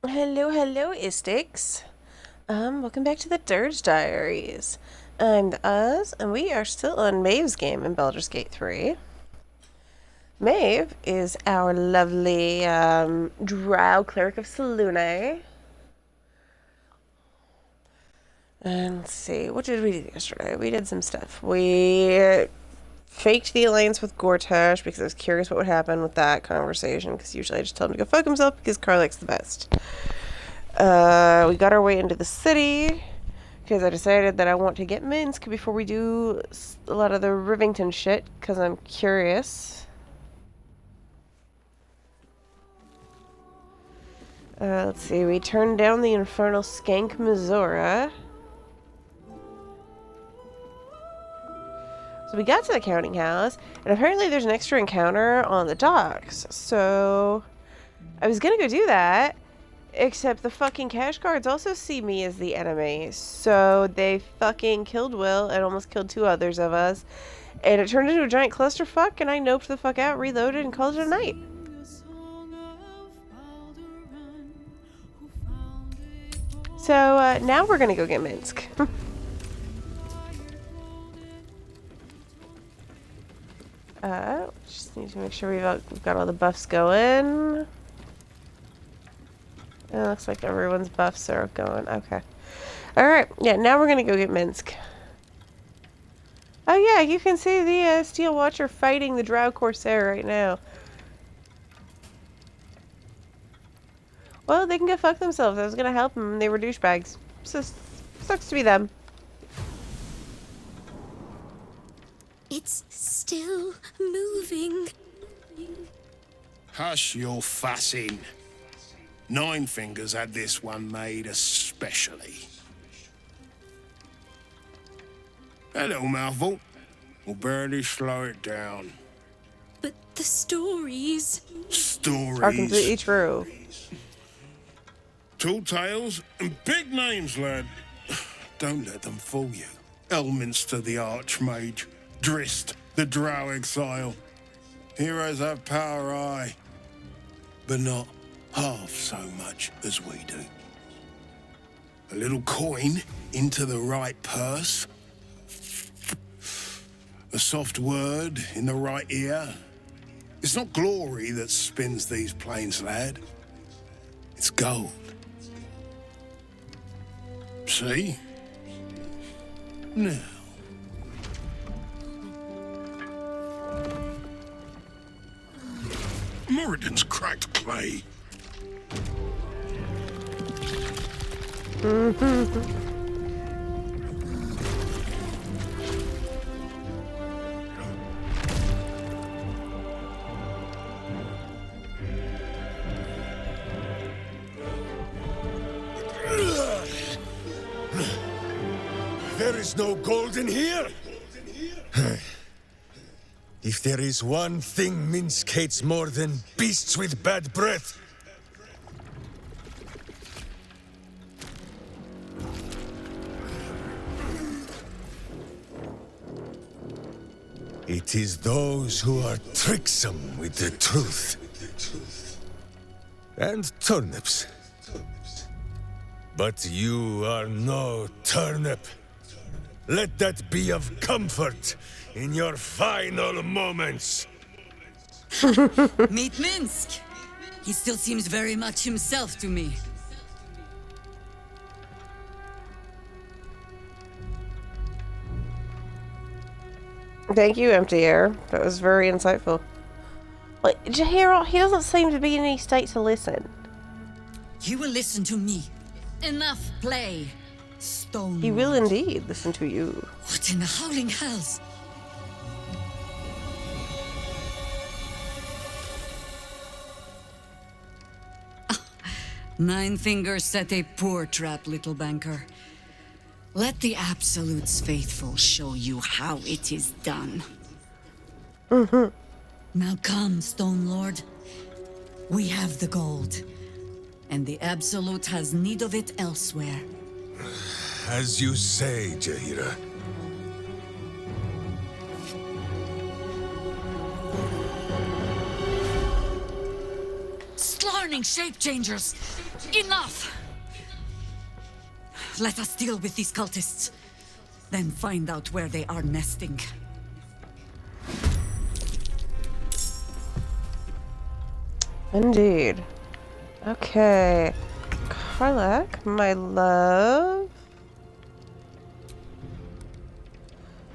Hello, Istics. Welcome back to the Durge Diaries. I'm the Uz, and we are still on Maeve's game in Baldur's Gate 3. Maeve is our lovely, Drow Cleric of Selûne. And let's see, what did we do yesterday? We did some stuff. We faked the alliance with Gortash because I was curious what would happen with that conversation, because usually I just tell him to go fuck himself because Karlach's the best. We got our way into the city because I decided that I want to get Minsc before we do a lot of the Rivington shit because I'm curious. Let's see, we turned down the infernal skank Mizora. So we got to the counting house, and apparently there's an extra encounter on the docks. So I was gonna go do that, except the fucking cash guards also see me as the enemy. So they fucking killed Will and almost killed two others of us. And it turned into a giant clusterfuck, and I noped the fuck out, reloaded, and called it a night. So now we're gonna go get Minsc. Just need to make sure we've got all the buffs going. It looks like everyone's buffs are going. Okay. Alright, yeah, now we're gonna go get Minsc. Oh yeah, you can see the Steel Watcher fighting the Drow Corsair right now. Well, they can go fuck themselves. I was gonna help them and they were douchebags. So, sucks to be them. It's still moving. Hush your fussing. Nine Fingers had this one made especially. A little mouthful will barely slow it down. But the stories... Stories. Are completely true. Tall tales and big names, lad. Don't let them fool you. Elminster the Archmage. Drist the Drow Exile. Heroes have power, aye. But not half so much as we do. A little coin into the right purse. A soft word in the right ear. It's not glory that spins these plains, lad. It's gold. See? Now. Moradin's cracked clay. There is no gold in here! If there is one thing Minsc hates more than beasts with bad breath, it is those who are tricksome with the truth. And turnips. But you are no turnip. Let that be of comfort in your final moments. Meet Minsc. He still seems very much himself to me. Thank you, Empty Air. That was very insightful. Like, Jahir, he doesn't seem to be in any state to listen. You will listen to me. Enough play. Stone. He will indeed listen to you. What in the howling hells? Nine Fingers set a poor trap, little banker. Let the Absolute's faithful show you how it is done. Now come, Stone Lord. We have the gold, and the Absolute has need of it elsewhere. As you say, Jaheira. screaming shape changers! Enough! Let us deal with these cultists, then find out where they are nesting. Indeed. Okay. Cleric, my love.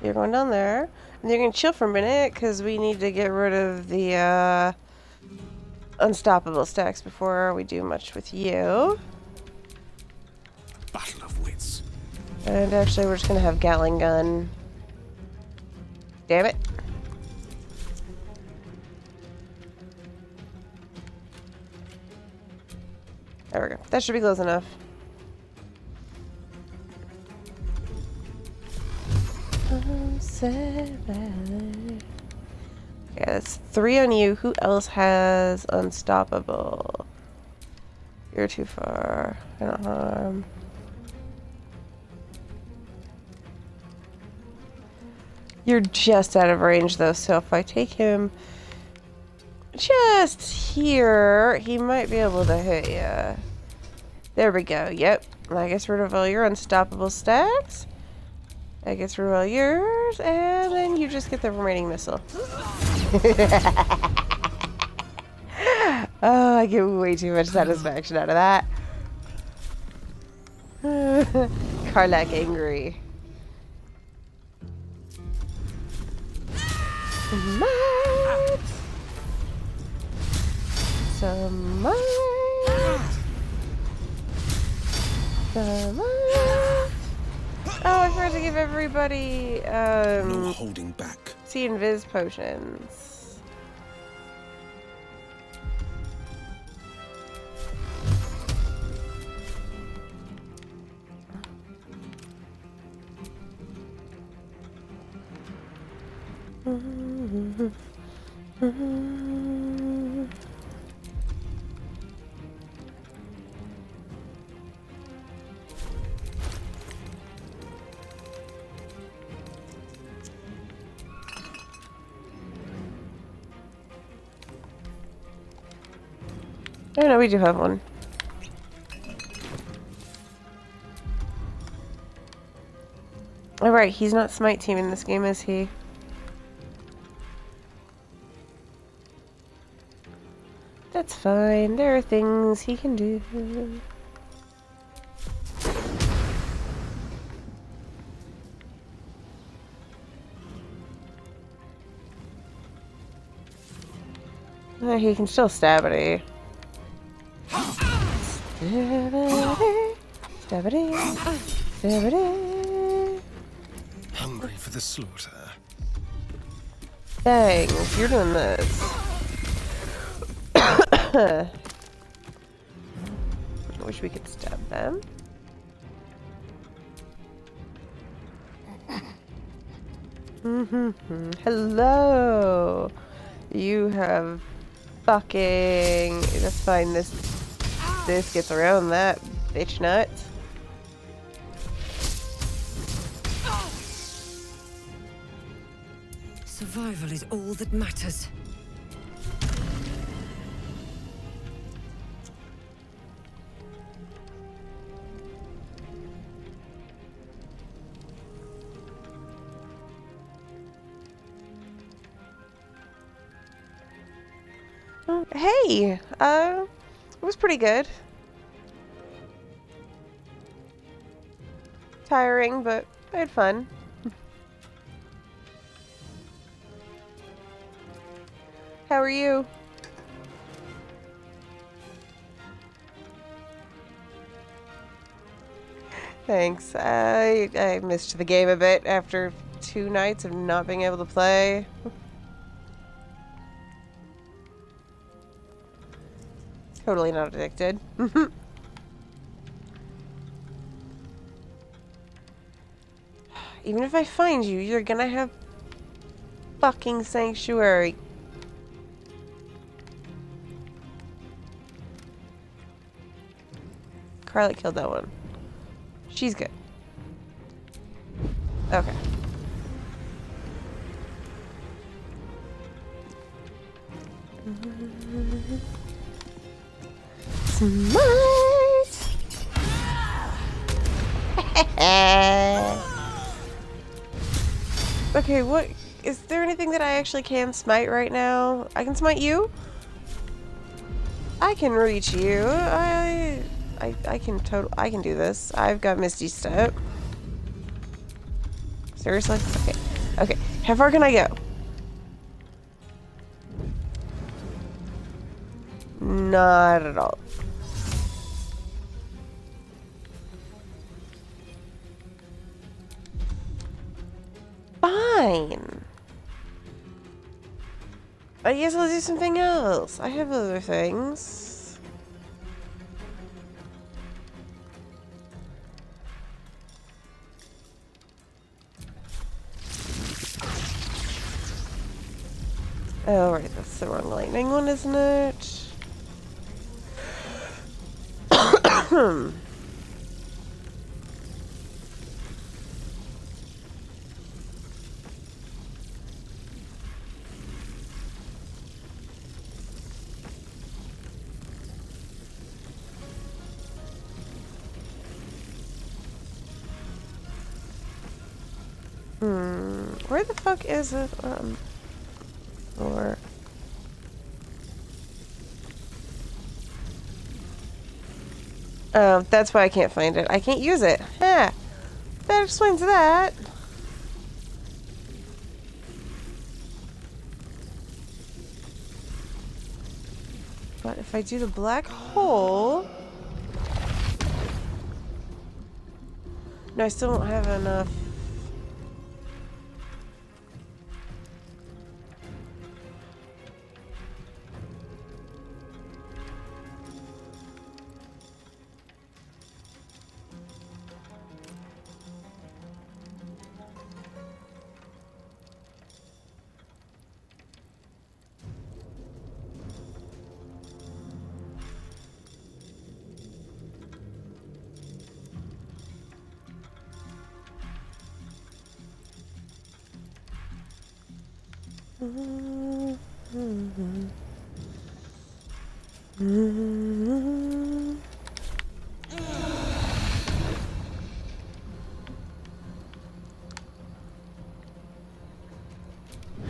You're going down there. And you're going to chill for a minute because we need to get rid of the unstoppable stacks before we do much with you. Battle of wits. And actually, we're just going to have Gatling gun. Damn it. There we go. That should be close enough. Yeah, that's 3 on you. Who else has unstoppable? You're too far. I don't harm. You're just out of range though, so if I take him just here, he might be able to hit you. There we go. Yep. That gets rid of all your unstoppable stacks. That gets rid of all yours, and then you just get the remaining missile. Oh, I get way too much satisfaction out of that. Karlak angry. Might. Some might. Some might. Oh, I forgot to give everybody No holding back. see and Viz potions. Oh no, we do have one. Alright, he's not smite team in this game, is he? That's fine. There are things he can do. He can still stab at it. Stabity. Stabity. Hungry for the slaughter. Dang, if you're doing this. I wish we could stab them. Hello. You have fucking. That's fine. This gets around that bitch nut. Survival is all that matters. Hey, it was pretty good. Tiring, but I had fun. How are you? Thanks. I missed the game a bit after 2 nights of not being able to play. Totally not addicted. Even if I find you, you're gonna have fucking sanctuary. Carly killed that one. She's good. Okay. Smite! Okay, what? Is there anything that I actually can smite right now? I can smite you? I can reach you. I can do this. I've got Misty Step. Seriously? Okay. Okay. How far can I go? Not at all. Fine. I guess I'll do something else. I have other things. Oh, right, that's the wrong lightning one, isn't it? Where the fuck is it? Or oh, that's why I can't find it. I can't use it. Yeah, that explains that. But if I do the black hole, no, I still don't have enough.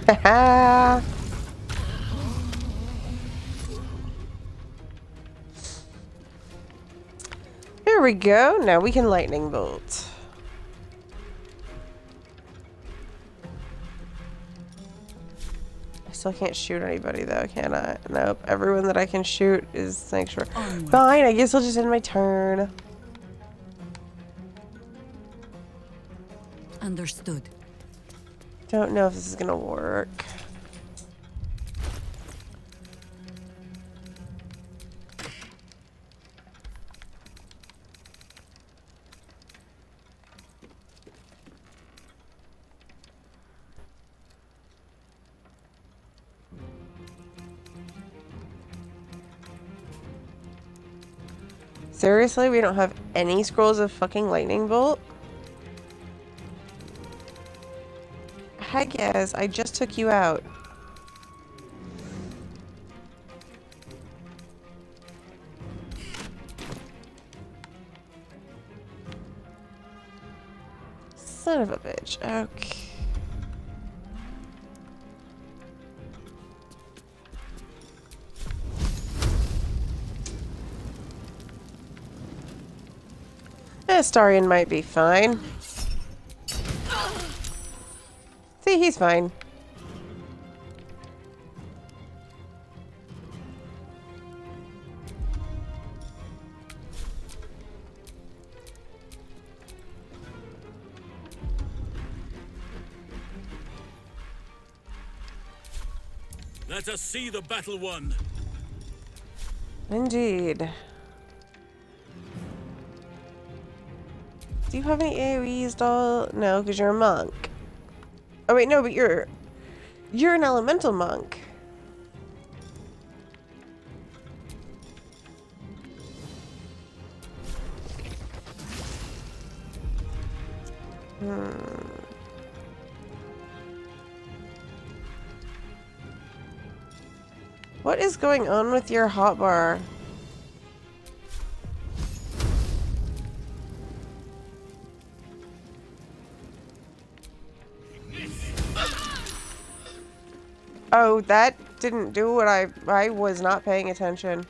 Haha. There we go. Now we can lightning bolt. I still can't shoot anybody though, can I? Nope. Everyone that I can shoot is sanctuary. Fine, I guess I'll just end my turn. Understood. Don't know if this is gonna work. Seriously, we don't have any scrolls of fucking lightning bolt? Heck yes, I just took you out. Son of a bitch. Okay. Astarion might be fine. See, he's fine. Let us see the battle won. Indeed. Do you have any AoEs, doll? No, because you're a monk. Oh wait, no, but you're an elemental monk. What is going on with your hotbar? Oh, that didn't do what I was not paying attention.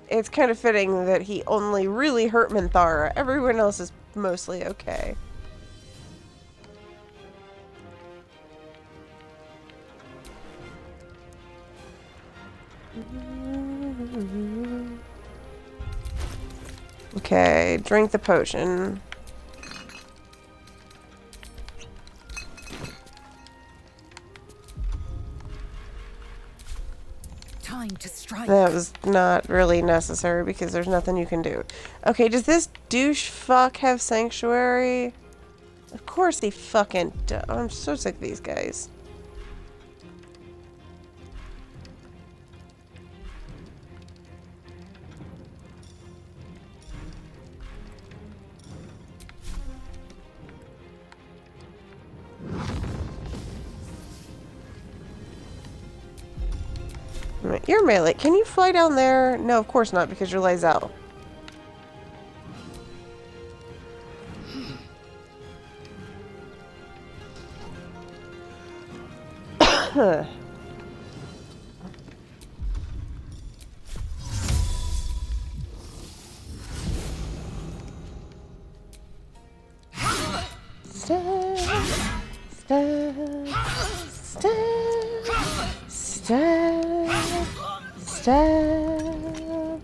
It's kind of fitting that he only really hurt Minthara. Everyone else is mostly okay. Okay, drink the potion. Time to strike. That was not really necessary because there's nothing you can do. Okay, does this douche fuck have sanctuary? Of course he fucking does. I'm so sick of these guys. You're melee. Can you fly down there? No, of course not, because you're Lysel. Stab.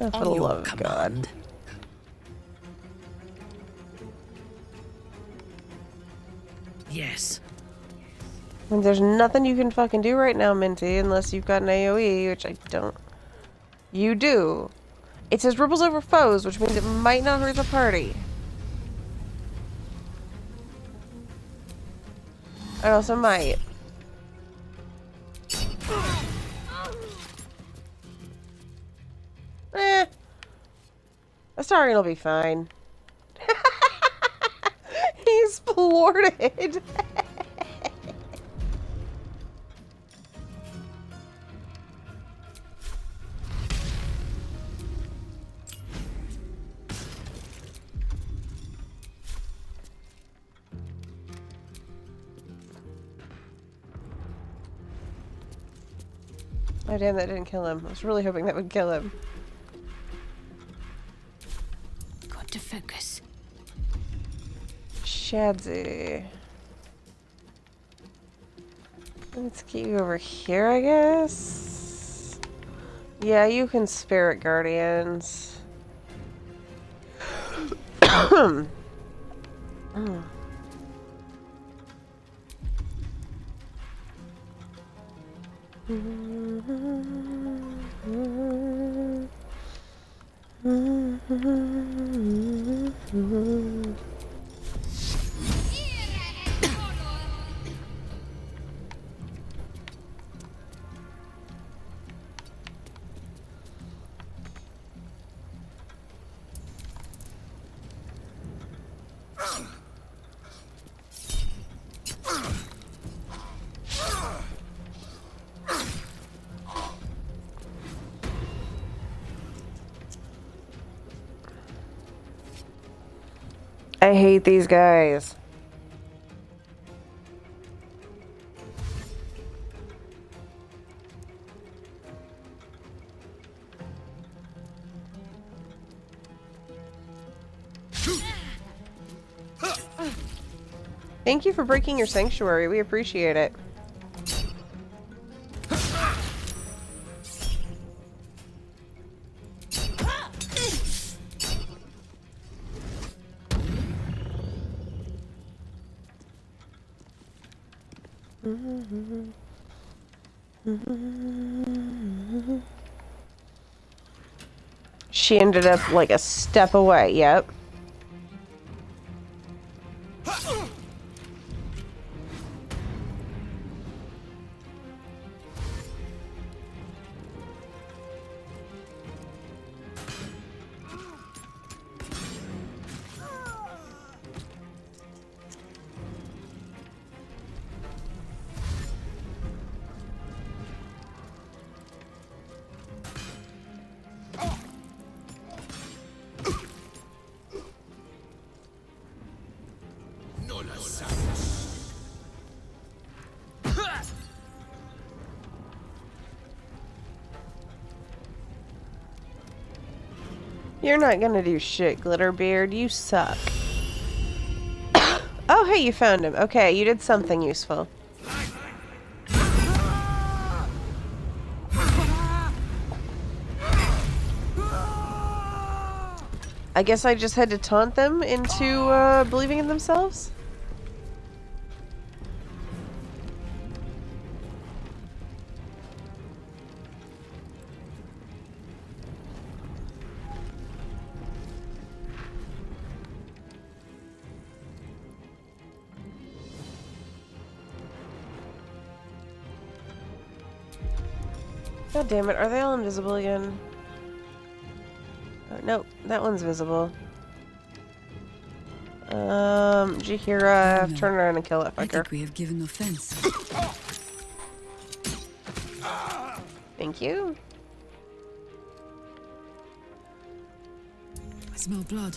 Oh, for the love of God. Yes. And there's nothing you can fucking do right now, Minty, unless you've got an AoE, which I don't. You do. It says ripples over foes, which means it might not hurt the party. I also might. Astarion will be fine. He's floored. Oh damn, that didn't kill him. I was really hoping that would kill him. Got to focus. Shadzy. Let's get you over here, I guess. Yeah, you can spirit guardians. I hate these guys. Thank you for breaking your sanctuary. We appreciate it. She ended up like a step away, yep. You're not gonna do shit, Glitterbeard. You suck. Oh, hey, you found him. Okay, you did something useful. I guess I just had to taunt them into believing in themselves? God damn it, are they all invisible again? Nope, that one's visible. Jahira, turn around and kill that I fucker. think we have given offense. Thank you. I smell blood.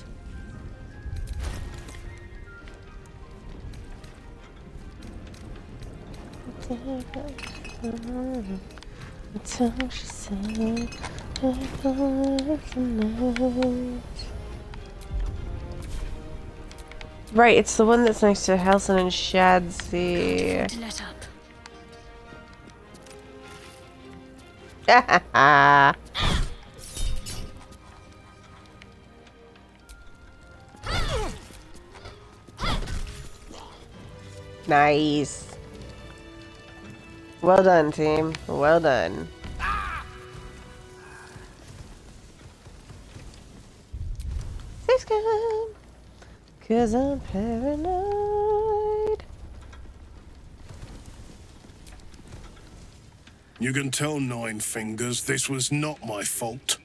She said, right, it's the one that's next to Halsin and Shadsy. To let up. Nice. Well done, team. Well done. Safe scan. 'Cause I'm paranoid. You can tell Nine Fingers this was not my fault.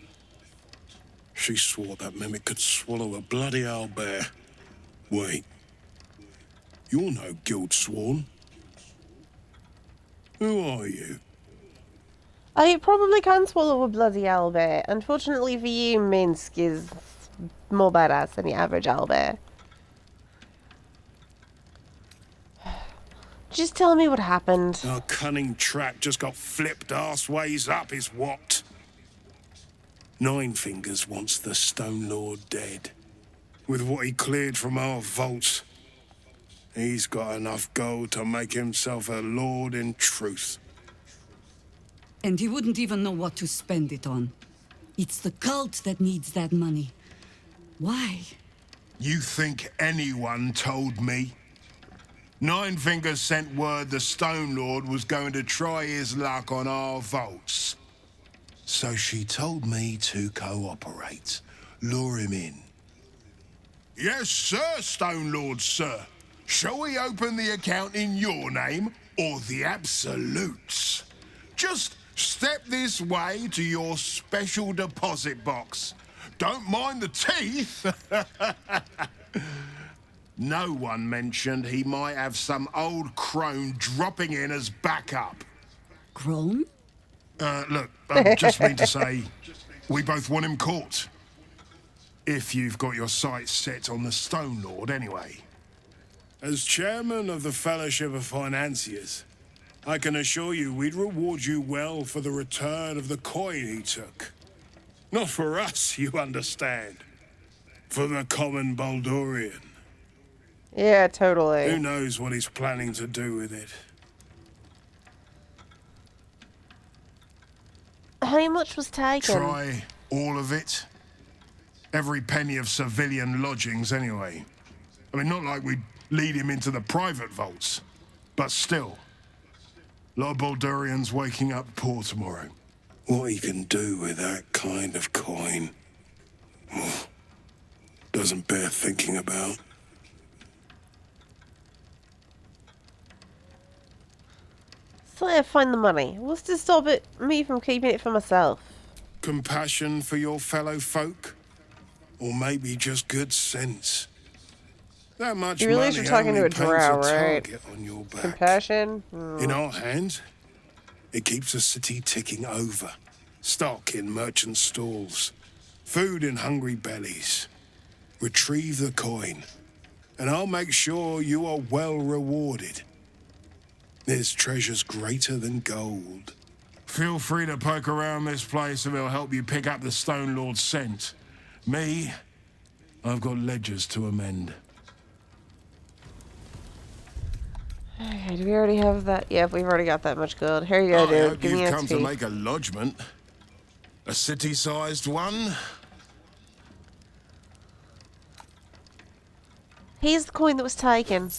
She swore that mimic could swallow a bloody owlbear. Wait. You're no guild sworn. Who are you? I probably can swallow a bloody owlbear. Unfortunately for you, Minsc is more badass than the average owlbear. Just tell me what happened. Our cunning trap just got flipped arseways up is what? Nine Fingers wants the Stone Lord dead. With what he cleared from our vaults, he's got enough gold to make himself a lord in truth. And he wouldn't even know what to spend it on. It's the cult that needs that money. Why? You think anyone told me? Nine Fingers sent word the Stone Lord was going to try his luck on our vaults. So she told me to cooperate, lure him in. Yes, sir, Stone Lord, sir. Shall we open the account in your name or the Absolute's? Just step this way to your special deposit box. Don't mind the teeth. No one mentioned he might have some old crone dropping in as backup. Crone? Look, I just mean to say, we both want him caught. If you've got your sights set on the Stone Lord, anyway. As chairman of the Fellowship of Financiers, I can assure you we'd reward you well for the return of the coin he took. Not for us, you understand. For the common Baldurian. Yeah, totally. Who knows what he's planning to do with it? How much was taken? Try all of it. Every penny of civilian lodgings, anyway. I mean, not like we'd lead him into the private vaults. But still. A lot of Baldurians waking up poor tomorrow. What he can do with that kind of coin... doesn't bear thinking about. So I find the money. What's to stop me from keeping it for myself? Compassion for your fellow folk? Or maybe just good sense? That much You realize money you're talking to only a Drow, paints a right? target on your back. Compassion? In our hands, it keeps the city ticking over. Stock in merchant stalls. Food in hungry bellies. Retrieve the coin. and I'll make sure you are well rewarded. There's treasures greater than gold. Feel free to poke around this place and it'll help you pick up the Stone Lord's scent. Me, I've got ledgers to amend. Okay, do we already have that? Yep, we've already got that much gold. Here you go, I dude. hope Give me you've come to XP. make a lodgment. A city-sized one? Here's the coin that was taken.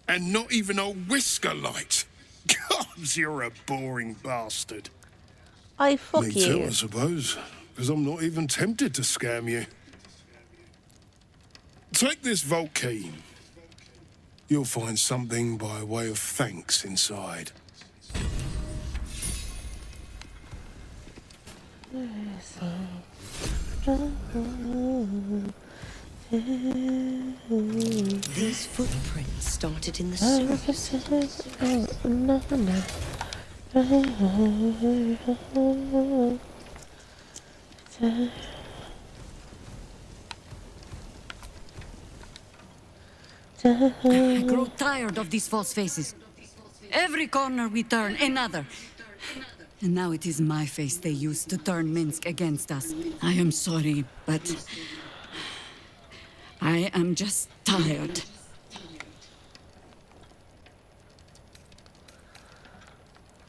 And not even a whisker light. God, you're a boring bastard. I fuck Me you. too, I suppose. Because I'm not even tempted to scam you. Take this vault key. You'll find something by way of thanks inside. These footprints started in the sewers. I grow tired of these false faces. Every corner we turn, another. And now it is my face they use to turn Minsc against us. I am sorry, but I am just tired.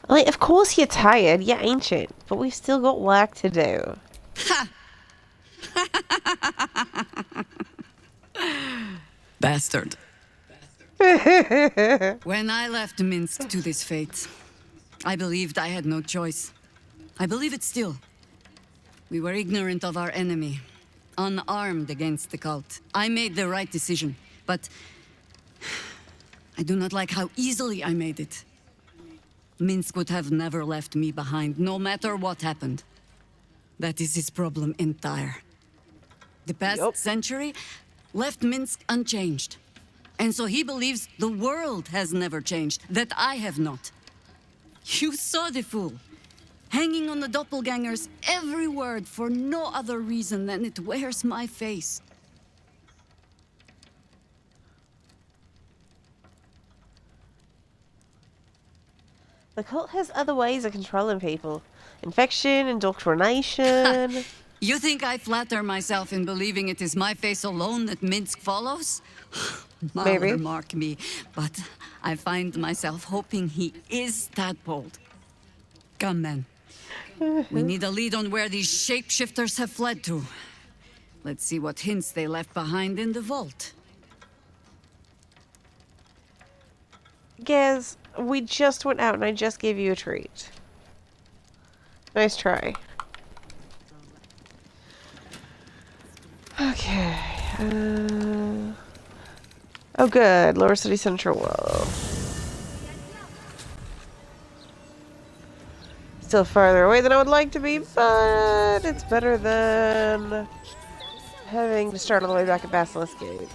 Like, of course you're tired. You're ancient. But we've still got work to do. Bastard. When I left Minsc to this fate, I believed I had no choice. I believe it still. We were ignorant of our enemy, unarmed against the cult. I made the right decision, but I do not like how easily I made it. Minsc would have never left me behind, no matter what happened. That is his problem entire. The past century left Minsc unchanged. And so he believes the world has never changed, that I have not. You saw the fool, hanging on the doppelganger's every word for no other reason than it wears my face. The cult has other ways of controlling people. Infection, indoctrination. You think I flatter myself in believing it is my face alone that Minsc follows? Maybe. Mark me, but I find myself hoping he is that bold. Come then. We need a lead on where these shapeshifters have fled to. Let's see what hints they left behind in the vault. Gaz, we just went out and I just gave you a treat. Nice try. Okay. Oh good, Lower City Central. Whoa. Still farther away than I would like to be, but it's better than having to start all the way back at Basilisk Gate.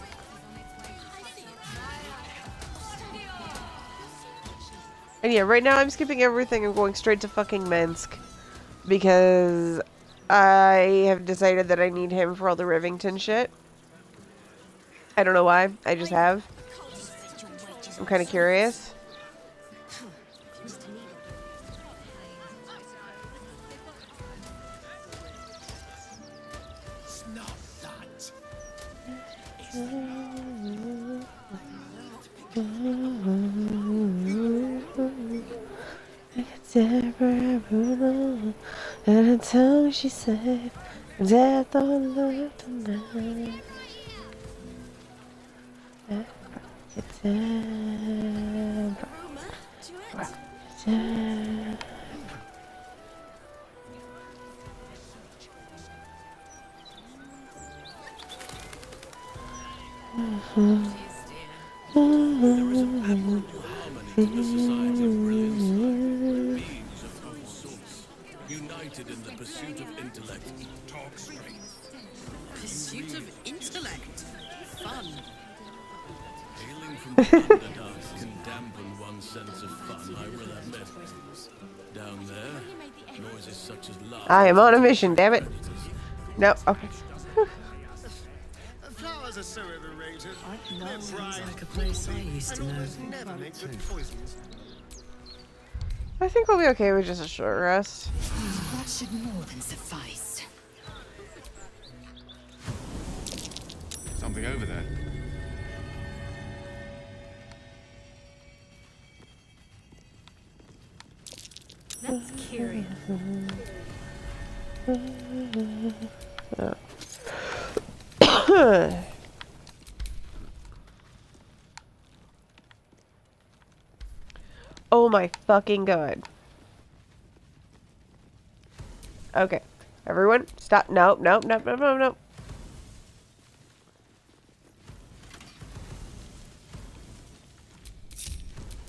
And yeah, right now I'm skipping everything and going straight to fucking Minsc. Because I have decided that I need him for all the Rivington shit. I don't know why, I just have. I'm kind of curious. And until she said, death on the tonight. There is a palpable harmony to the society of brilliance, where beings of all sorts, united in the pursuit of intellect, talk straight. Pursuit of intellect. Fun. Hailing from the Underdark can dampen one's sense of fun, I will admit. Down there, noises such as laughter. I am on a mission, damn it. No, okay. fellas are so overrated. That sounds like a place I used to know. Never make good poisons. I think we'll be okay with just a short rest. That should more than suffice. Something over there. That's curious. Oh my fucking god. Okay. Everyone, stop. Nope, nope, nope, nope, nope, nope.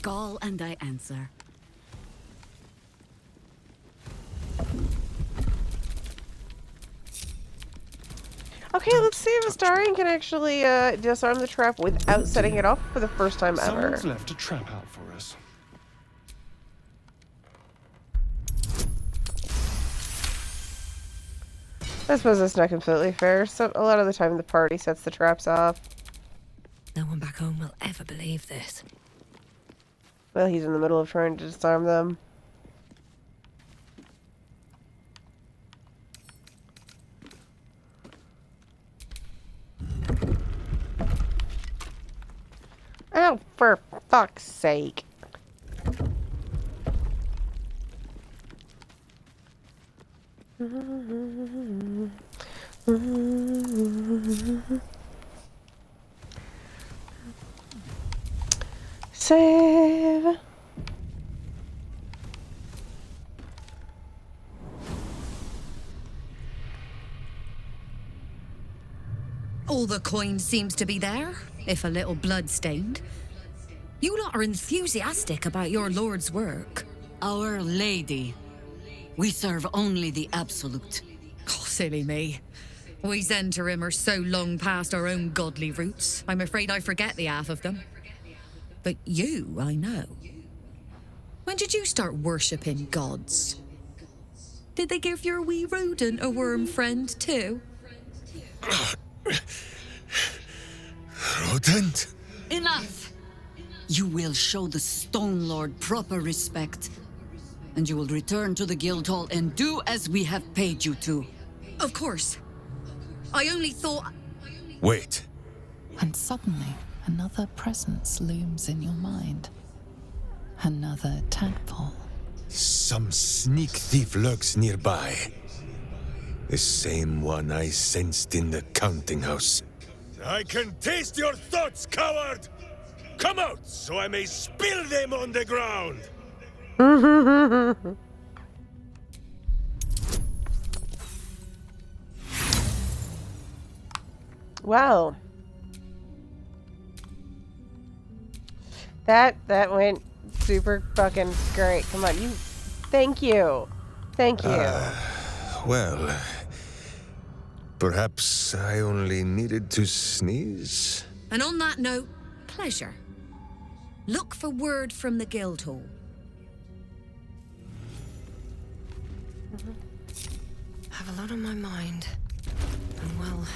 Call and I answer. Okay, let's see if Astarion can actually disarm the trap without setting it off for the first time ever. Someone's left a trap out for us. I suppose that's not completely fair. So a lot of the time the party sets the traps off. No one back home will ever believe this. Well, he's in the middle of trying to disarm them. Oh, for fuck's sake. Save. All the coin seems to be there, if a little blood-stained. You lot are enthusiastic about your lord's work. Our Lady. We serve only the absolute. Oh, silly me. We Zentarim are so long past our own godly roots, I'm afraid I forget the half of them. But you, I know. When did you start worshipping gods? Did they give your wee rodent a worm friend too? Rodent? Enough! You will show the Stone Lord proper respect. And you will return to the Guildhall and do as we have paid you to. Of course. I only thought... Wait. And suddenly, another presence looms in your mind. Another tadpole. Some sneak thief lurks nearby. The same one I sensed in the counting house. I can taste your thoughts, coward! Come out, so I may spill them on the ground! Wow. That went super fucking great. Come on, you. Thank you. Thank you. Well, perhaps I only needed to sneeze. And on that note, pleasure. Look for word from the Guildhall. Have a lot on my mind. And well,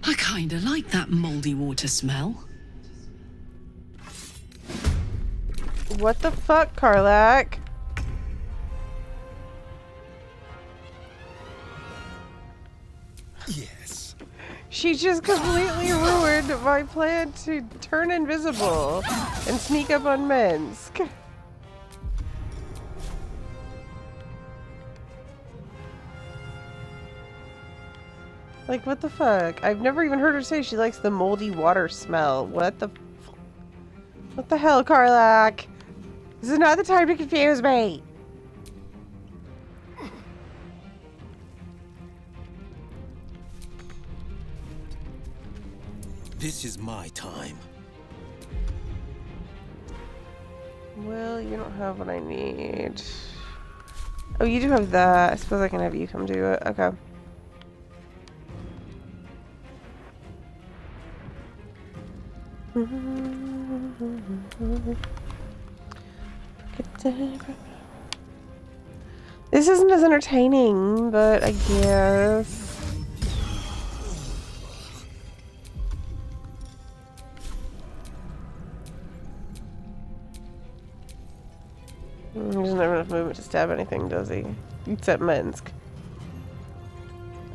I kinda like that moldy water smell. What the fuck, Karlak? Yes. She just completely ruined my plan to turn invisible and sneak up on Minsc. Like, what the fuck? I've never even heard her say she likes the moldy water smell. What the hell, Karlak? This is not the time to confuse me. This is my time. Well, you don't have what I need. Oh, you do have that. I suppose I can have you come do it. Okay. This isn't as entertaining, but I guess. He doesn't have enough movement to stab anything, does he? Except Minsc.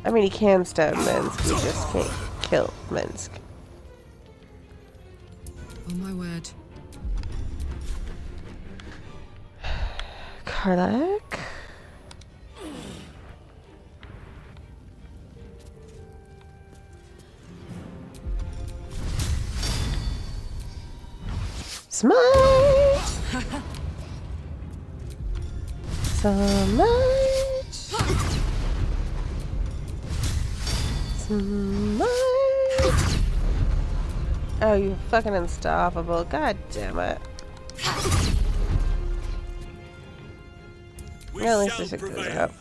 I mean, he can stab Minsc, he just can't kill Minsc. Oh my word. Cleric. Smite! Smite! Smite! Oh, you fucking unstoppable. God damn it. Yeah, at least I took this out.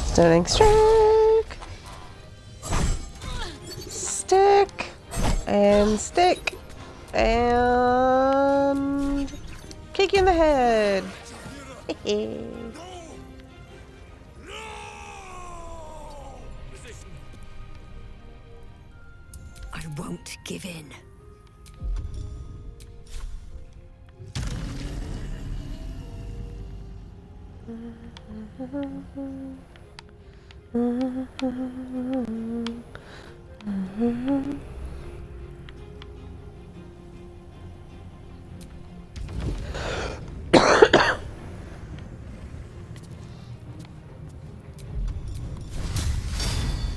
Stunning strike. Stick. And stick. And kick you in the head. I won't give in.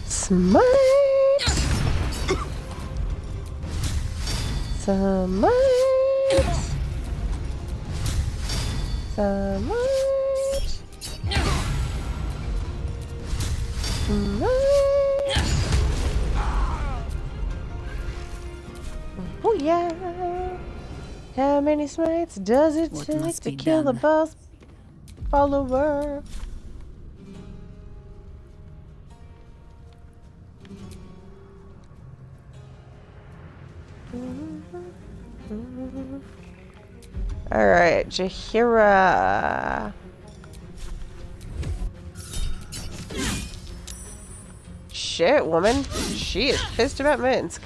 Smite! Smite! Smite! Oh yeah! How many smites does it What take must to be kill the done? boss follower? Alright, Jaheira. Shit, woman. She is pissed about Minsc.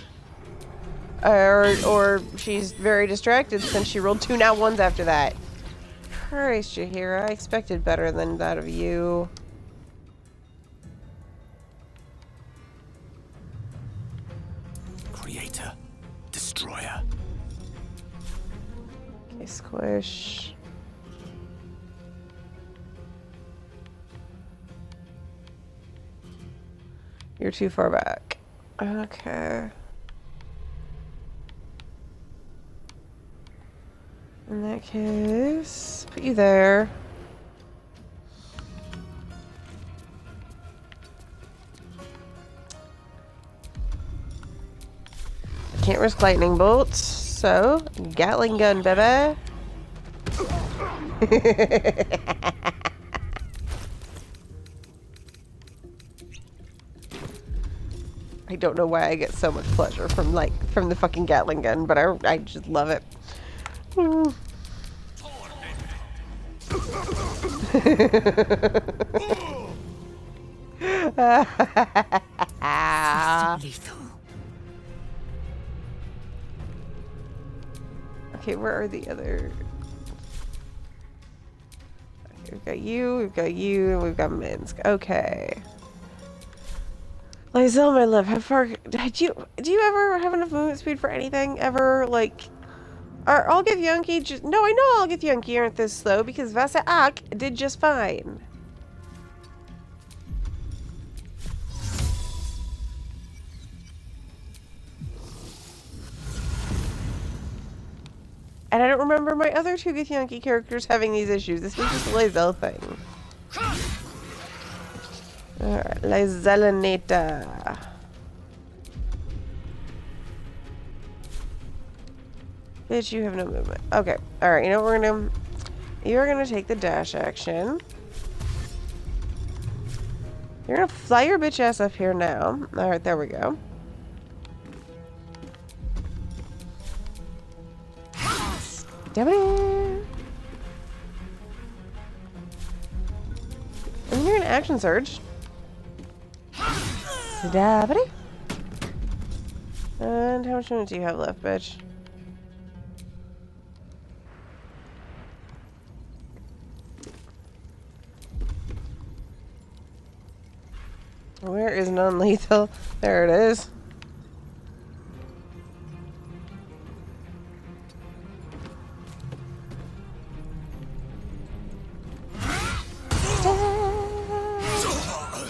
Or she's very distracted since she rolled 2 nat 1s after that. Christ, Jaheira. I expected better than that of you. Creator. Destroyer. Okay, squish. You're too far back. Okay. In that case, put you there. I can't risk lightning bolts, so Gatling gun, baby. I don't know why I get so much pleasure from the fucking Gatling gun, but I just love it. Lethal. Okay, where are the other? Okay, we've got you, and we've got Minsc. Okay. Lysel, my love, how far do you ever have enough movement speed for anything ever? Like, I'll give Yankee just no, I know I'll give Yankee aren't this slow because Vasa Ak did just fine. And I don't remember my other 2 Githyanki characters having these issues. This was just a Lysel thing. Alright, Lyselanita. Bitch, you have no movement. Okay, alright, you know what we're gonna do? You're gonna take the dash action. You're gonna fly your bitch ass up here now. Alright, there we go. Damn it. And you're gonna action surge. Stabity. And how much movement do you have left, bitch? Where is non-lethal? There it is.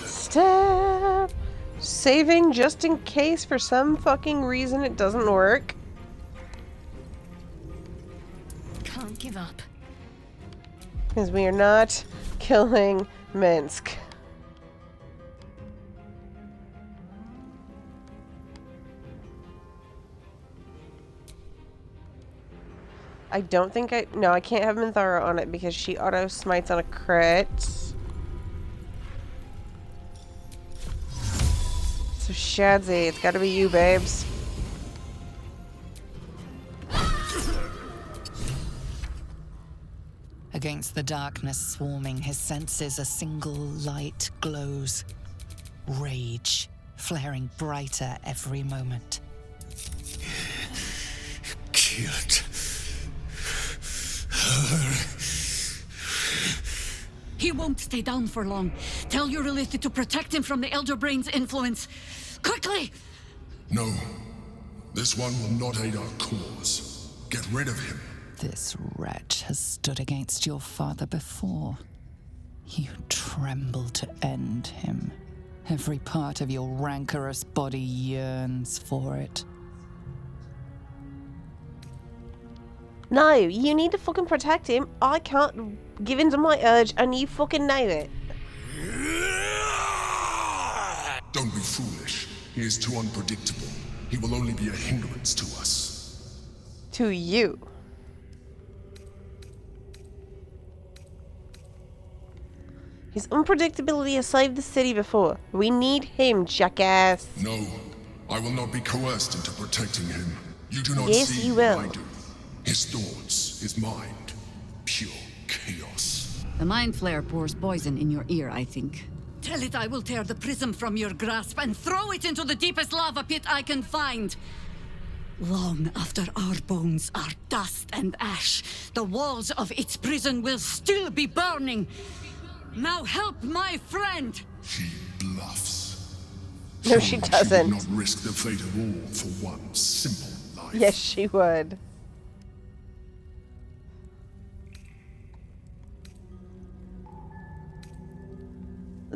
Stab. Saving just in case for some fucking reason it doesn't work. Can't give up. Because we are not killing Minsc. I don't think no, I can't have Minthara on it because she auto smites on a crit. So Shadzy, it's gotta be you, babes. Against the darkness swarming, his senses a single light glows. Rage, flaring brighter every moment. Killed He won't stay down for long. Tell your Elith to protect him from the Elder Brain's influence. Quickly! No. This one will not aid our cause. Get rid of him. This wretch has stood against your father before. You tremble to end him. Every part of your rancorous body yearns for it. No, you need to fucking protect him. I can't give in to my urge, and you fucking know it. Don't be foolish. He is too unpredictable. He will only be a hindrance to us. To you. His unpredictability has saved the city before. We need him, jackass. No, I will not be coerced into protecting him. You do not Yes, see you what will. I do. His thoughts, his mind, pure chaos. The Mind Flare pours poison in your ear, I think. Tell it I will tear the prism from your grasp and throw it into the deepest lava pit I can find. Long after our bones are dust and ash, the walls of its prison will still be burning. Now help my friend! She bluffs. No, she Surely doesn't. She would not risk the fate of all for one simple life. Yes, she would.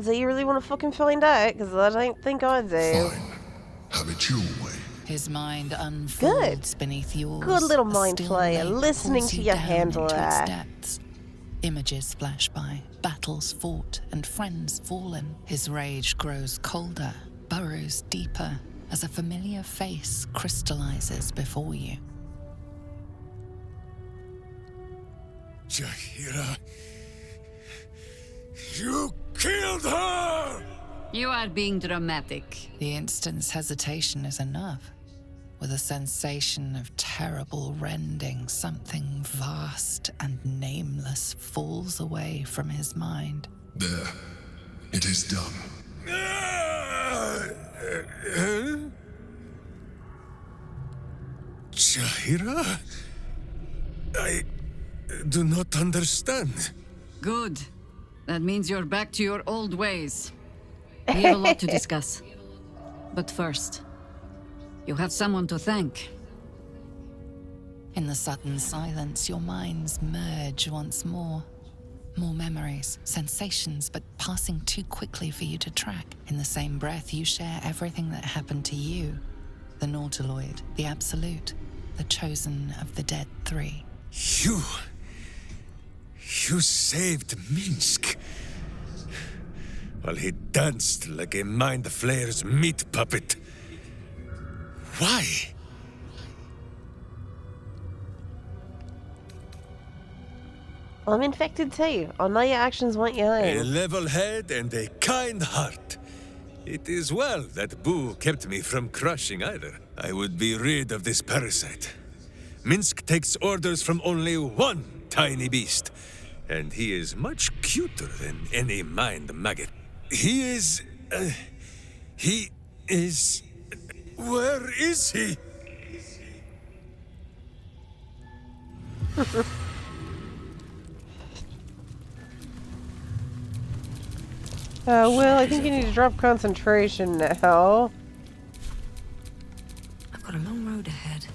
So you really want to fucking find out? Because I don't think I do. Fine. Have it your way. His mind unfolds beneath yours. Good little A mind still player, lake listening pulls to you your down handler. into its depths. Images flash by, battles fought, and friends fallen. His rage grows colder, burrows deeper, as a familiar face crystallizes before you. Jaheira, you killed her! You are being dramatic. The instant's hesitation is enough. With a sensation of terrible rending, something vast and nameless falls away from his mind. There. It is done. Jaheira? I do not understand. Good. That means you're back to your old ways. We have a lot to discuss. But first, you have someone to thank. In the sudden silence, your minds merge once more. More memories, sensations, but passing too quickly for you to track. In the same breath, you share everything that happened to you. The Nautiloid, the Absolute, the chosen of the dead three. You saved Minsc. While he danced like a Mind Flayer's meat puppet. Why? I'm infected too. I know your actions want you A home. level head and a kind heart. It is well that Boo kept me from crushing either. I would be rid of this parasite. Minsc takes orders from only one tiny beast, and he is much cuter than any mind maggot. He is... Where is he? Will, I think you need to drop concentration now. I've got a long road ahead.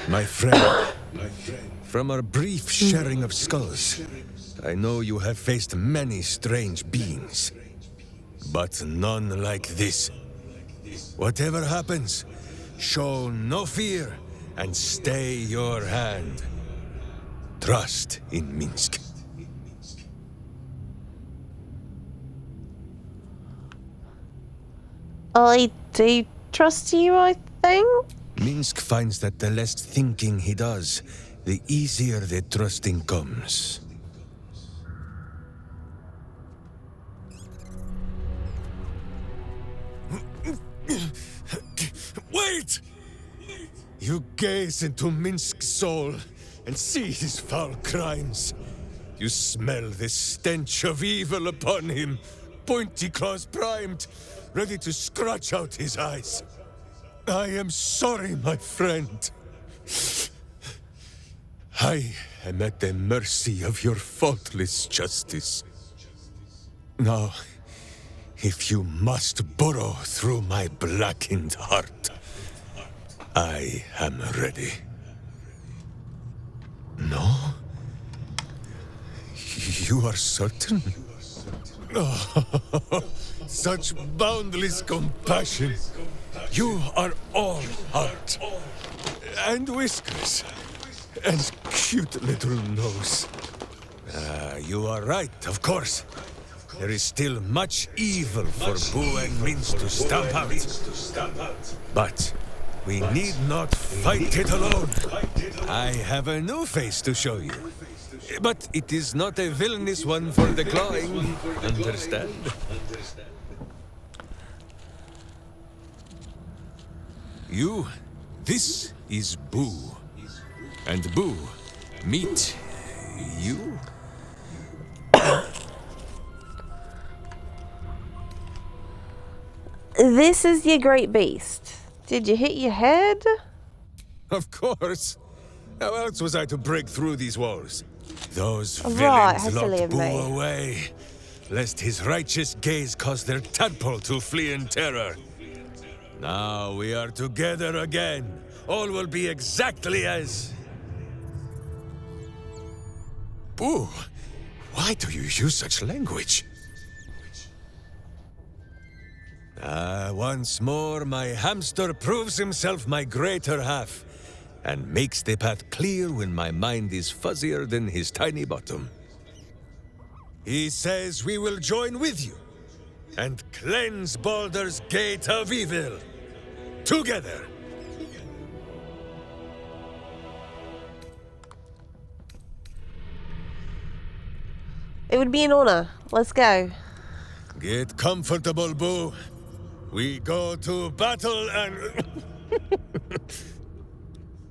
My friend, from our brief sharing of skulls, I know you have faced many strange beings, but none like this. Whatever happens, show no fear and stay your hand. Trust in Minsc. I do trust you, I think. Minsc finds that the less thinking he does, the easier the trusting comes. Wait! You gaze into Minsc's soul and see his foul crimes. You smell the stench of evil upon him, pointy claws primed, ready to scratch out his eyes. I am sorry, my friend. I am at the mercy of your faultless justice. Now, if you must burrow through my blackened heart, I am ready. No? You are certain? Oh, such boundless compassion. You are all heart, and whiskers, and cute little nose. You are right, of course. There is still much evil for Boo and Minsc to stamp out. But we need not fight it alone. I have a new face to show you. But it is not a villainous one for the clawing, understand? This is Boo. And Boo, meet you? This is your great beast. Did you hit your head? Of course. How else was I to break through these walls? Those Right, villains Halsin locked and Boo Maeve. away, lest his righteous gaze cause their tadpole to flee in terror. Now we are together again. All will be exactly as... Boo, why do you use such language? Once more, my hamster proves himself my greater half, and makes the path clear when my mind is fuzzier than his tiny bottom. He says we will join with you, and cleanse Baldur's Gate of Evil. Together! It would be an honor. Let's go. Get comfortable, Boo. We go to battle and...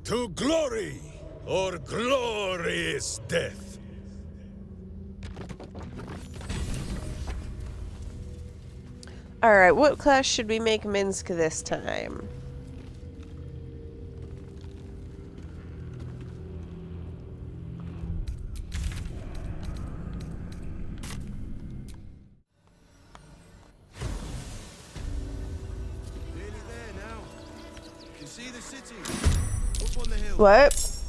to glory, or glorious death. Alright, what class should we make Minsc this time? Nearly there now. You can see the city. Up on the hill. What?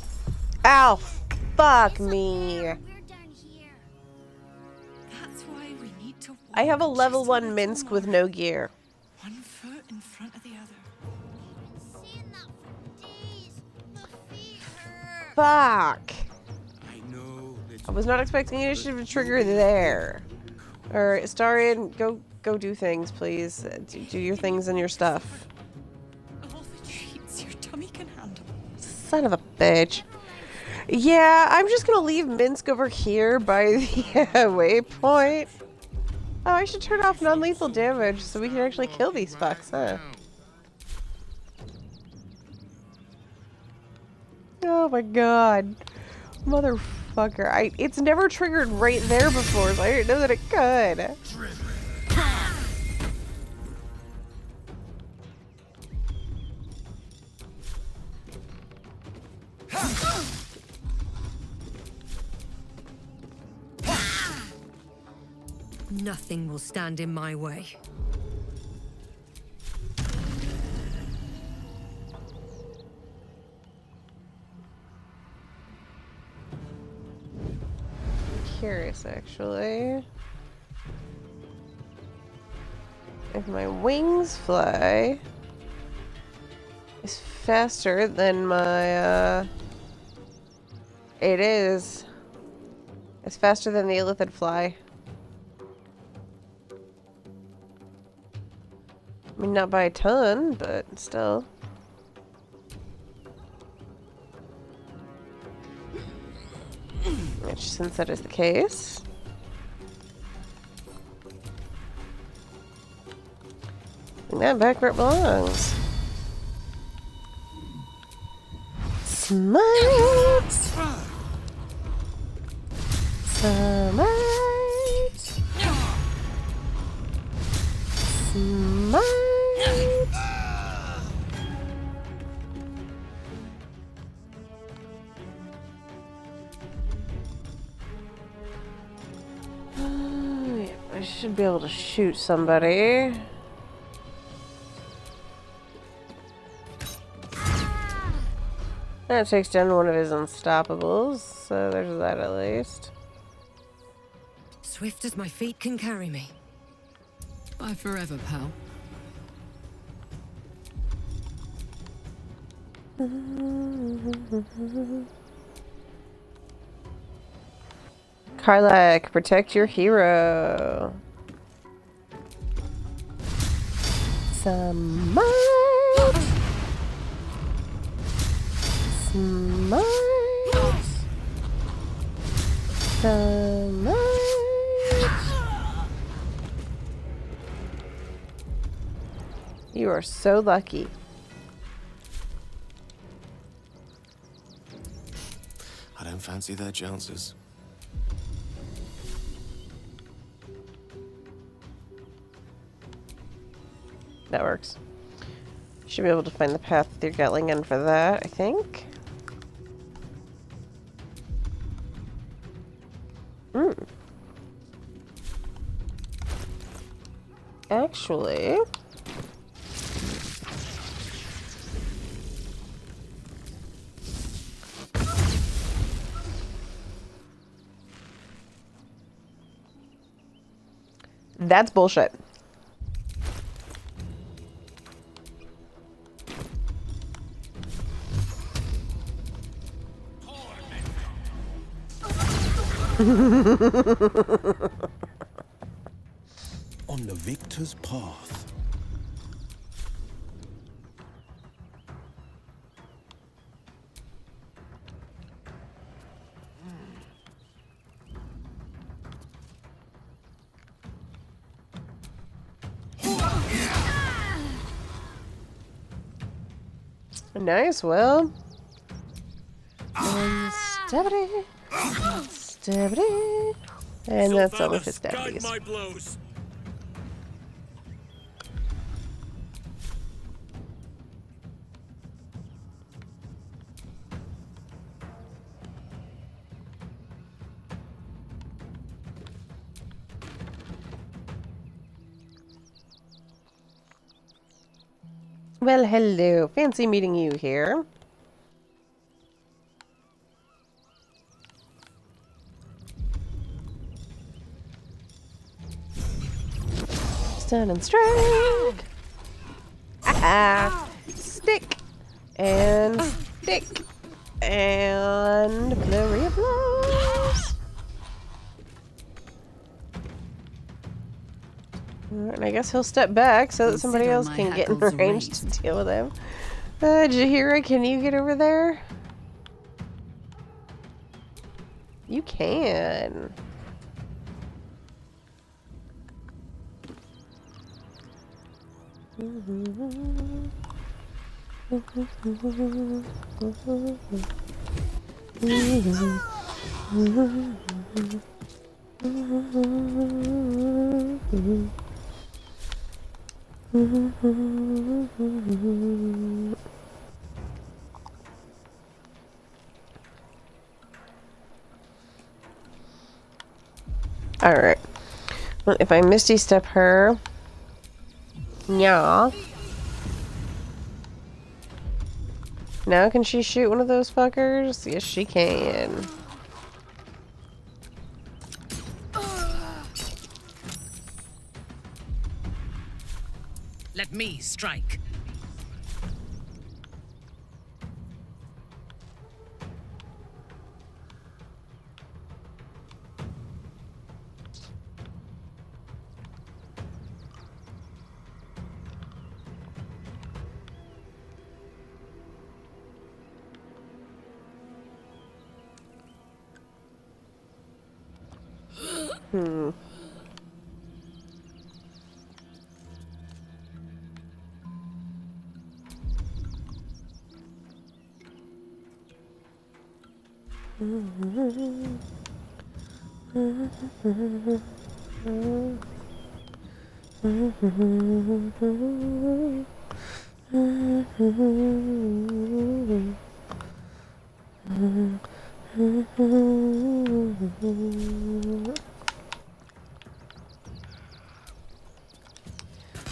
Ow! Fuck me. We're down here. That's why we need to walk I have a level just 1 little Minsc with more. no gear. One foot in front of the other. Seeing that for days. My feet hurt. Fuck! I know. I was not expecting initiative to trigger there. Or Astarion, go do things, please. Do your things and your stuff. All the treats your tummy can handle. Son of a bitch. Yeah, I'm just gonna leave Minsc over here by the waypoint. Oh, I should turn off non-lethal damage so we can actually kill these fucks, huh? Oh my god. Motherfucker. It's never triggered right there before, so I didn't know that it could. Nothing will stand in my way. Curious, actually. If my wings fly is faster than my, it is. It's faster than the illithid fly. I mean, not by a ton, but still. Which, since that is the case, bring that back where it belongs. Smite! Smite! Smite! I should be able to shoot somebody. That takes down one of his unstoppables, so there's that at least. Swift as my feet can carry me. Bye forever, pal. Cleric, protect your hero. Smite! Smite! Smite! You are so lucky. I don't fancy their chances. That works. Should be able to find the path with your Gatling gun for that, I think. Actually, that's bullshit. On the victor's path. Nice, Will. And stabity. Stabity. And that's all of his stabbies. Well, hello. Fancy meeting you here. Stun and strike. Ah, stick and stick and flurry of blows. And I guess he'll step back so that somebody else can get in range to deal with him. Jaheira, can you get over there? You can. Alright. Well, if I Misty Step her... Yeah. Now can she shoot one of those fuckers? Yes, she can. Let me strike.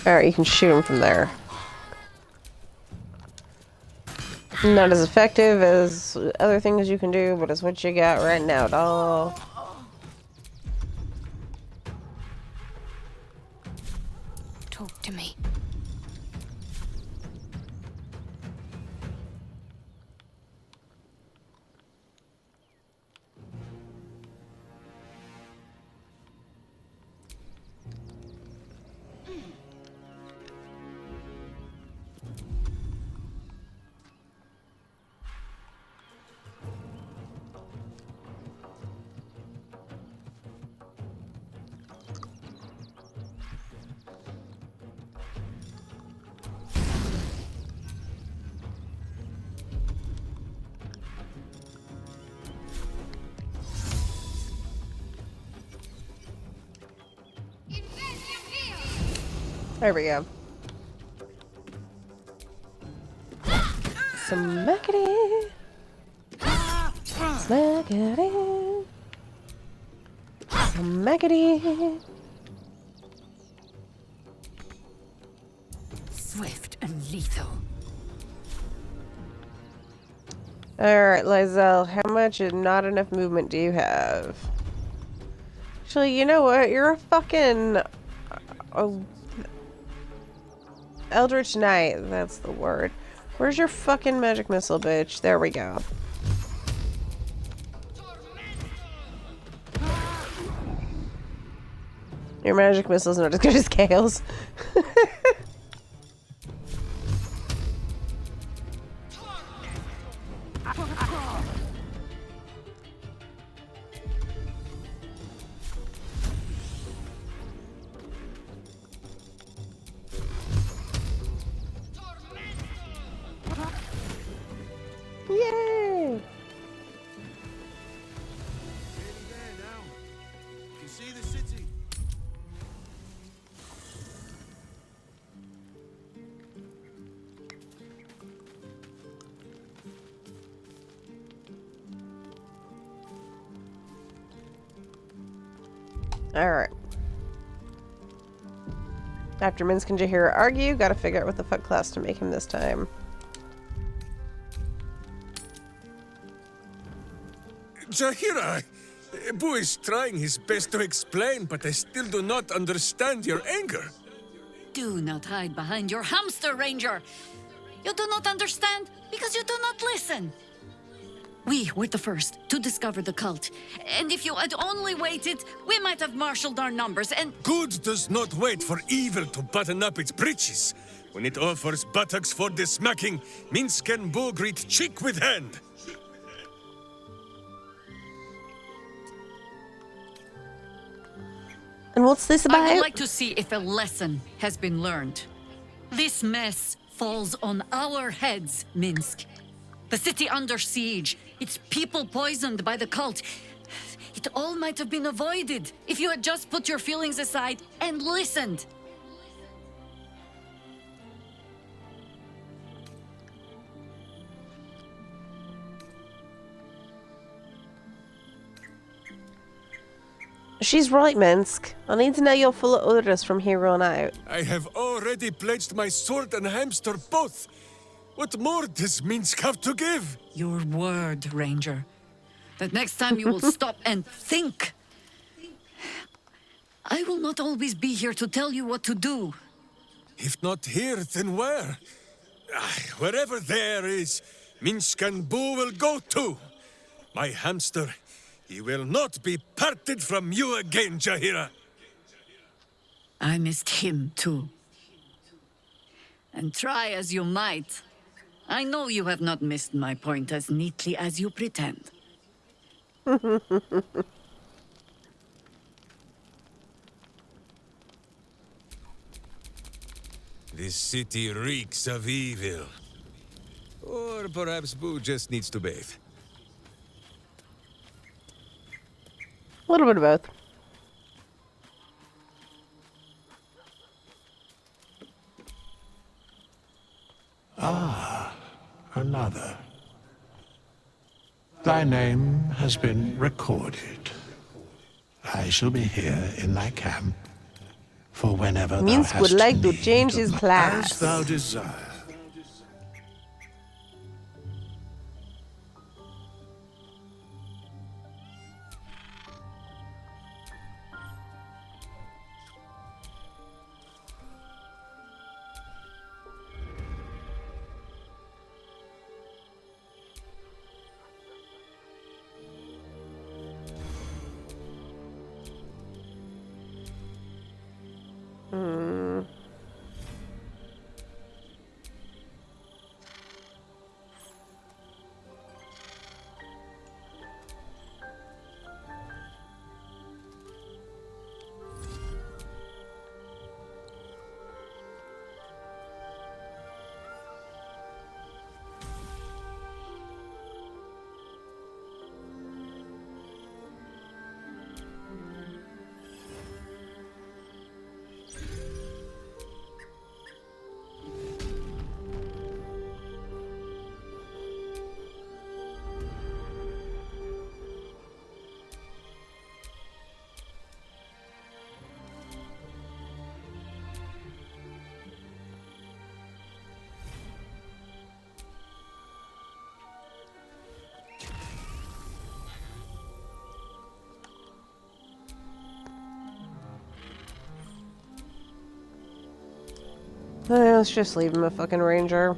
Alright, you can shoot him from there. Not as effective as other things you can do, but it's what you got right now, doll. Talk to me. There we go. Smackity. Smackity. Smackity. Swift and lethal. Alright, Lizelle, how much and not enough movement do you have? Actually, you know what? You're a fucking... Eldritch Knight, that's the word. Where's your fucking magic missile, bitch? There we go. Your magic missile's not as good as Kale's. Yay! All right. After Minsc and Jaheira argue, gotta figure out what the fuck class to make him this time. Jaheira! Boo is trying his best to explain, but I still do not understand your anger. Do not hide behind your hamster, Ranger. You do not understand because you do not listen. We were the first to discover the cult. And if you had only waited, we might have marshaled our numbers and... Good does not wait for evil to button up its breeches. When it offers buttocks for the smacking, Minsc and Boo greet cheek with hand. And what's this about? I would like to see if a lesson has been learned. This mess falls on our heads, Minsc. The city under siege, its people poisoned by the cult. It all might have been avoided if you had just put your feelings aside and listened. She's right, Minsc. I need to know your full orders from here on out. I have already pledged my sword and hamster both. What more does Minsc have to give? Your word, Ranger. That next time you will stop and think. I will not always be here to tell you what to do. If not here, then where? Wherever there is, Minsc and Boo will go too. My hamster, he will not be parted from you again, Jaheira. I missed him too. And try as you might, I know you have not missed my point as neatly as you pretend. This city reeks of evil. Or perhaps Boo just needs to bathe. A little bit of both. Ah, another. Thy name has been recorded. I shall be here in thy camp for whenever thou Minsc hast would like to need change of his my- class. As thou desire. Let's just leave him a fucking ranger.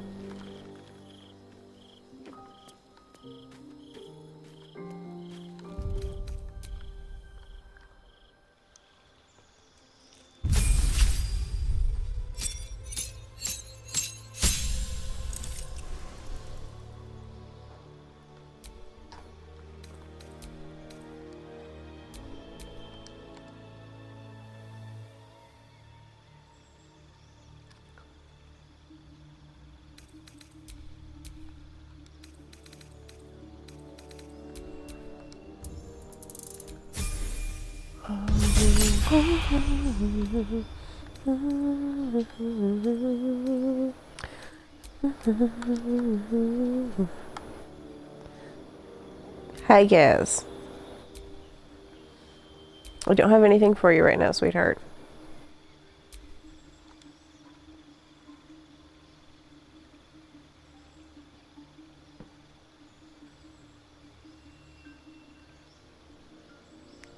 Hi, Gaz. I don't have anything for you right now, sweetheart.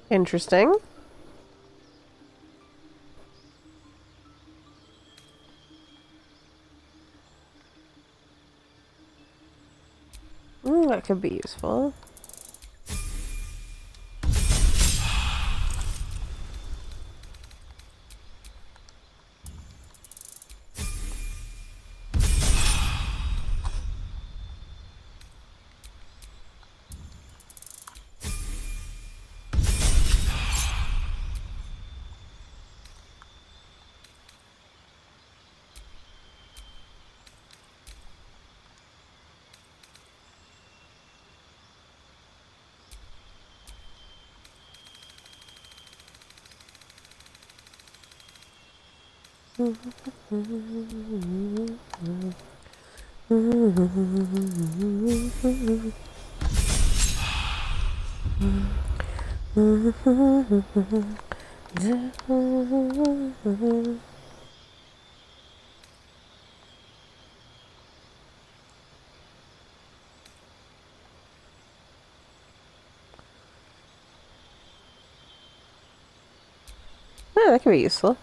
Interesting. That could be useful. Yeah, that could be useful.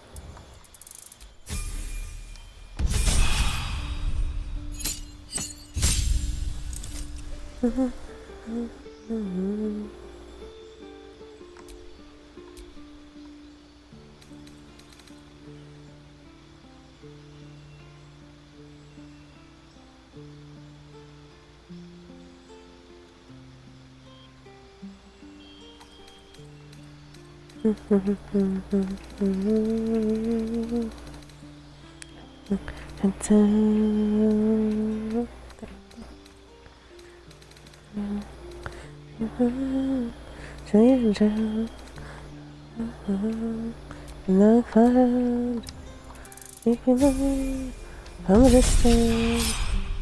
I'm a distance,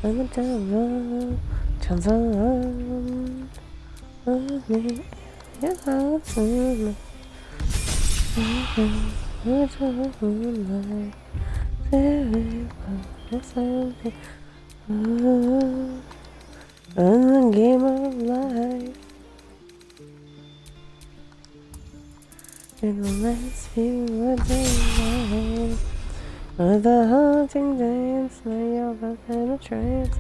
I'm a devil, turns on me, your heart's in me. It's a moonlight, something in the game of life. In the last few words of life. With a haunting dance, now you're about to penetrate.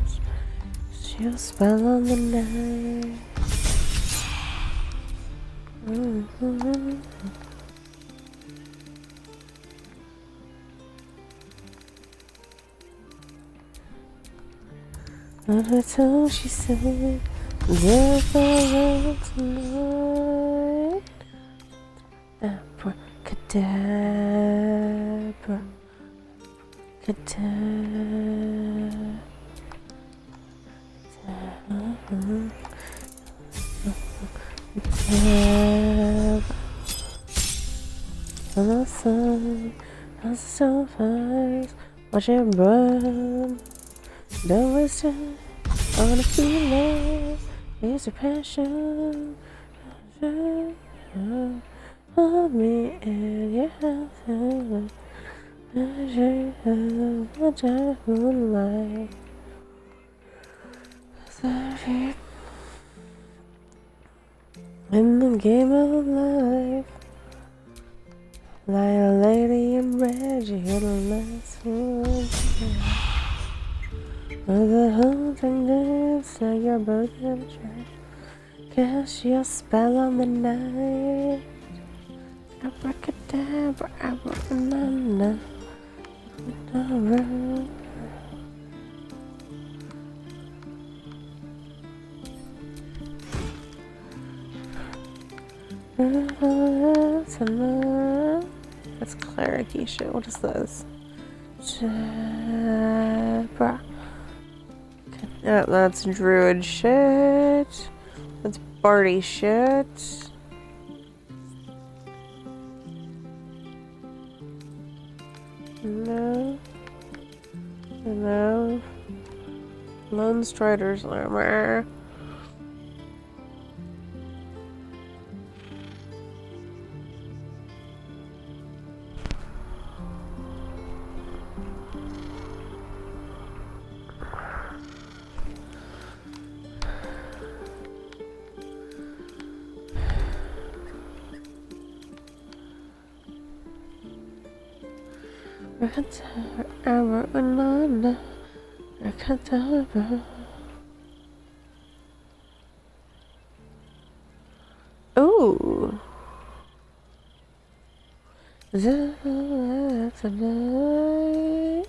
She'll spell on the night. On her tongue, she said, "Therefore, tonight, abracadabra." And the sun has so fast, watch it burn. Don't waste time on a feeling, it's a passion. Hold me in your hands. Moonlight. In the game of life, like a lady in red, you hit a last one. With a haunting dance, now you're both in the track. Cast your spell on the night. Abracadabra, abracadabra. That's cleric-y shit. What is this? That's druid shit. That's bardy shit. No. No. Lone Strider's armor. Ooh. That's a night.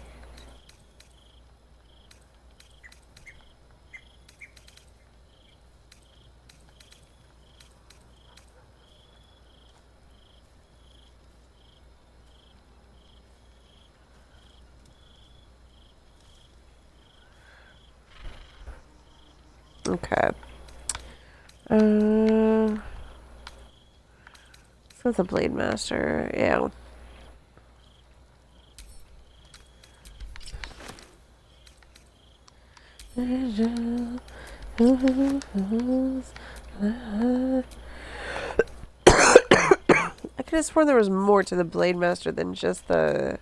Okay. So it's a Blade Master, yeah. I could have sworn there was more to the Blade Master than just the...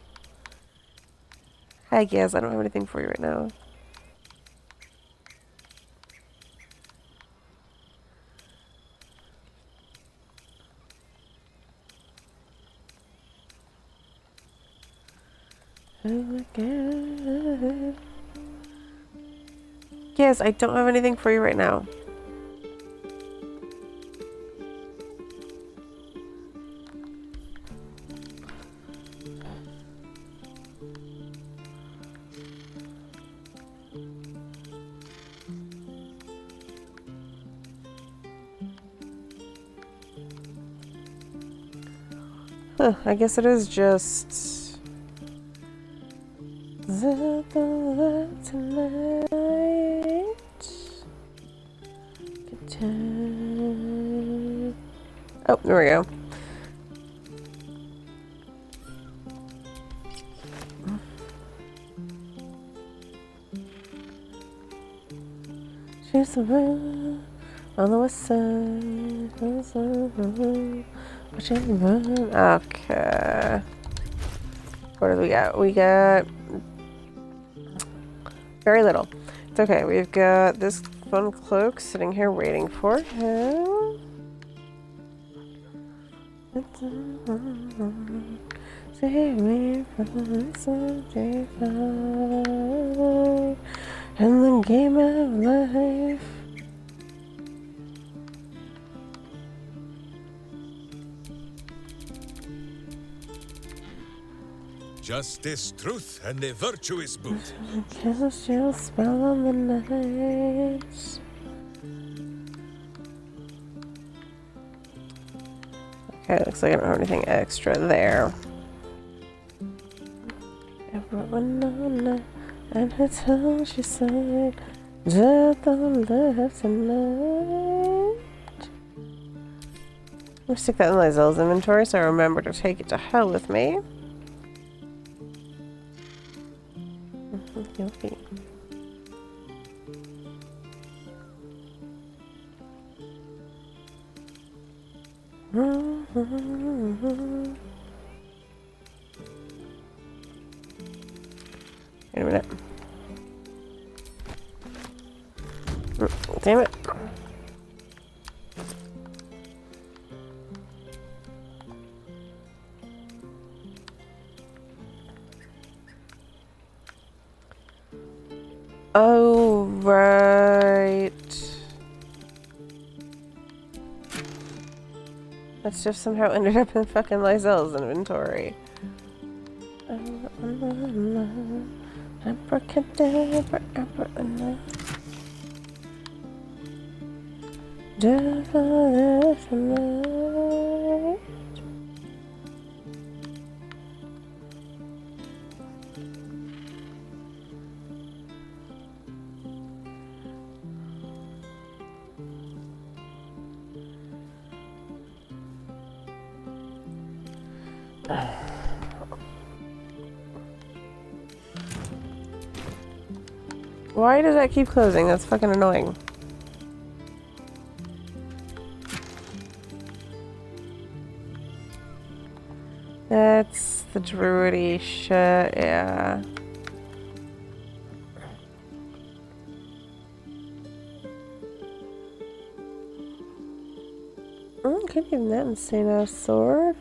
I guess I don't have anything for you right now. Oh my god. Yes, I don't have anything for you right now. Huh, I guess it is just... tonight. Oh, there we go. She's the one on the west side. Okay. What do we got? We got very little. It's okay. We've got this fun cloak sitting here waiting for him. Save me from Sunday fire and the game of life. Justice, truth, and a virtuous boot. Cast your spell on the night. Okay, looks like I don't have anything extra there. Everyone and her tongue she said, death on left tonight. I'll stick that in Lysel's inventory so I remember to take it to hell with me. Okay. Wait a minute. Damn it. Oh, right. That stuff somehow ended up in fucking Lysel's inventory. Abracadabra, abracadabra. Devil tonight. Why does that keep closing? That's fucking annoying. That's the druidy shit, yeah. Could give him that insane ass sword.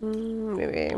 Maybe.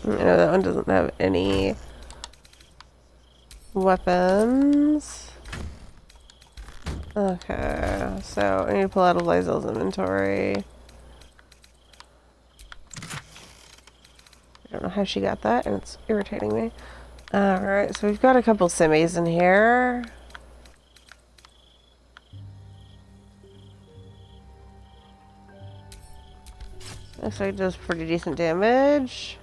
No, that one doesn't have any weapons. Okay, so I need to pull out of Lysel's inventory. I don't know how she got that, and it's irritating me. Alright, so we've got a couple semis in here. Looks like it does pretty decent damage.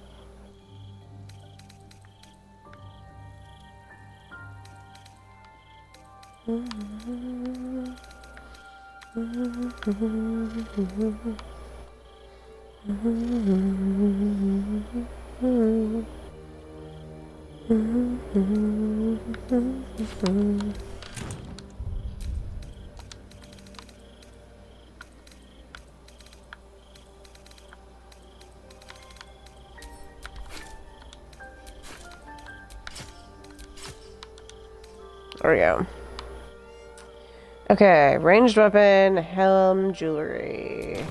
There we go. Okay, ranged weapon, helm, jewelry.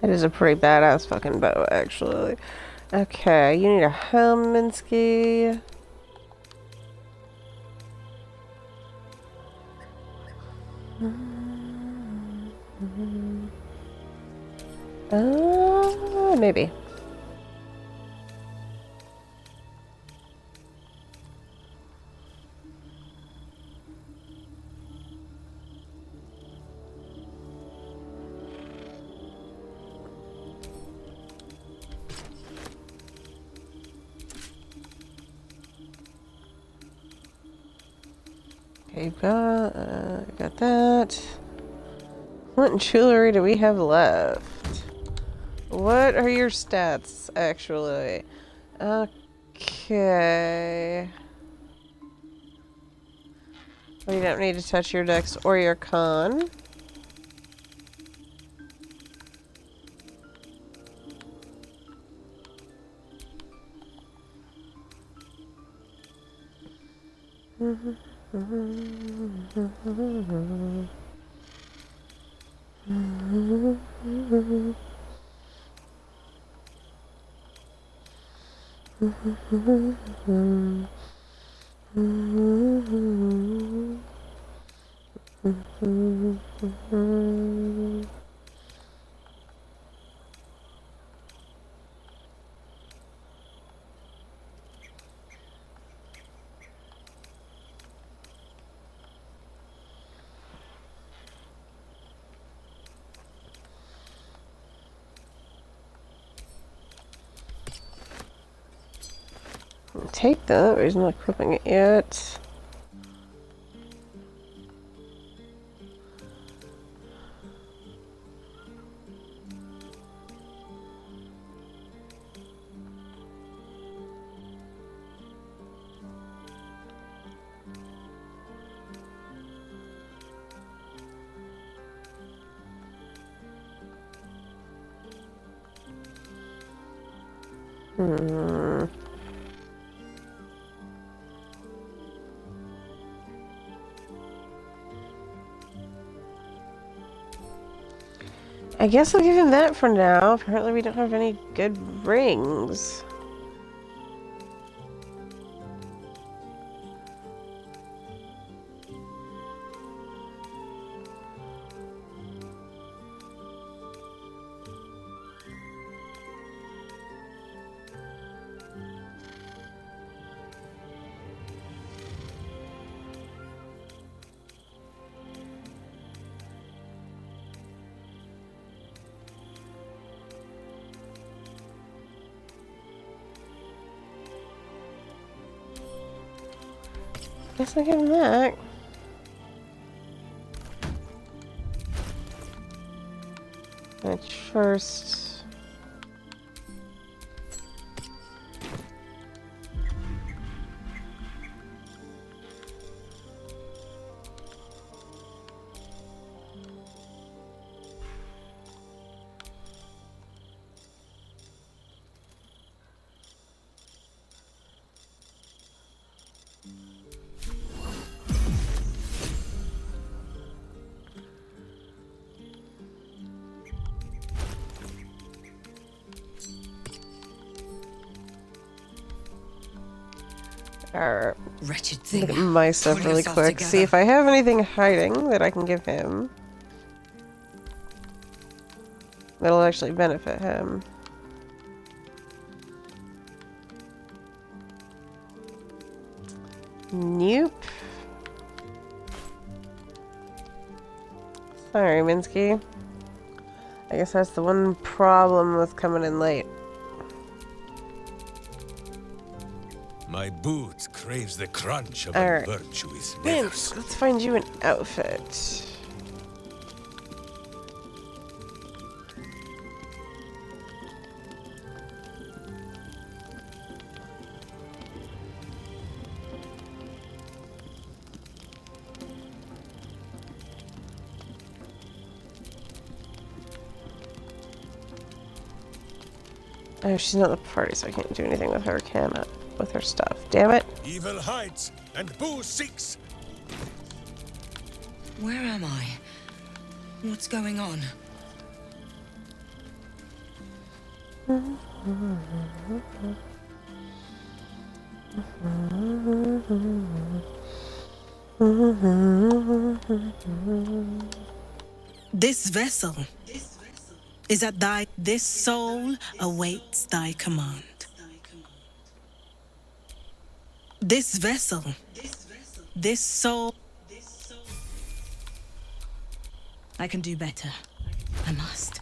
It is a pretty badass fucking bow, actually. Okay, you need a helm, Minsc. Maybe. Okay, got that. What jewelry do we have left? What are your stats, actually? Okay. Well, you don't need to touch your dex or your con. Take that, but he's not equipping it yet. I guess I'll give him that for now. Apparently we don't have any good rings. Guess I'll give him that. But first... Alright. Wretched thing. Look at my stuff Pull really yourself quick. together. See if I have anything hiding that I can give him. That'll actually benefit him. Nope. Sorry, Minsc. I guess that's the one problem with coming in late. My boot craves the crunch of Alright. a virtuous Minsc, nethers. let's find you an outfit. Oh, she's not at the party, so I can't do anything with her, can I? With her stuff. Damn it. Evil hides and boo seeks. Where am I? What's going on? This vessel is at thy. This soul awaits thy command. This vessel, this soul. I can do better. I must.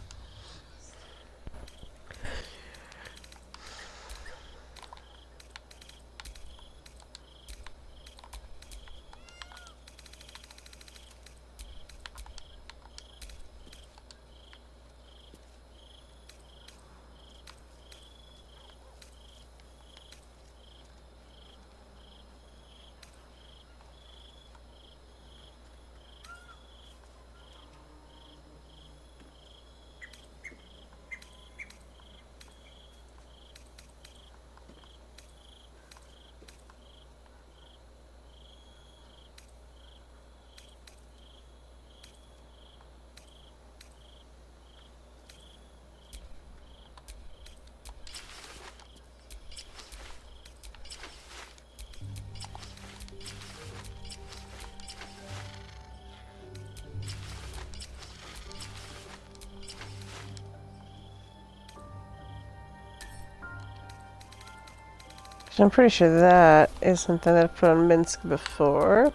I'm pretty sure that is something that I put on Minsc before.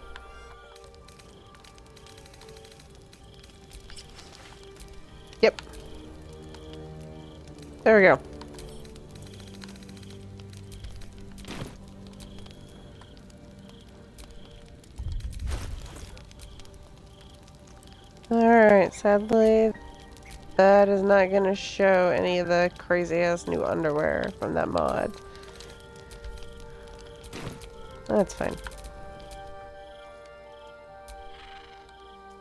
Yep. There we go. Alright, sadly, that is not going to show any of the crazy-ass new underwear from that mod. That's fine.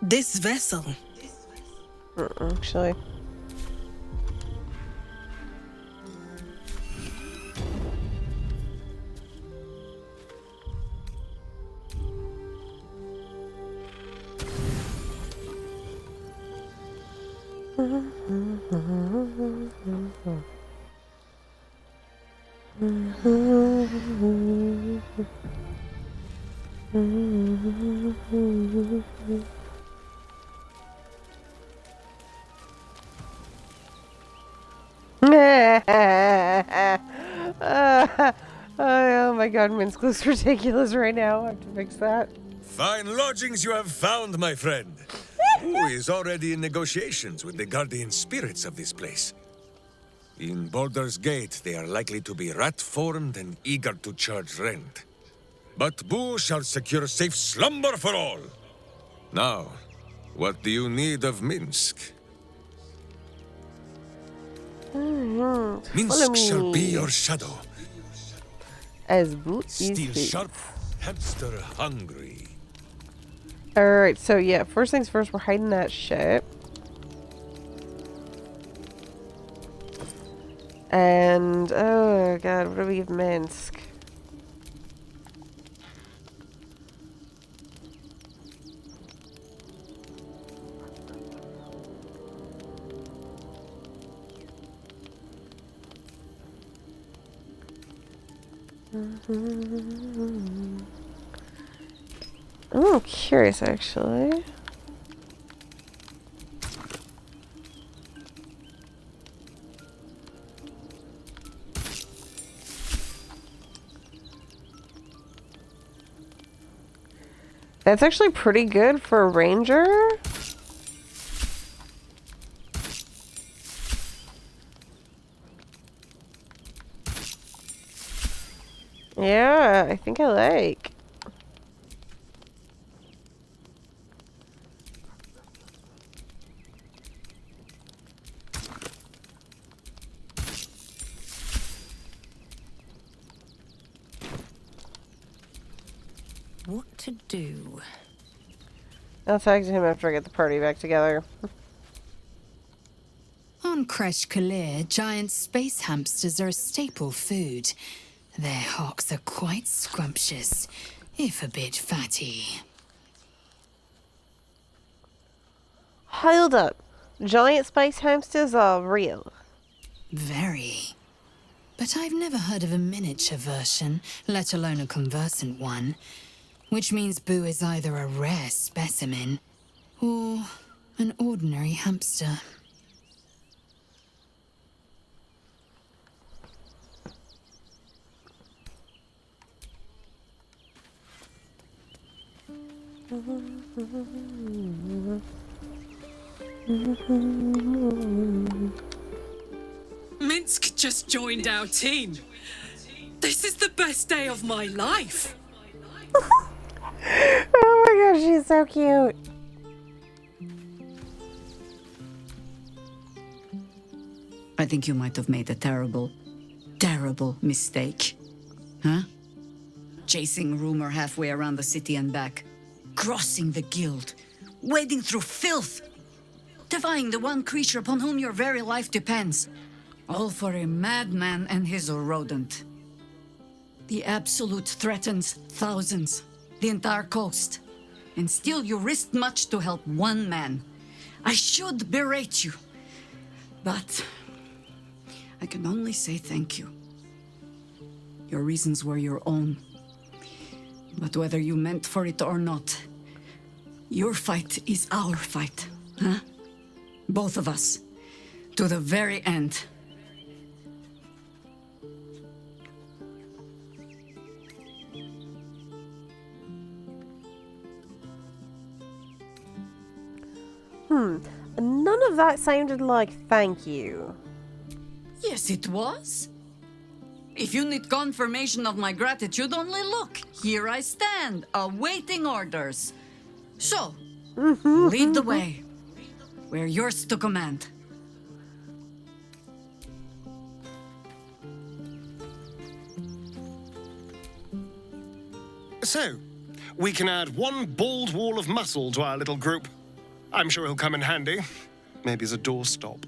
This vessel. Actually. Oh my god, Minsc looks ridiculous right now. I have to fix that. Fine lodgings you have found, my friend. Who is already in negotiations with the guardian spirits of this place. In Baldur's Gate, they are likely to be rat-formed and eager to charge rent. But Boo shall secure safe slumber for all. Now, what do you need of Minsc? Minsc shall be your shadow. As Boot Steel is sharp, hamster hungry. Alright, so yeah, first things first, we're hiding that shit. And, oh god, what do we give Minsc? I'm curious, actually. That's actually pretty good for a ranger. Yeah, I think I like. What to do? I'll talk to him after I get the party back together. On Kresh Kalir, giant space hamsters are a staple food. Their hocks are quite scrumptious, if a bit fatty. Hold up. Giant space hamsters are real. Very. But I've never heard of a miniature version, let alone a conversant one. Which means Boo is either a rare specimen, or an ordinary hamster. Minsc just joined our team. This is the best day of my life. Oh my gosh, she's so cute. I think you might have made a terrible, terrible mistake. Huh? Chasing rumor halfway around the city and back. Crossing the guild. Wading through filth. Defying the one creature upon whom your very life depends. All for a madman and his rodent. The Absolute threatens thousands, the entire coast. And still you risked much to help one man. I should berate you. But I can only say thank you. Your reasons were your own. But whether you meant for it or not, your fight is our fight, huh? Both of us. To the very end. None of that sounded like thank you. Yes, it was. If you need confirmation of my gratitude, only look. Here I stand, awaiting orders. So, lead the way. We're yours to command. So, we can add one bald wall of muscle to our little group. I'm sure he'll come in handy. Maybe as a doorstop.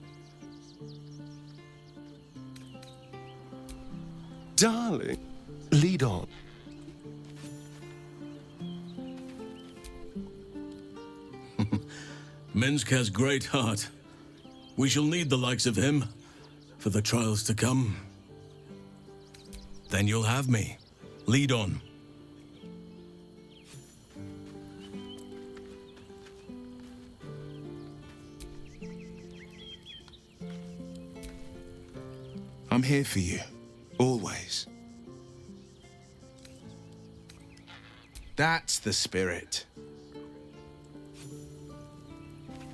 Darling, lead on. Minsc has great heart. We shall need the likes of him for the trials to come. Then you'll have me. Lead on. I'm here for you. Always. That's the spirit.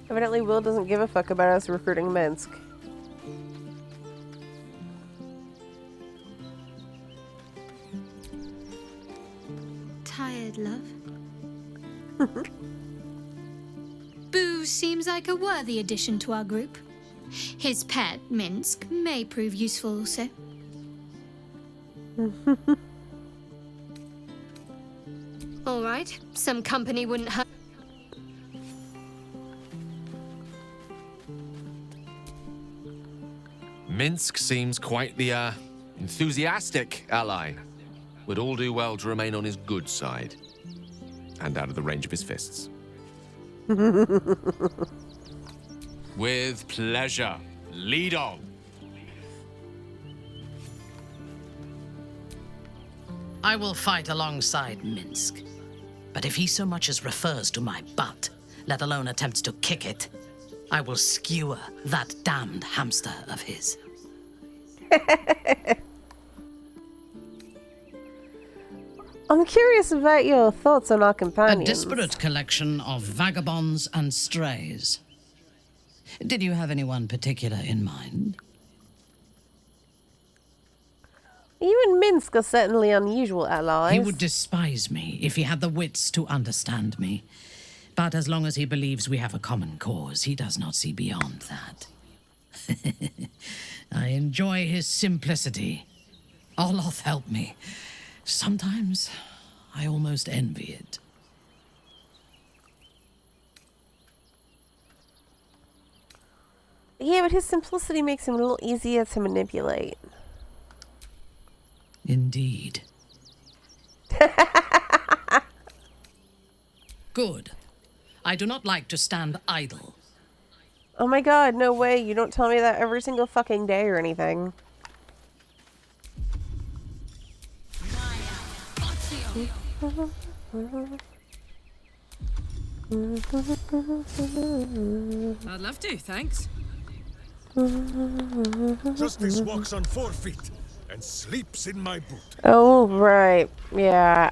Evidently, Will doesn't give a fuck about us recruiting Minsc. Tired, love? Boo seems like a worthy addition to our group. His pet, Minsc, may prove useful also. All right, some company wouldn't hurt. Minsc seems quite the, enthusiastic ally. Would all do well to remain on his good side. And out of the range of his fists. With pleasure. Lead on. I will fight alongside Minsc. But if he so much as refers to my butt, let alone attempts to kick it, I will skewer that damned hamster of his. I'm curious about your thoughts on our A companions. disparate collection of vagabonds and strays. Did you have anyone particular in mind? You and Minsc are certainly unusual allies. He would despise me if he had the wits to understand me. But as long as he believes we have a common cause, he does not see beyond that. I enjoy his simplicity. Oloth help me. Sometimes I almost envy it. Yeah, but his simplicity makes him a little easier to manipulate. Indeed. Good. I do not like to stand idle. Oh my god, no way. You don't tell me that every single fucking day or anything. I'd love to, thanks. Justice walks on 4 feet and sleeps in my boot. Oh, right. Yeah,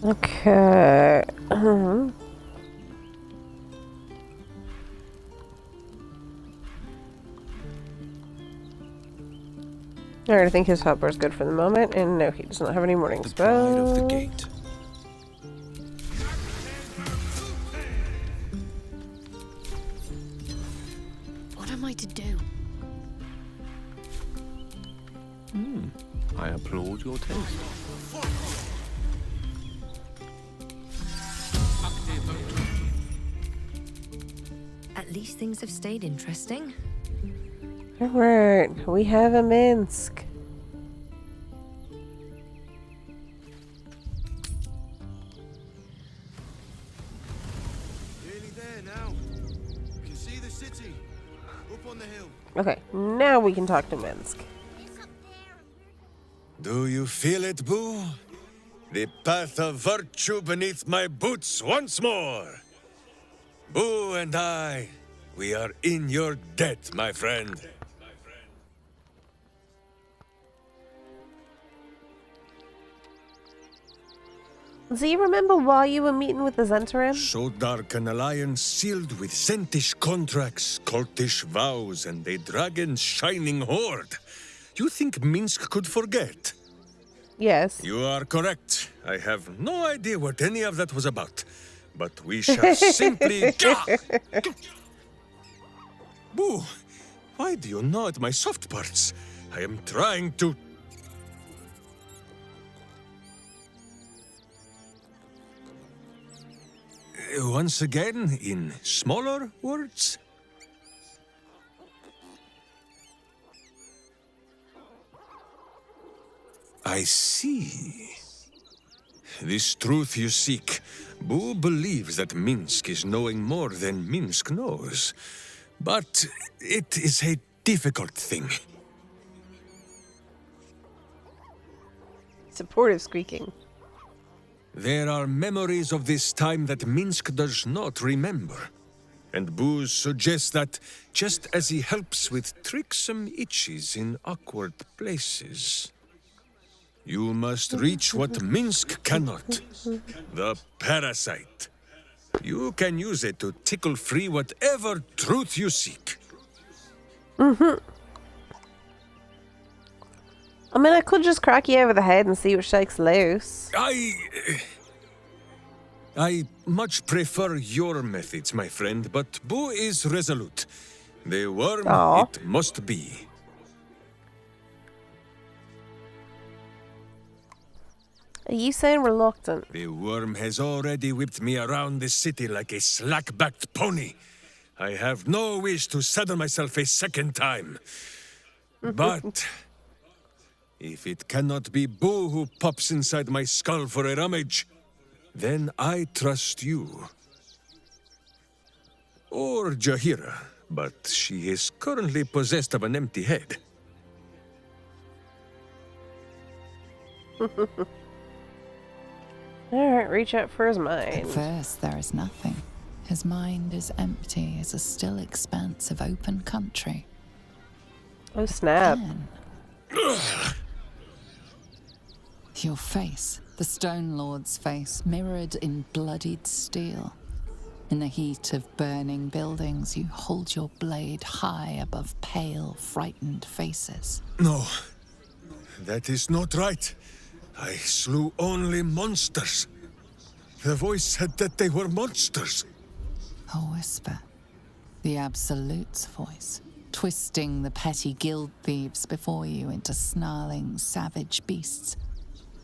okay. Alright, I think his hopper is good for the moment, and no, he does not have any morning spells. Pride of the gate. What am I to do? I applaud your taste. At least things have stayed interesting. Alright, we have a Minsc. city. Up on the hill. Okay, now we can talk to Minsc. Do you feel it, Boo? The path of virtue beneath my boots once more. Boo and I, we are in your debt, my friend. Do you remember why you were meeting with the Zentarim? So dark an alliance sealed with Zentish contracts, cultish vows, and a dragon's shining horde. You think Minsc could forget? Yes. You are correct. I have no idea what any of that was about. But we shall simply... Boo, why do you gnaw at my soft parts? I am trying to... Once again, in smaller words? I see. This truth you seek. Boo believes that Minsc is knowing more than Minsc knows. But it is a difficult thing. Supportive squeaking. There are memories of this time that Minsc does not remember. And Boo suggests that, just as he helps with tricksome itches in awkward places, you must reach what Minsc cannot. The parasite. You can use it to tickle free whatever truth you seek. I mean, I could just crack you over the head and see what shakes loose. I much prefer your methods, my friend, but Boo is resolute. The worm, it must be. Are you saying reluctant? The worm has already whipped me around the city like a slack-backed pony. I have no wish to saddle myself a second time. But if it cannot be Boo who pops inside my skull for a rummage, then I trust you. Or Jaheira, but she is currently possessed of an empty head. Alright, reach out for his mind. At first, there is nothing. His mind is empty as a still expanse of open country. Oh, snap. Your face, the Stone Lord's face, mirrored in bloodied steel. In the heat of burning buildings, you hold your blade high above pale, frightened faces. No, that is not right. I slew only monsters. The voice said that they were monsters. A whisper. The Absolute's voice, twisting the petty guild thieves before you into snarling, savage beasts,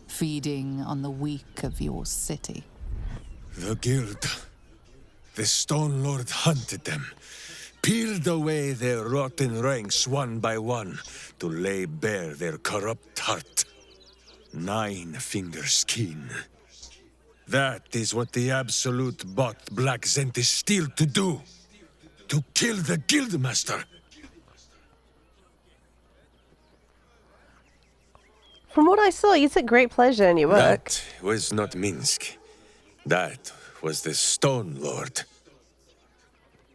feeding on the weak of your city. The guild. The Stone Lord hunted them, peeled away their rotten ranks one by one to lay bare their corrupt heart. 9 fingers keen. That is what the Absolute bought Black Zentish Steel to do. To kill the Guildmaster. From what I saw, you took great pleasure in your work. That was not Minsc. That was the Stone Lord.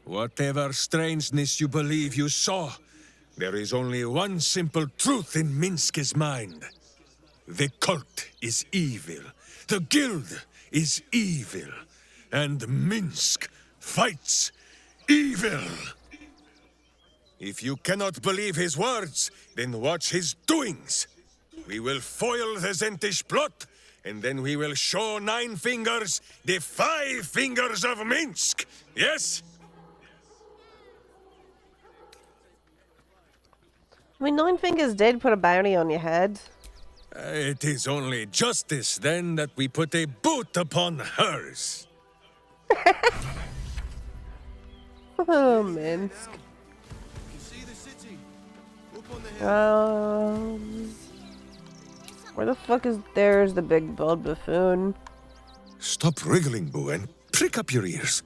Whatever strangeness you believe you saw, there is only one simple truth in Minsc's mind. The cult is evil. The guild is evil. And Minsc fights evil. If you cannot believe his words, then watch his doings. We will foil the Zentish plot, and then we will show 9 fingers the 5 fingers of Minsc. Yes? I mean, 9 Fingers did put a bounty on your head. It is only justice, then, that we put a boot upon hers. Oh, Minsc. Where the fuck is there's the big bald buffoon? Stop wriggling, Boo, and prick up your ears.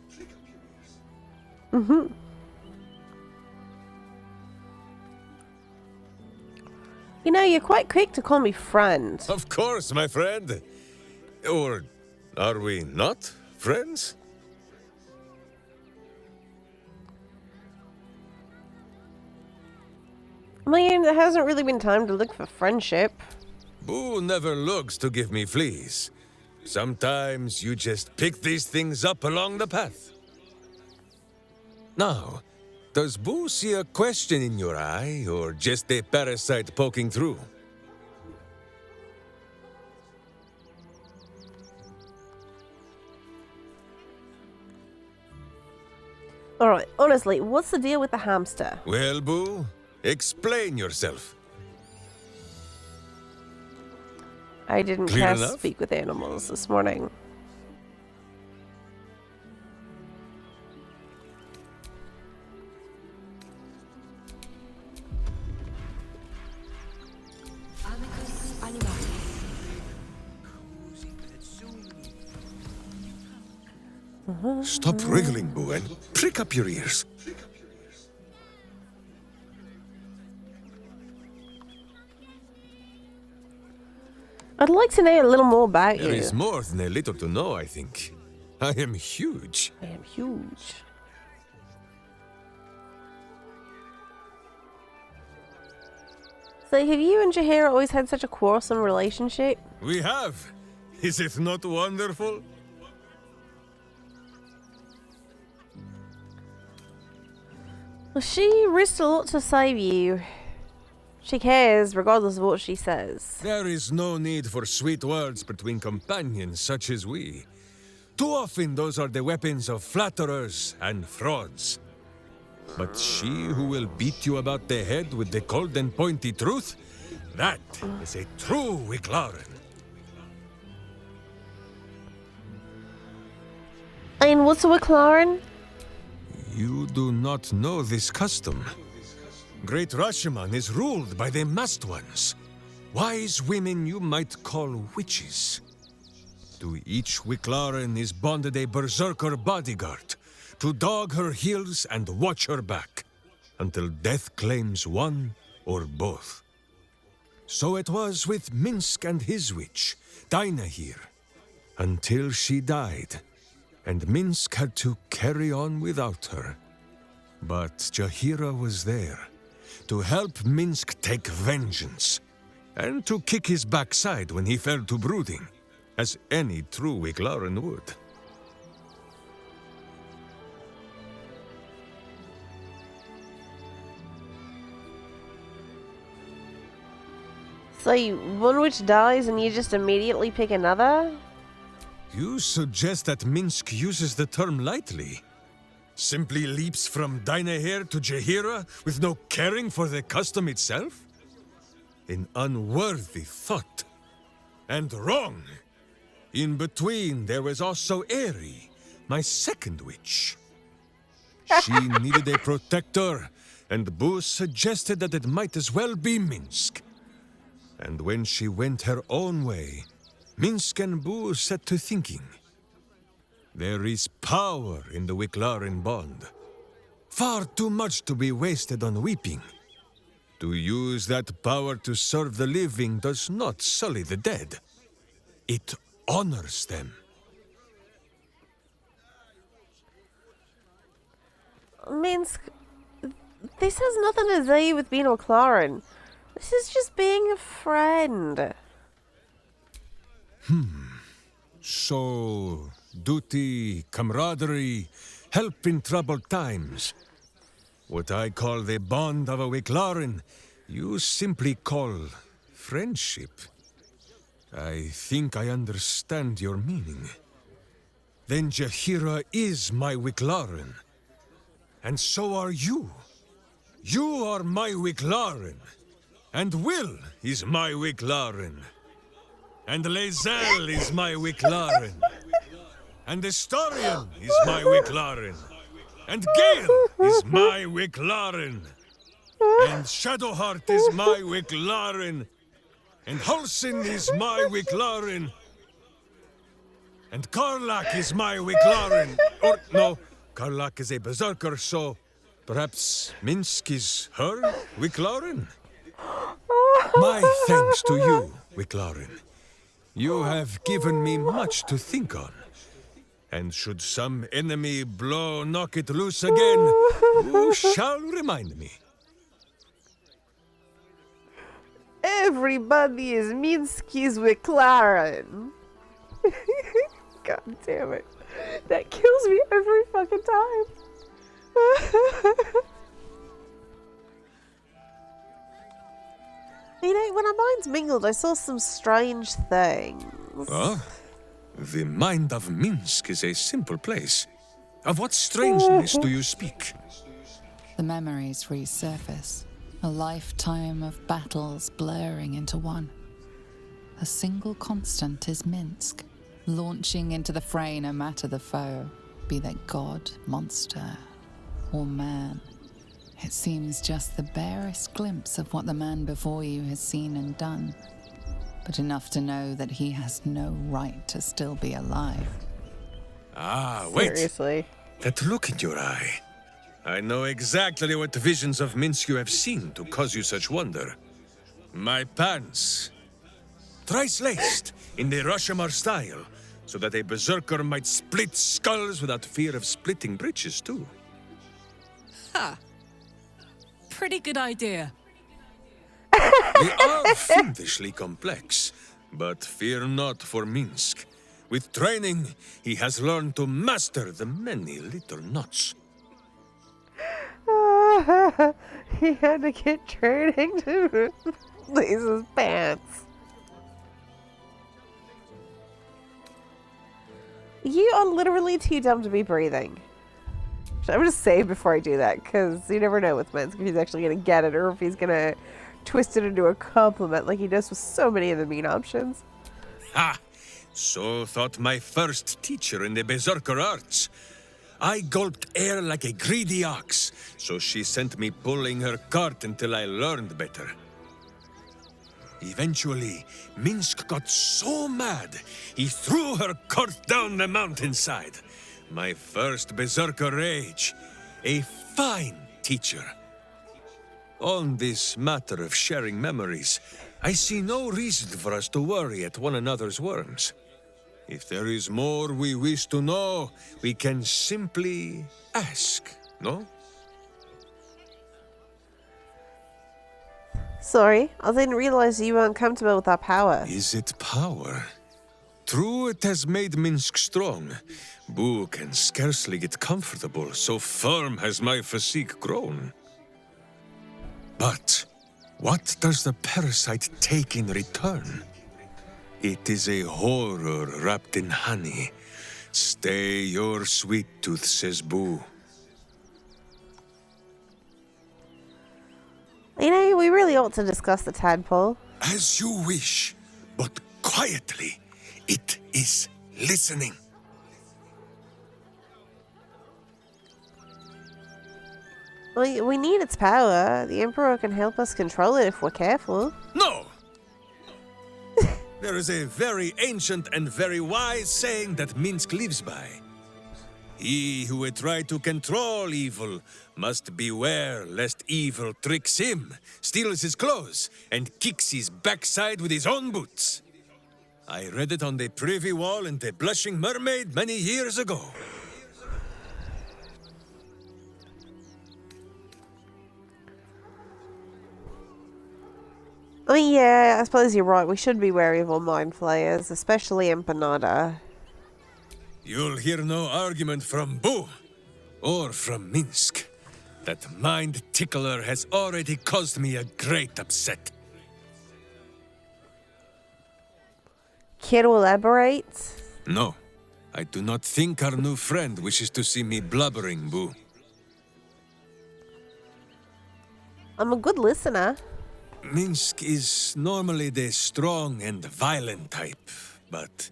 You know, you're quite quick to call me friend. Of course, my friend. Or are we not friends? I mean, there hasn't really been time to look for friendship. Boo never looks to give me fleas. Sometimes you just pick these things up along the path. Now, does Boo see a question in your eye, or just a parasite poking through? Alright, honestly, what's the deal with the hamster? Well, Boo, explain yourself. I didn't Clear cast enough? Speak with Animals this morning. Stop wriggling, Boo, and prick up your ears. I'd like to know a little more about There you. is more than a little to know, I think. I am huge. I am huge. So have you and Jaheira always had such a quarrelsome relationship? We have. Is it not wonderful? Well, she risked a lot to save you. She cares, regardless of what she says. There is no need for sweet words between companions such as we. Too often those are the weapons of flatterers and frauds. But she who will beat you about the head with the cold and pointy truth, that is a true Wicklaren. And what's a Wicklaren? You do not know this custom. Great Rashomon is ruled by the masked ones. Wise women you might call witches. To each Wicklaren is bonded a berserker bodyguard, to dog her heels and watch her back, until death claims one or both. So it was with Minsc and his witch, Dinah here, until she died, and Minsc had to carry on without her. But Jaheira was there, to help Minsc take vengeance, and to kick his backside when he fell to brooding, as any true Wicklaren would. So one witch dies and you just immediately pick another? You suggest that Minsc uses the term lightly? Simply leaps from Dinah here to Jaheira with no caring for the custom itself? An unworthy thought. And wrong. In between, there was also Eri, my second witch. She needed a protector, and Boo suggested that it might as well be Minsc. And when she went her own way, Minsc and Boo set to thinking. There is power in the Wicklaren bond. Far too much to be wasted on weeping. To use that power to serve the living does not sully the dead. It honors them. Minsc, this has nothing to do with being a Wicklaren. This is just being a friend. So, duty, camaraderie, help in troubled times. What I call the bond of a Wicklaren, you simply call friendship. I think I understand your meaning. Then Jaheira is my Wicklaren. And so are you. You are my Wicklaren. And Will is my Wicklaren. And Lae'zel is my Wicklaren. And Astarion is my Wicklaren. And Gale is my Wicklaren. And Shadowheart is my Wicklaren. And Halsin is my Wicklaren. And Karlach is my Wicklaren. Or, no, Karlach is a berserker, so perhaps Minsc is her Wicklaren? My thanks to you, Wicklarin. You have given me much to think on. And should some enemy knock it loose again, you shall remind me. Everybody is Minsc's Wicklarin. God damn it. That kills me every fucking time. You know, when our minds mingled, I saw some strange things. Oh? The mind of Minsc is a simple place. Of what strangeness do you speak? The memories resurface. A lifetime of battles blurring into one. A single constant is Minsc, launching into the fray no matter the foe, be they god, monster, or man. It seems just the barest glimpse of what the man before you has seen and done, but enough to know that he has no right to still be alive. Ah, wait. Seriously. That look in your eye. I know exactly what visions of Minsc you have seen to cause you such wonder. My pants. Thrice laced in the Rashomar style, so that a berserker might split skulls without fear of splitting breeches too. Ha! Pretty good idea. They are fiendishly complex, but fear not for Minsc. With training, he has learned to master the many little knots. He had to get training to lace his pants. You are literally too dumb to be breathing. I'm gonna save before I do that, because you never know with Minsc if he's actually gonna get it or if he's gonna twist it into a compliment like he does with so many of the mean options. Ha! So thought my first teacher in the berserker arts. I gulped air like a greedy ox, so she sent me pulling her cart until I learned better. Eventually, Minsc got so mad, he threw her cart down the mountainside. My first berserker rage. A fine teacher. On this matter of sharing memories, I see no reason for us to worry at one another's worms. If there is more we wish to know, we can simply ask, no? Sorry, I didn't realize you weren't comfortable with our power. Is it power? True, it has made Minsc strong. Boo can scarcely get comfortable, so firm has my physique grown. But what does the parasite take in return? It is a horror wrapped in honey. Stay your sweet tooth, says Boo. You know, we really ought to discuss the tadpole. As you wish, but quietly. It is listening. We need its power. The Emperor can help us control it if we're careful. No! There is a very ancient and very wise saying that Minsc lives by. He who would try to control evil must beware lest evil tricks him, steals his clothes, and kicks his backside with his own boots. I read it on the privy wall in the Blushing Mermaid many years ago. I mean, yeah, I suppose you're right. We should be wary of all mind flayers, especially Empanada. You'll hear no argument from Boo or from Minsc. That mind tickler has already caused me a great upset. Care to elaborate? No, I do not think our new friend wishes to see me blubbering, Boo. I'm a good listener. Minsc is normally the strong and violent type, but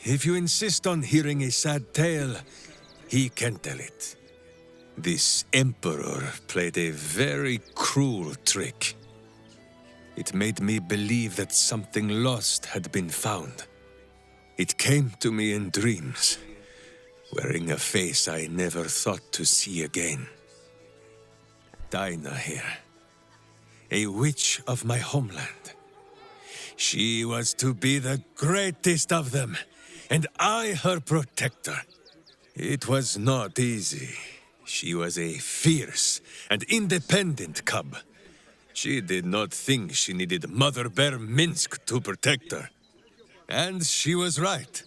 if you insist on hearing a sad tale, he can tell it. This Emperor played a very cruel trick. It made me believe that something lost had been found. It came to me in dreams, wearing a face I never thought to see again. Dinah here. a witch of my homeland. She was to be the greatest of them, and I her protector. It was not easy. She was a fierce and independent cub. She did not think she needed Mother Bear Minsc to protect her. And she was right.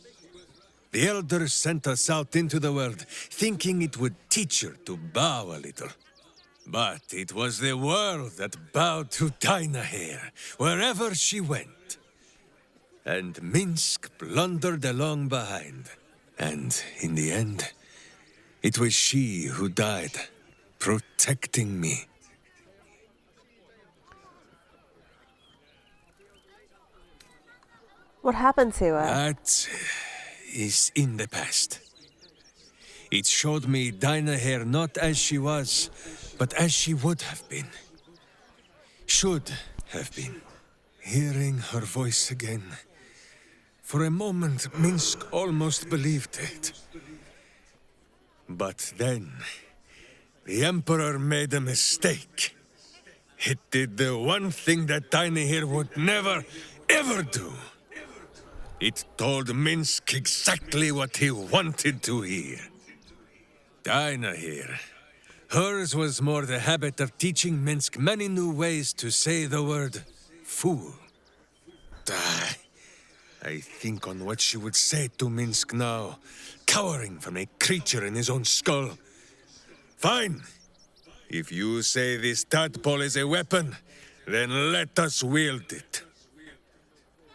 The elders sent us out into the world, thinking it would teach her to bow a little. But it was the world that bowed to Dynaheir, wherever she went. And Minsc blundered along behind. And in the end, it was she who died, protecting me. What happened to her? That is in the past. It showed me Dynaheir not as she was, but as she would have been. Should have been. Hearing her voice again. For a moment, Minsc almost believed it. But then, the Emperor made a mistake. It did the one thing that Dynaheir would never, ever do. It told Minsc exactly what he wanted to hear. Dynaheir. Hers was more the habit of teaching Minsc many new ways to say the word fool. I think on what she would say to Minsc now, cowering from a creature in his own skull. Fine. If you say this tadpole is a weapon, then let us wield it.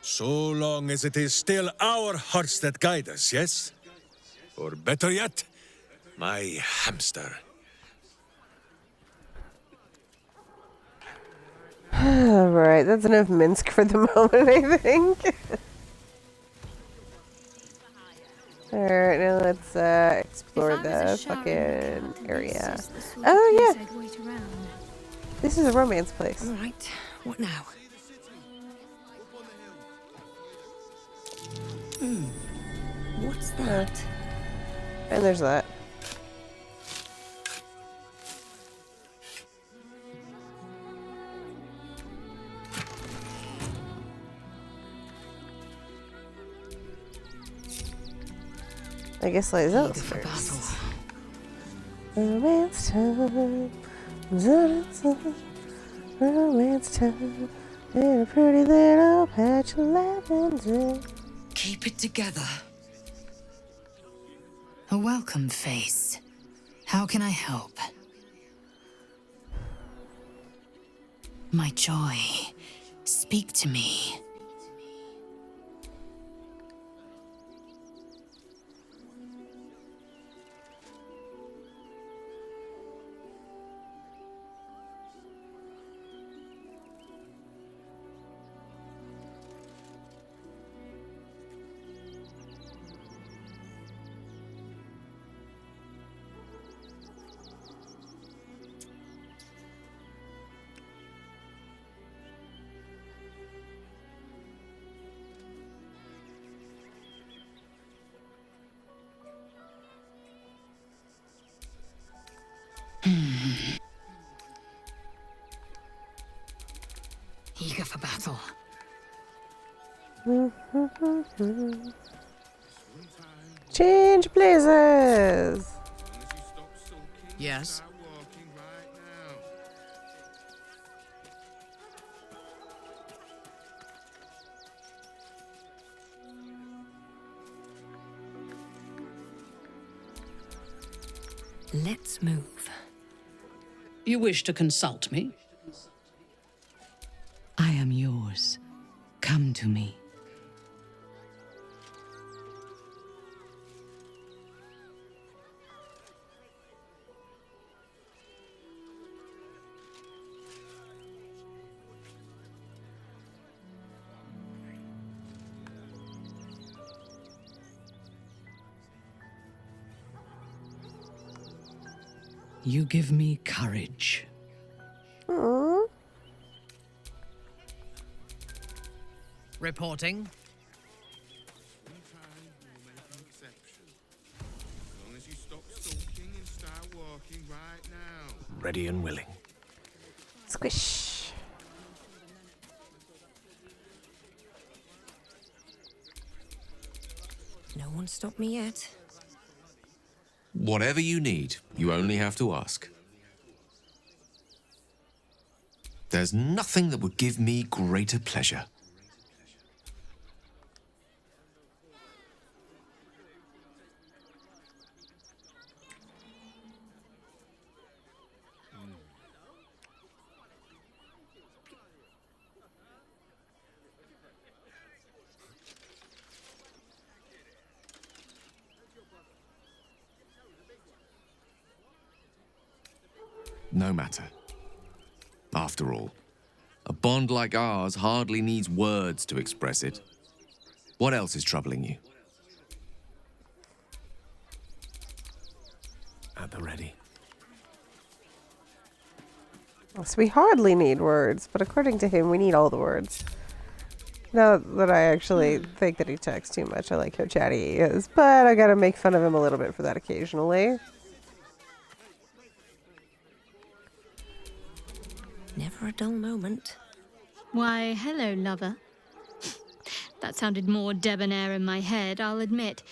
So long as it is still our hearts that guide us, yes? Or better yet, my hamster. Alright, that's enough Minsc for the moment, I think. Alright, now let's explore the fucking area. Oh yeah! This is a romance place. Alright, what now? What's that? And there's that. I guess Lysel's first. Romance time. Romance time. In a pretty little patch of lavender. Keep it together. A welcome face. How can I help? My joy. Speak to me. Eager for battle. Change places. Yes? Let's move. You wish to consult me? I am yours. Come to me. You give me courage. Aww. Reporting. Ready and willing. Squish. one stopped me yet. Whatever you need, you only have to ask. There's nothing that would give me greater pleasure. No matter. After all, a bond like ours hardly needs words to express it. What else is troubling you? At the ready. So we hardly need words, but according to him, we need all the words. Not that I actually think that he texts too much. I like how chatty he is, but I gotta make fun of him a little bit for that occasionally. Never a dull moment. Why, hello, lover. That sounded more debonair in my head, I'll admit.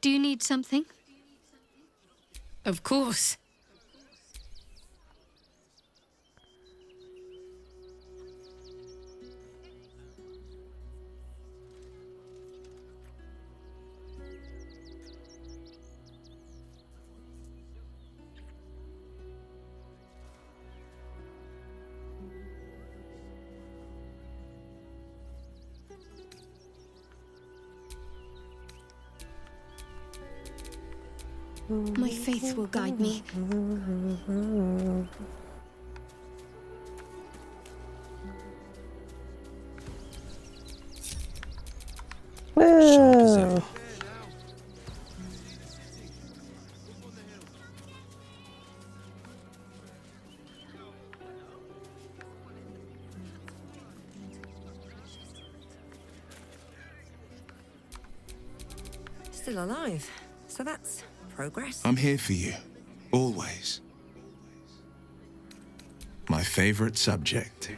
Do you need something? Of course. My faith will guide me. Whoa. Still alive. So that's progress. I'm here for you. Always. My favorite subject.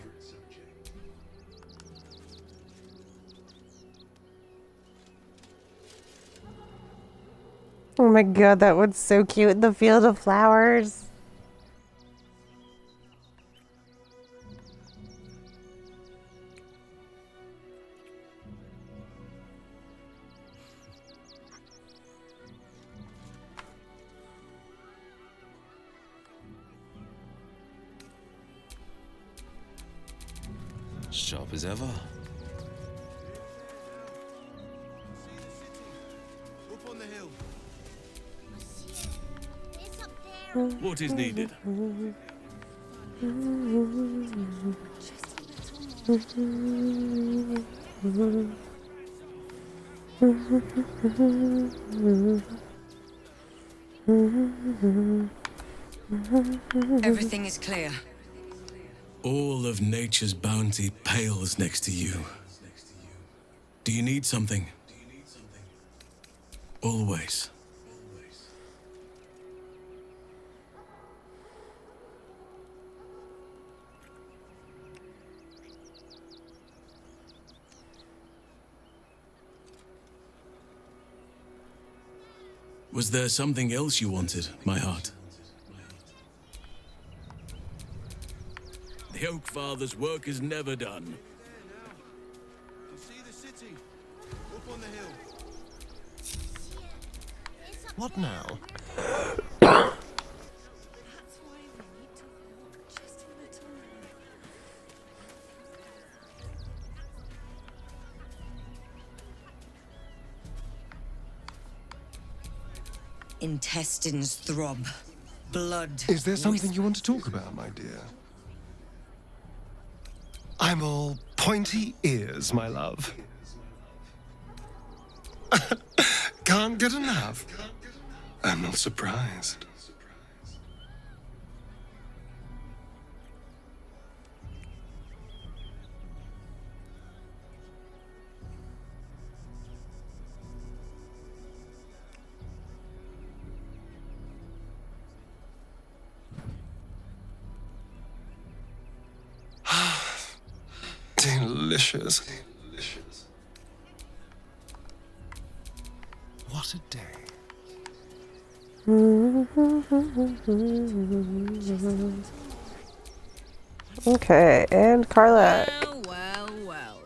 Oh my god, that one's so cute. The field of flowers. Sharp as ever. Up on the hill. What is needed? Everything is clear. All of nature's bounty pales next to you. Do you need something? Always. Was there something else you wanted, my heart? The Oak Father's work is never done. You see the city? Up on the hill. What now? Intestines throb. Blood. Is there something you want to talk about, my dear? I'm all pointy ears, my love. Can't get enough. I'm not surprised. Delicious. a day. Okay, and Karlach. Well, well.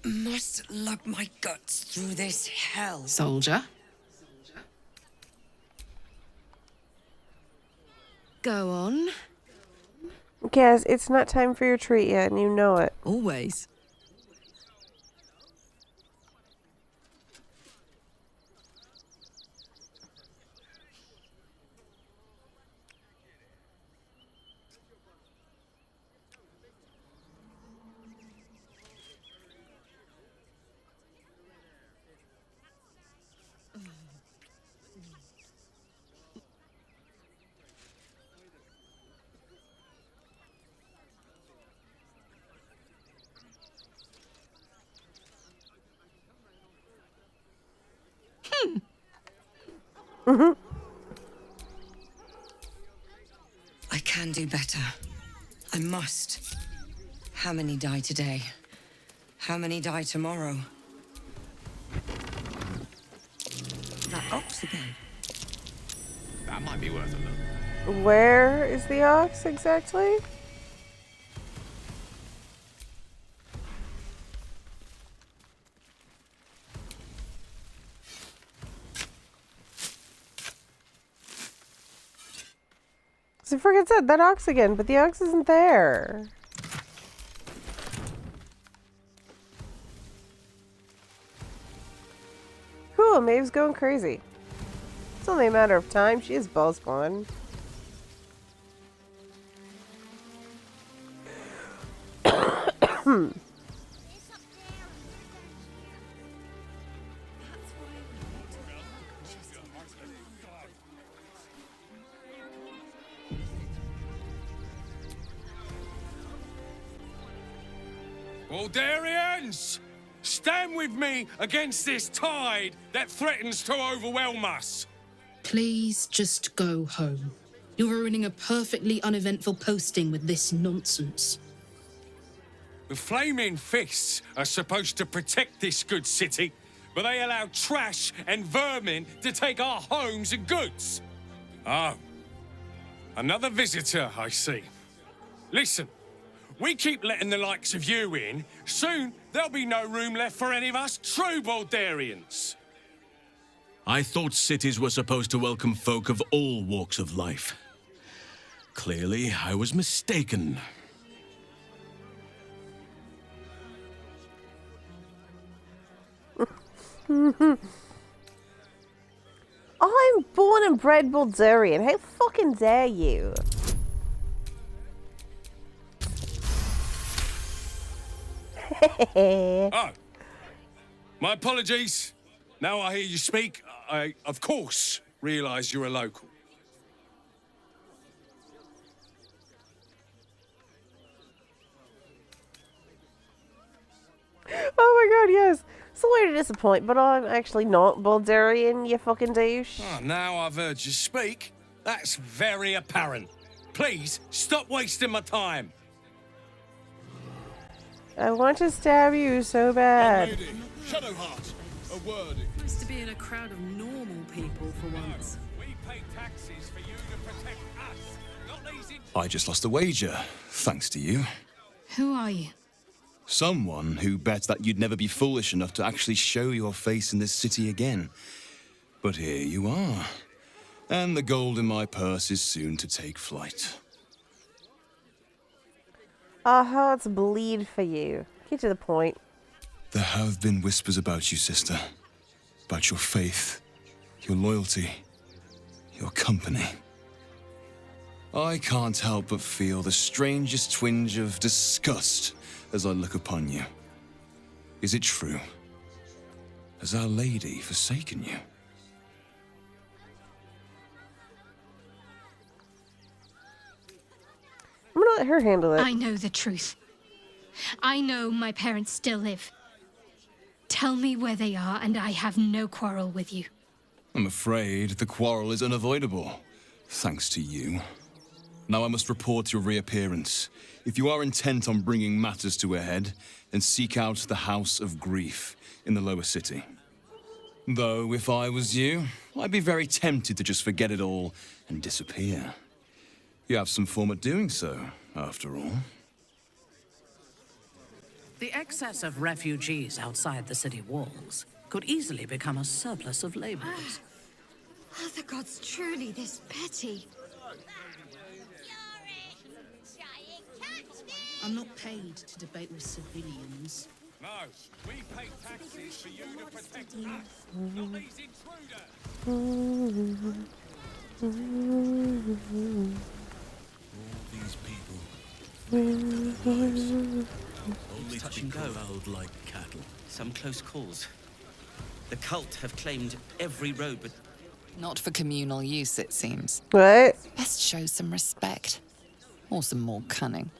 Must lug my guts through this hell. Soldier. Go on. Kaz, it's not time for your treat yet, and you know it. Always. I can do better. I must. How many die today? How many die tomorrow? That ox again. That might be worth a look. Where is the ox exactly? So I freaking said that ox again, but the ox isn't there. Cool, Maeve's going crazy. It's only a matter of time. She is balls gone. Aldarians! Stand with me against this tide that threatens to overwhelm us! Please just go home. You're ruining a perfectly uneventful posting with this nonsense. The Flaming Fists are supposed to protect this good city, but they allow trash and vermin to take our homes and goods. Oh. Another visitor, I see. Listen. We keep letting the likes of you in, soon there'll be no room left for any of us true Baldarians. I thought cities were supposed to welcome folk of all walks of life. Clearly, I was mistaken. I'm born and bred Baldarian. How fucking dare you? Oh, my apologies. Now I hear you speak, I, of course, realise you're a local. Oh my god, yes. Sorry to disappoint, but I'm actually not Baldarian, you fucking douche. Oh, now I've heard you speak. That's very apparent. Please, stop wasting my time. I want to stab you so bad. Shadowheart, a word. Nice to be in a crowd of normal people for once. We pay taxes for you to protect us, not these... I just lost a wager, thanks to you. Who are you? Someone who bet that you'd never be foolish enough to actually show your face in this city again. But here you are. And the gold in my purse is soon to take flight. Our hearts bleed for you. Get to the point. There have been whispers about you, sister. About your faith, your loyalty, your company. I can't help but feel the strangest twinge of disgust as I look upon you. Is it true? Has Our Lady forsaken you? I'm gonna let her handle it. I know the truth. I know my parents still live. Tell me where they are, and I have no quarrel with you. I'm afraid the quarrel is unavoidable, thanks to you. Now I must report your reappearance. If you are intent on bringing matters to a head, then seek out the House of Grief in the lower city. Though, if I was you, I'd be very tempted to just forget it all and disappear. You have some form at doing so, after all. The excess of refugees outside the city walls could easily become a surplus of laborers. Are the gods truly this petty? I'm not paid to debate with civilians. No, we pay taxes for you to protect us, not these intruders. All these people, lives, only Touch to and be go. corralled like cattle. Some close calls. The cult have claimed every road, but... Not for communal use, it seems. What? Best show some respect. Or some more cunning.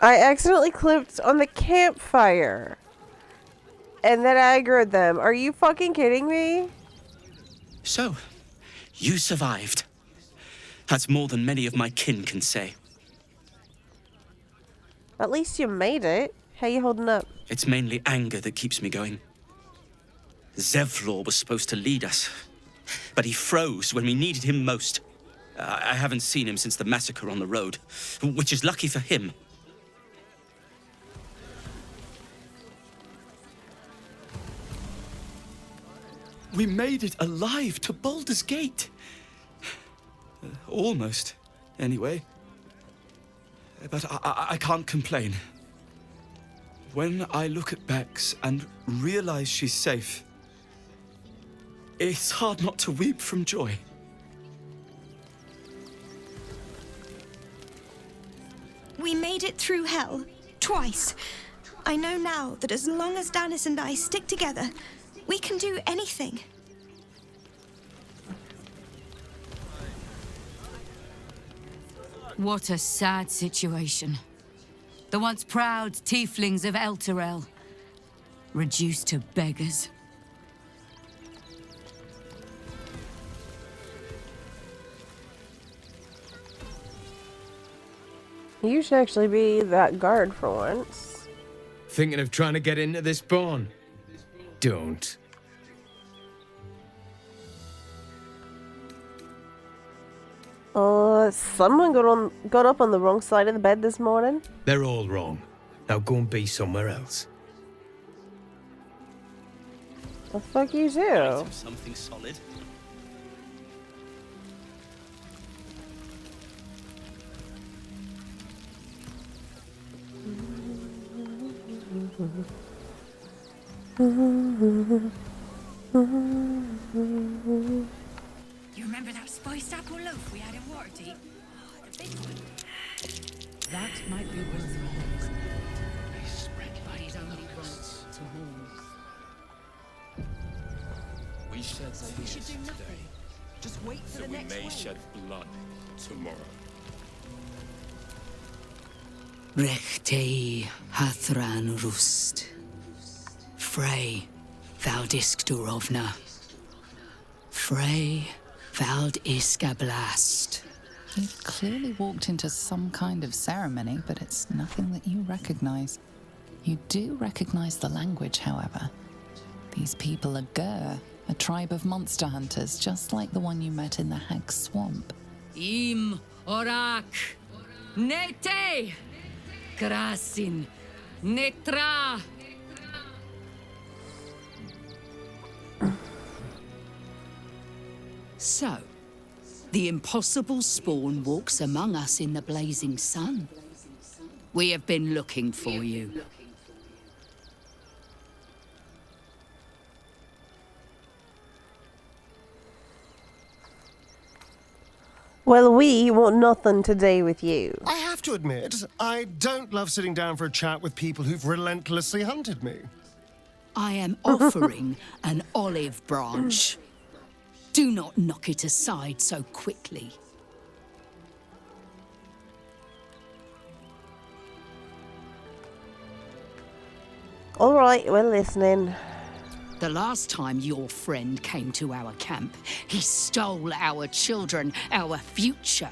I accidentally clicked on the campfire. And then I aggroed them. Are you fucking kidding me? So, you survived. That's more than many of my kin can say. At least you made it. How you holding up? It's mainly anger that keeps me going. Zevlor was supposed to lead us, but he froze when we needed him most. I haven't seen him since the massacre on the road, which is lucky for him. We made it alive to Baldur's Gate. Almost, anyway. But I can't complain. When I look at Bex and realize she's safe, it's hard not to weep from joy. We made it through hell, twice. I know now that as long as Danis and I stick together, we can do anything. What a sad situation. The once proud tieflings of Elturel, reduced to beggars. You should actually be that guard for once. Thinking of trying to get into this barn? Don't. Someone got up on the wrong side of the bed this morning. They're all wrong. Now go and be somewhere else. The fuck you do? Something solid. You remember that spiced apple loaf we had in Waterdeep? Oh, the big one. That might be worth it. But he's only right to mourn. We shed We should tears do nothing. today, Just wait for so the we next may wave. shed blood tomorrow. Rechtei hathran rust. Frey valdisk durovna. Frey vald iskablast. You've clearly walked into some kind of ceremony, but it's nothing that you recognize. You do recognize the language, however. These people are Gur, a tribe of monster hunters, just like the one you met in the Hag Swamp. Im orak. Nete. Krasin. Netra. So, the impossible spawn walks among us in the blazing sun. We have been looking for you. Well, we want nothing to do with you. I have to admit, I don't love sitting down for a chat with people who've relentlessly hunted me. I am offering an olive branch. Do not knock it aside so quickly. Alright, we're listening. The last time your friend came to our camp, he stole our children, our future.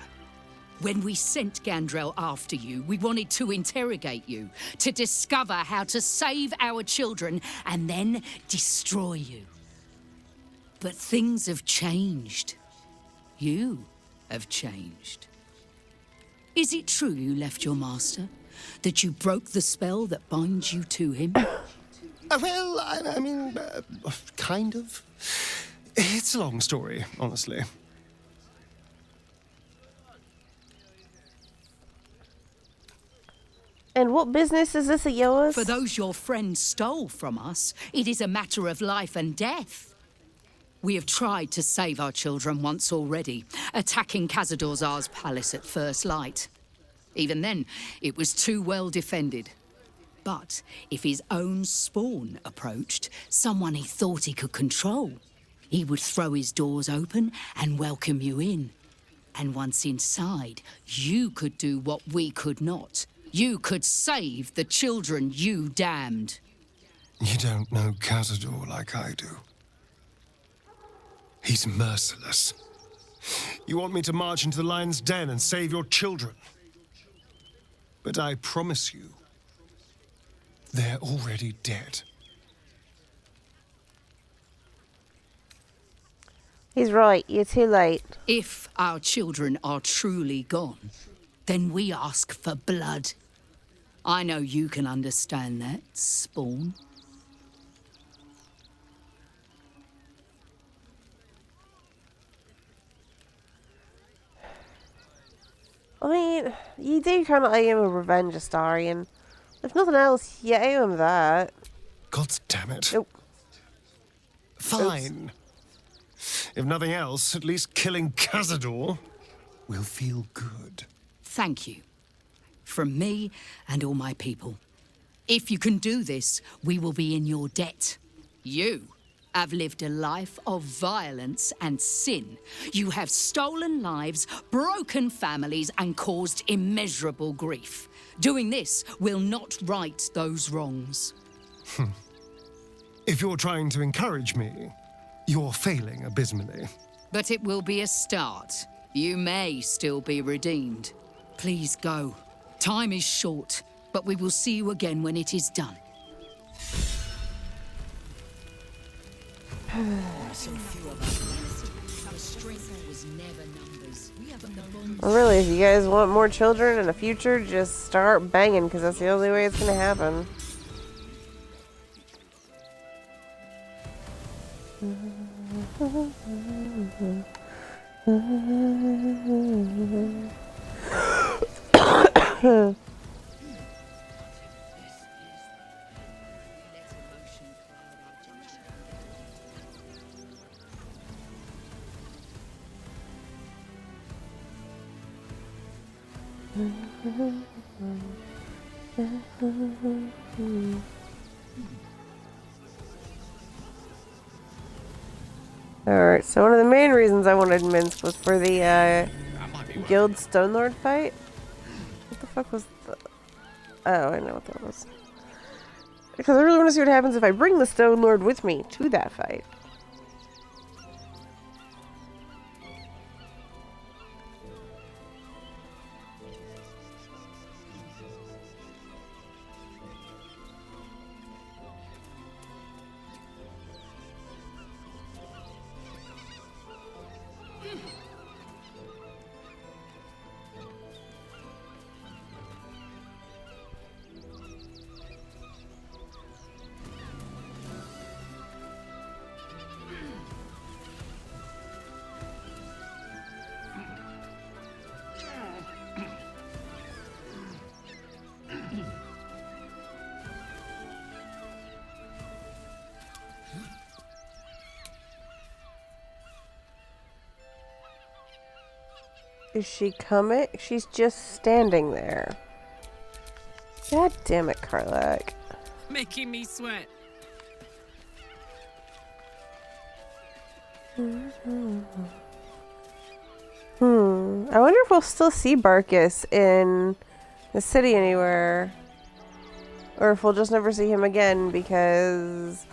When we sent Gandrel after you, we wanted to interrogate you, to discover how to save our children, and then destroy you. But things have changed. You have changed. Is it true you left your master? That you broke the spell that binds you to him? Well, I mean, kind of. It's a long story, honestly. And what business is this of yours? For those your friend stole from us, it is a matter of life and death. We have tried to save our children once already, attacking Cazador's palace at first light. Even then, it was too well defended. But if his own spawn approached, someone he thought he could control, he would throw his doors open and welcome you in. And once inside, you could do what we could not. You could save the children you damned. You don't know Cazador like I do. He's merciless. You want me to march into the lion's den and save your children? But I promise you, they're already dead. He's right. You're too late. If our children are truly gone, then we ask for blood. I know you can understand that, Spawn. I mean, you do kind of owe him a revenge, Astarion. If nothing else, you owe him that. God damn it. Nope. Fine. If nothing else, at least killing Cazador will feel good. Thank you. From me and all my people. If you can do this, we will be in your debt. You have lived a life of violence and sin. You have stolen lives, broken families, and caused immeasurable grief. Doing this will not right those wrongs. If you're trying to encourage me, you're failing abysmally. But it will be a start. You may still be redeemed. Please go. Time is short, but we will see you again when it is done. Well, really, if you guys want more children and a future, just start banging, because that's the only way it's going to happen. Alright, so one of the main reasons I wanted Minsc was for the Guild Stone Lord fight. What the fuck was the... Oh, I know what that was. Because I really want to see what happens if I bring the Stone Lord with me to that fight. Is she coming? She's just standing there. God damn it, Cleric. Making me sweat. I wonder if we'll still see Barkus in the city anywhere. Or if we'll just never see him again because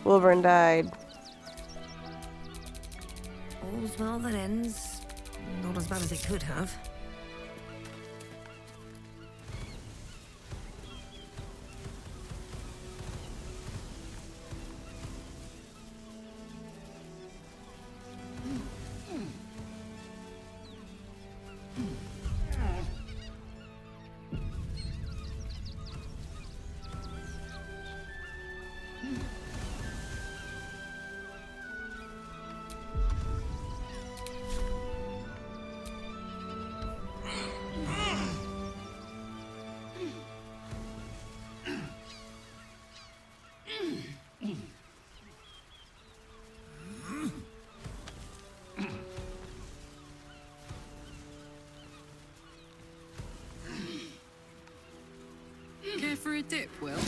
Wilburn died. All's well that ends. Not as bad as it could have. Care for a dip, Will?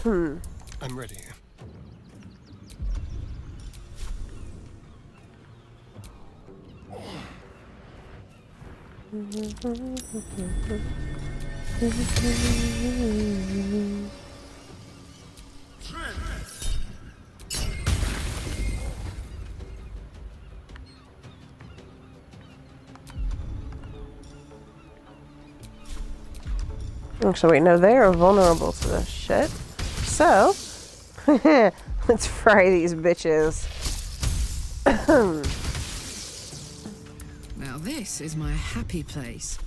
I'm ready. Actually, wait, no, they are vulnerable to this shit. So, let's fry these bitches. Now this is my happy place.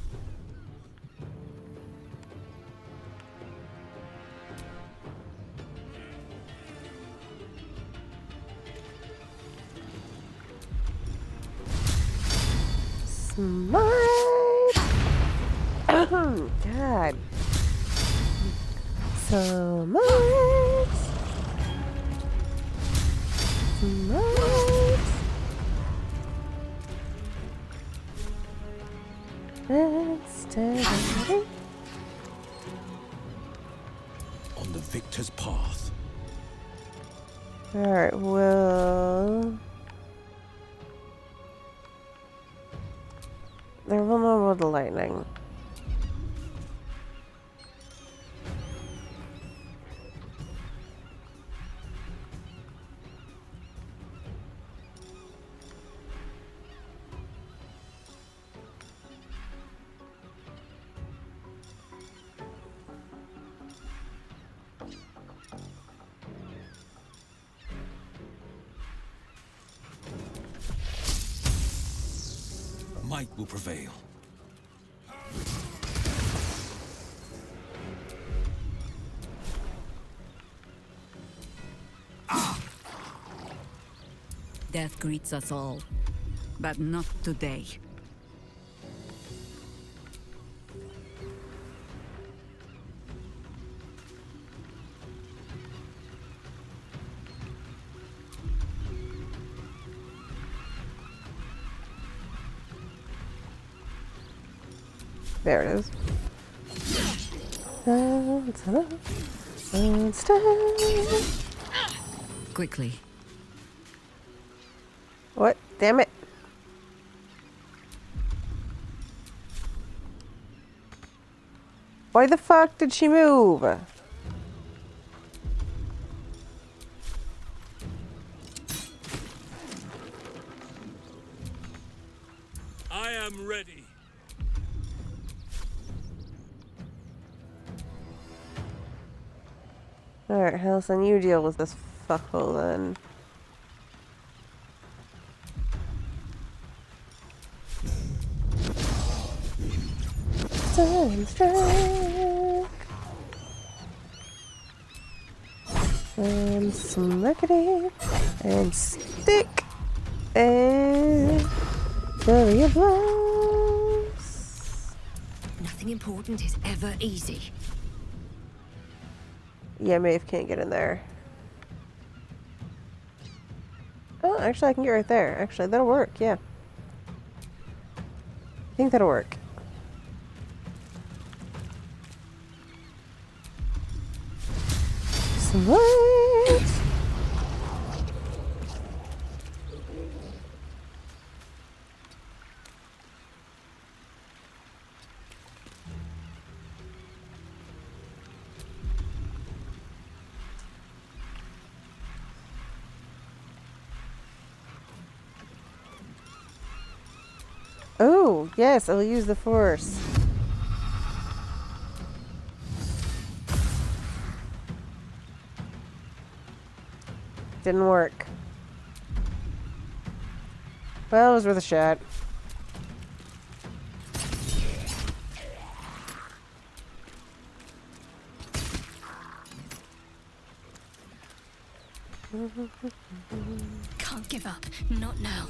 Smite! Oh, God. So much. Smite. On the victor's path. Alright, well... They're vulnerable to lightning. Might will prevail. Death greets us all, but not today. There it is. Quickly. What? Damn it. Why the fuck did she move? I am ready. Alright, Halsin, you deal with this fuckhole then. Sunstruck. And smirkety. And stick. And flurry of blows. Nothing important is ever easy. Yeah, Maeve can't get in there. Oh, actually, I can get right there. Actually, that'll work, yeah. I think that'll work. What? Oh, yes, I'll use the force. Didn't work. Well, it was worth a shot. Can't give up. Not now.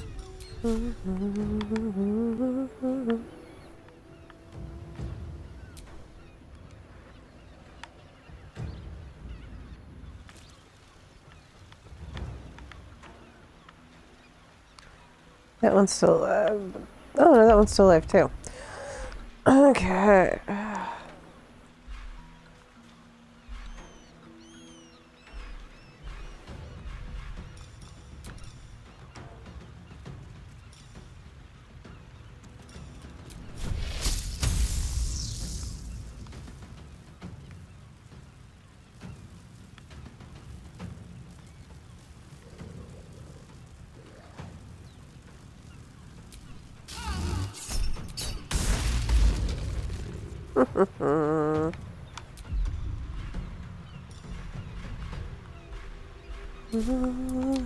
That one's still alive. Oh no, that one's still alive too. Okay.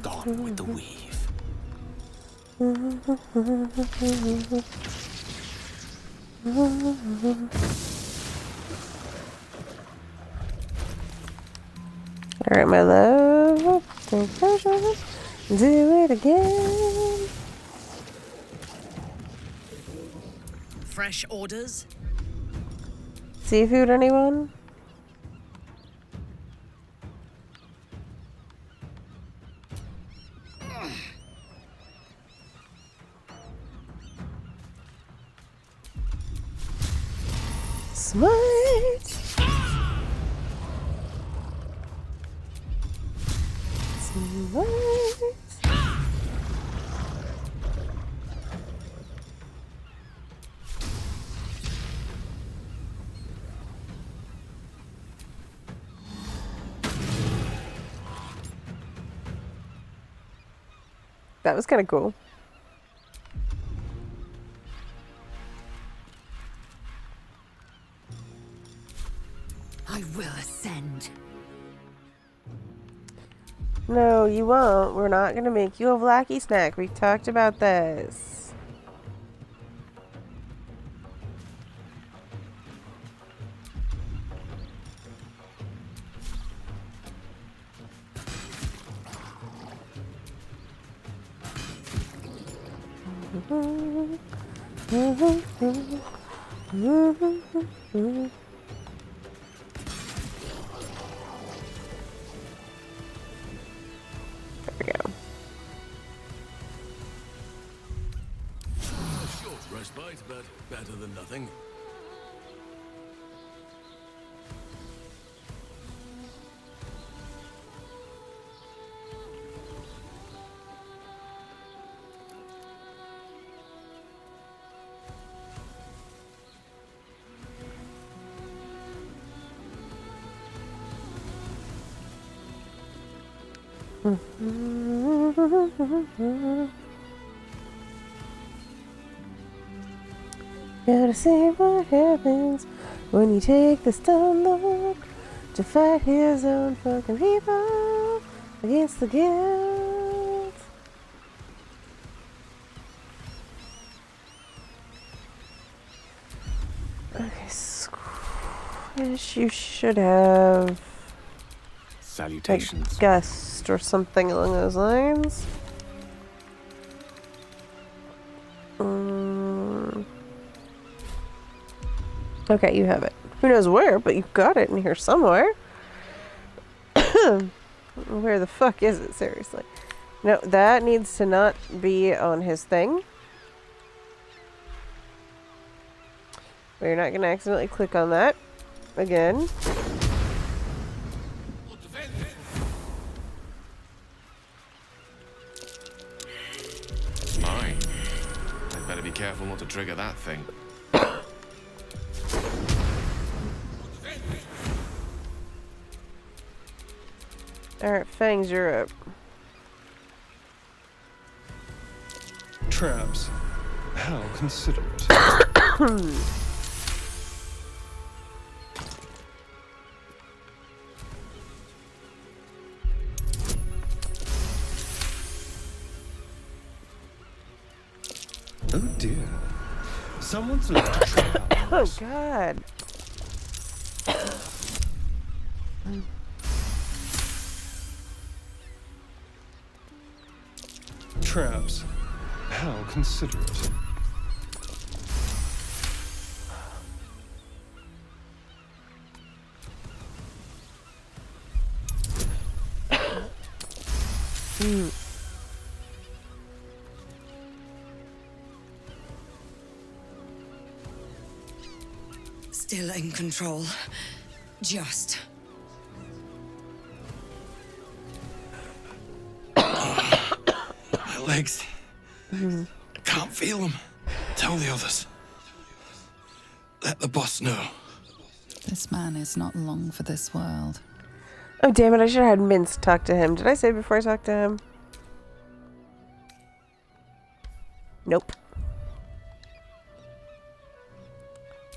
Gone with the weave. Alright, my love. Take pressure. Do it again. Fresh orders? Seafood, anyone? Smite! Smite! That was kind of cool. I will ascend. No, you won't. We're not gonna make you a Vlacky snack. We've talked about this. There we go. A short respite, but better than nothing. Gotta see what happens when you take the stone look to fight his own fucking people against the guild. Okay, Squish, you should have Salutations. like, gust or something along those lines. Okay, you have it. Who knows where, but you've got it in here somewhere. Where the fuck is it, seriously? No, that needs to not be on his thing. We're not going to accidentally click on that again. It's mine. I'd better be careful not to trigger that thing. Alright, Fangs, you're up. Traps. How considerate. Oh dear. Someone's left a trap. Oh god. Traps. How considerate. Still in control. Just. My legs. I can't feel them. Tell the others. Let the boss know. This man is not long for this world. Oh damn it, I should have had Minsc talk to him. Did I say before I talked to him? Nope.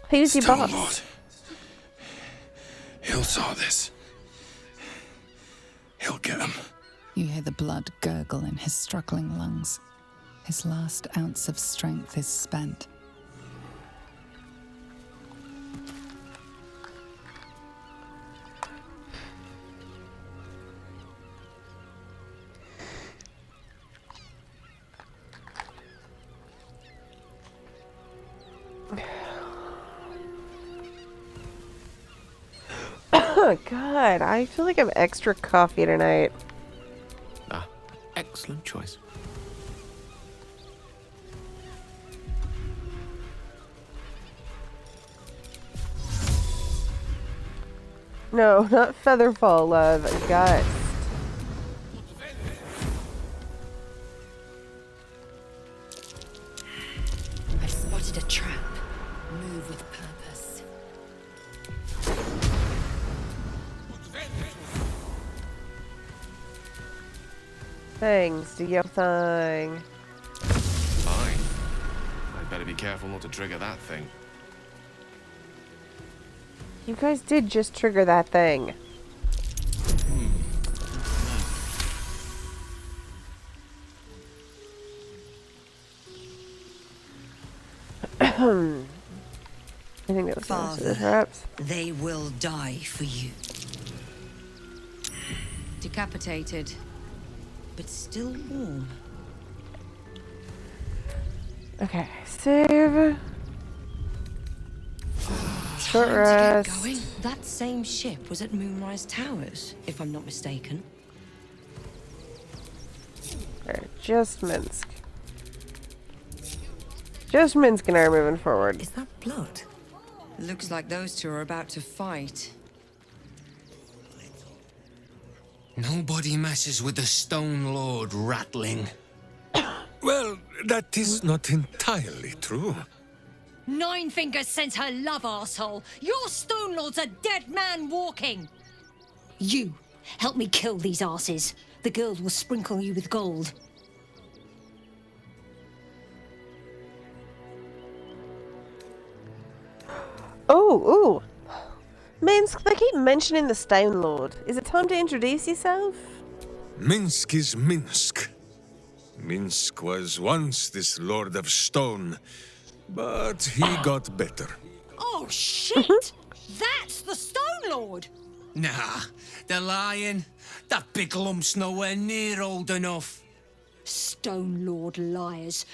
Who's your boss? Lord. He'll saw this. He'll get him. You hear the blood gurgle in his struggling lungs. His last ounce of strength is spent. Oh god, I feel like I'm extra coffee tonight. Ah, excellent choice. No, not Featherfall, love. Gust. I've spotted a trap. Move with purpose. Thanks, do your thing. Fine. I'd better be careful not to trigger that thing. You guys did just trigger that thing. I think that was the rest of the traps. They will die for you. Decapitated, but still warm. Okay, save. Short Time rest. to get going. That same ship was at Moonrise Towers, if I'm not mistaken. Alright, just Minsc. Just Minsc and I are moving forward. Is that blood? Looks like those two are about to fight. Nobody messes with the Stone Lord, Ratling. Well, that is not entirely true. Nine Fingers sent her love, arsehole. Your Stone Lord's a dead man walking. You, help me kill these arses. The girls will sprinkle you with gold. Oh, ooh. Minsc, they keep mentioning the Stone Lord. Is it time to introduce yourself? Minsc is Minsc. Minsc was once this Lord of Stone, but he got better. Oh, shit! That's the Stone Lord! Nah, they're lying. That big lump's nowhere near old enough. Stone Lord liars.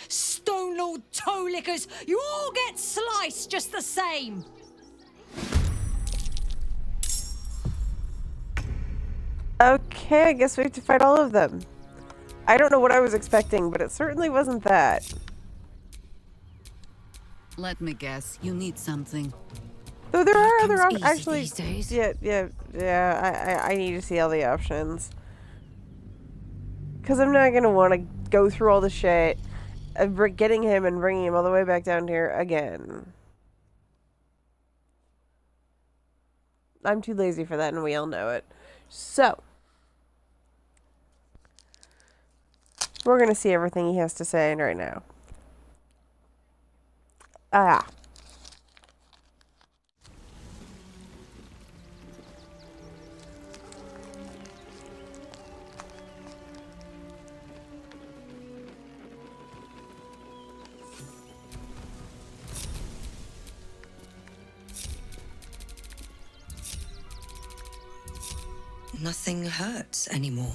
Stone Lord toe lickers, you all get sliced just the same. Okay, I guess we have to fight all of them. I don't know what I was expecting, but it certainly wasn't that. Let me guess, you need something. Though there are other comes options. easy Actually, these days. yeah. I need to see all the options. Because I'm not going to want to go through all the shit of getting him and bringing him all the way back down here again. I'm too lazy for that, and we all know it. So, we're going to see everything he has to say right now. Ah. Nothing hurts anymore.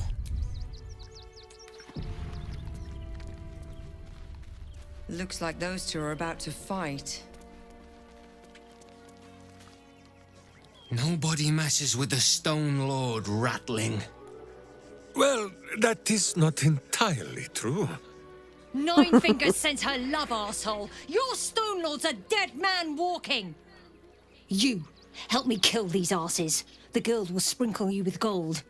Looks like those two are about to fight. Nobody messes with the Stone Lord rattling. Well, that is not entirely true. Nine Fingers sends her love, arsehole. Your Stone Lord's a dead man walking. You, help me kill these arses. The girl will sprinkle you with gold.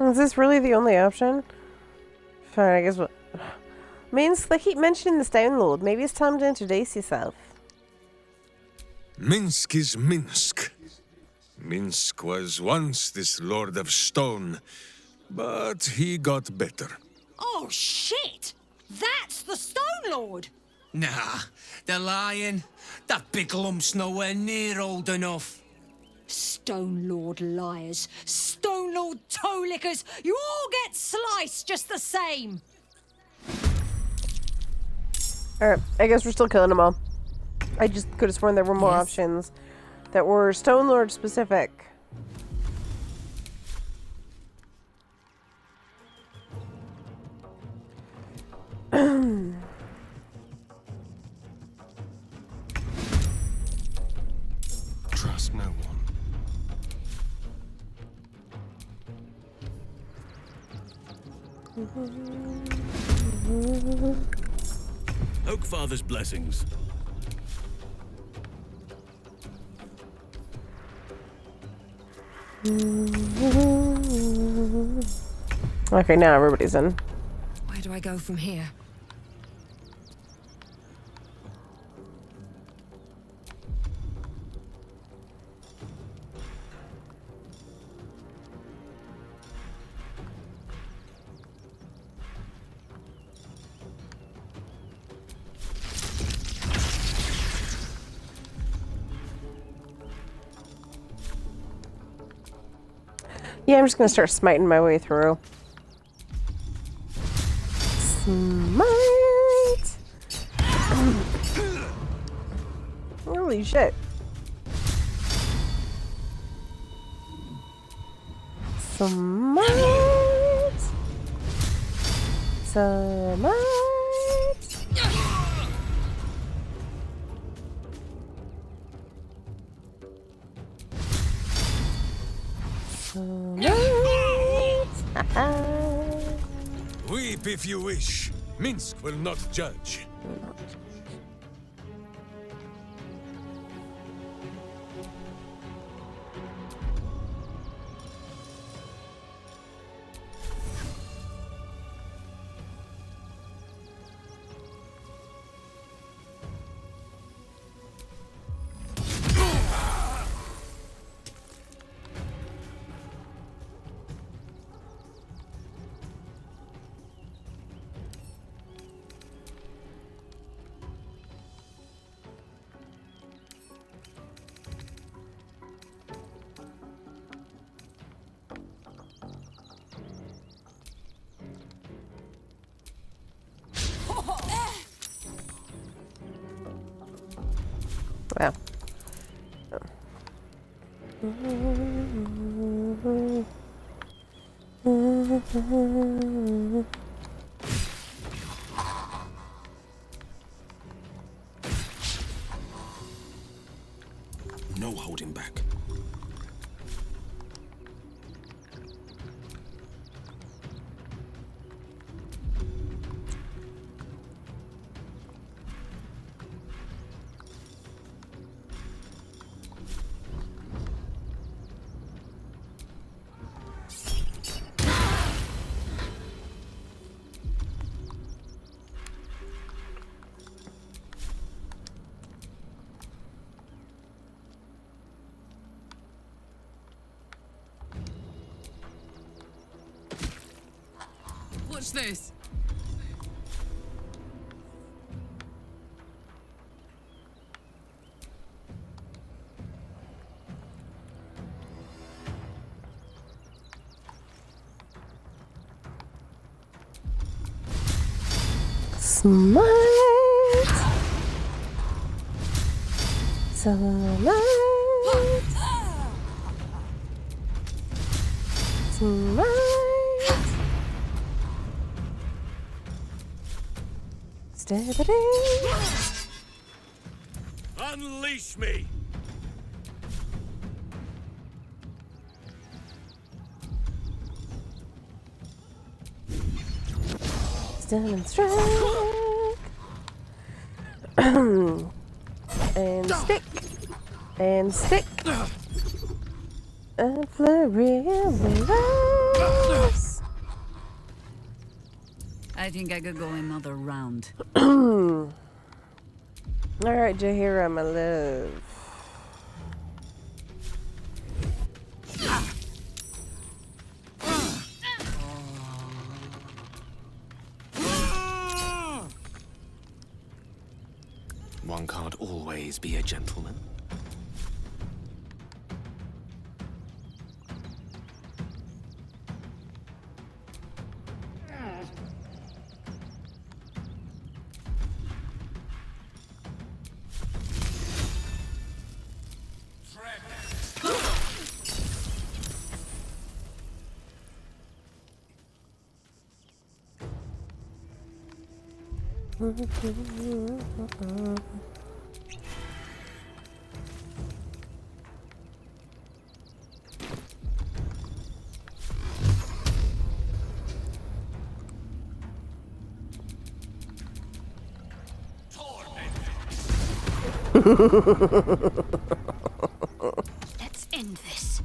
Is this really the only option? Fine, I guess what... Minsc, they keep mentioning the Stone Lord. Maybe it's time to introduce yourself. Minsc is Minsc. Minsc was once this Lord of Stone, but he got better. Oh, shit! That's the Stone Lord! Nah, they're lying. That big lump's nowhere near old enough. Stone Lord liars. Stone Lord toe lickers. You all get sliced just the same. Alright, I guess we're still killing them all. I just could have sworn there were more options that were Stone Lord specific. Trust no one. Oakfather's blessings. Okay, now everybody's in. Where do I go from here? Yeah, I'm just gonna start smiting my way through. Smite! Holy shit. Smite! Smite! Weep if you wish. Minsc will not judge. Wow. No holding back. Watch this. Smart. Smart. Smart. Steady. Unleash me! Stun and strike. And stick. And stick. And flurry of arrows. I think I could go another round. Alright, Jaheira, my love. One can't always be a gentleman. Let's end this.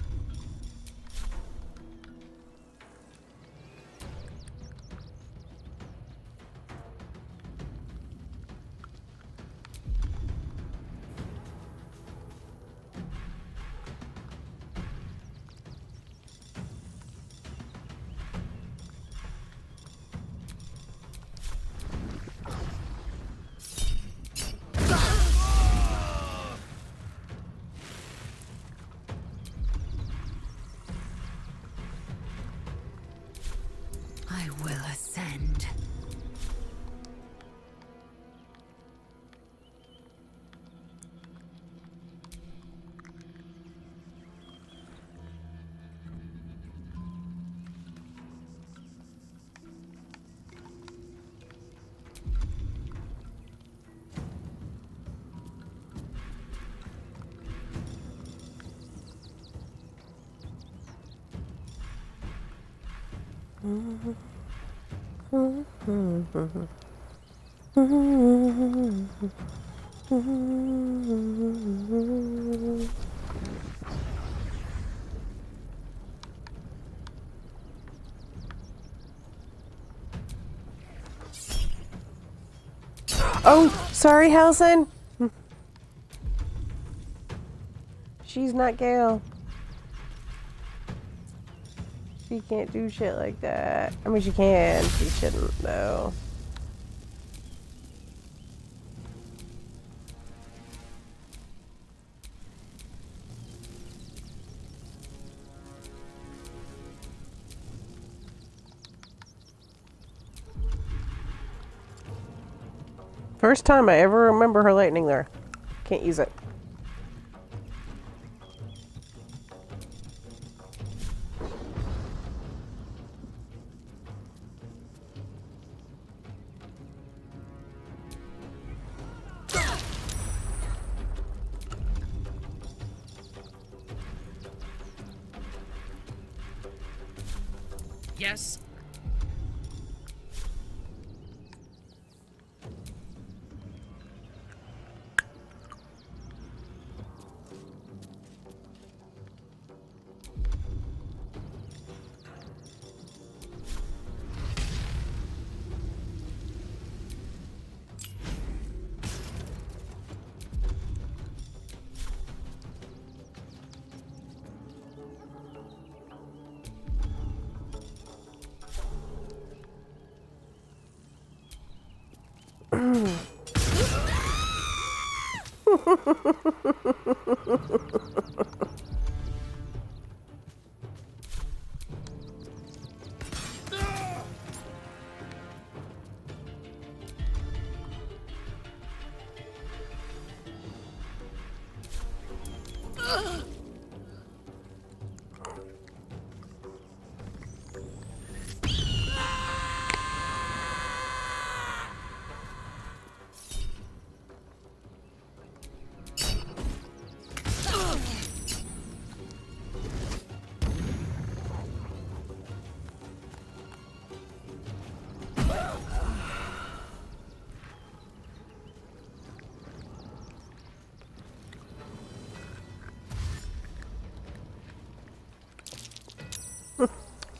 I will ascend. Oh, sorry, Halsin. She's not Gale. She can't do shit like that. I mean, she can. She shouldn't, though. First time I ever remember her lightning there. Can't use it. Yes?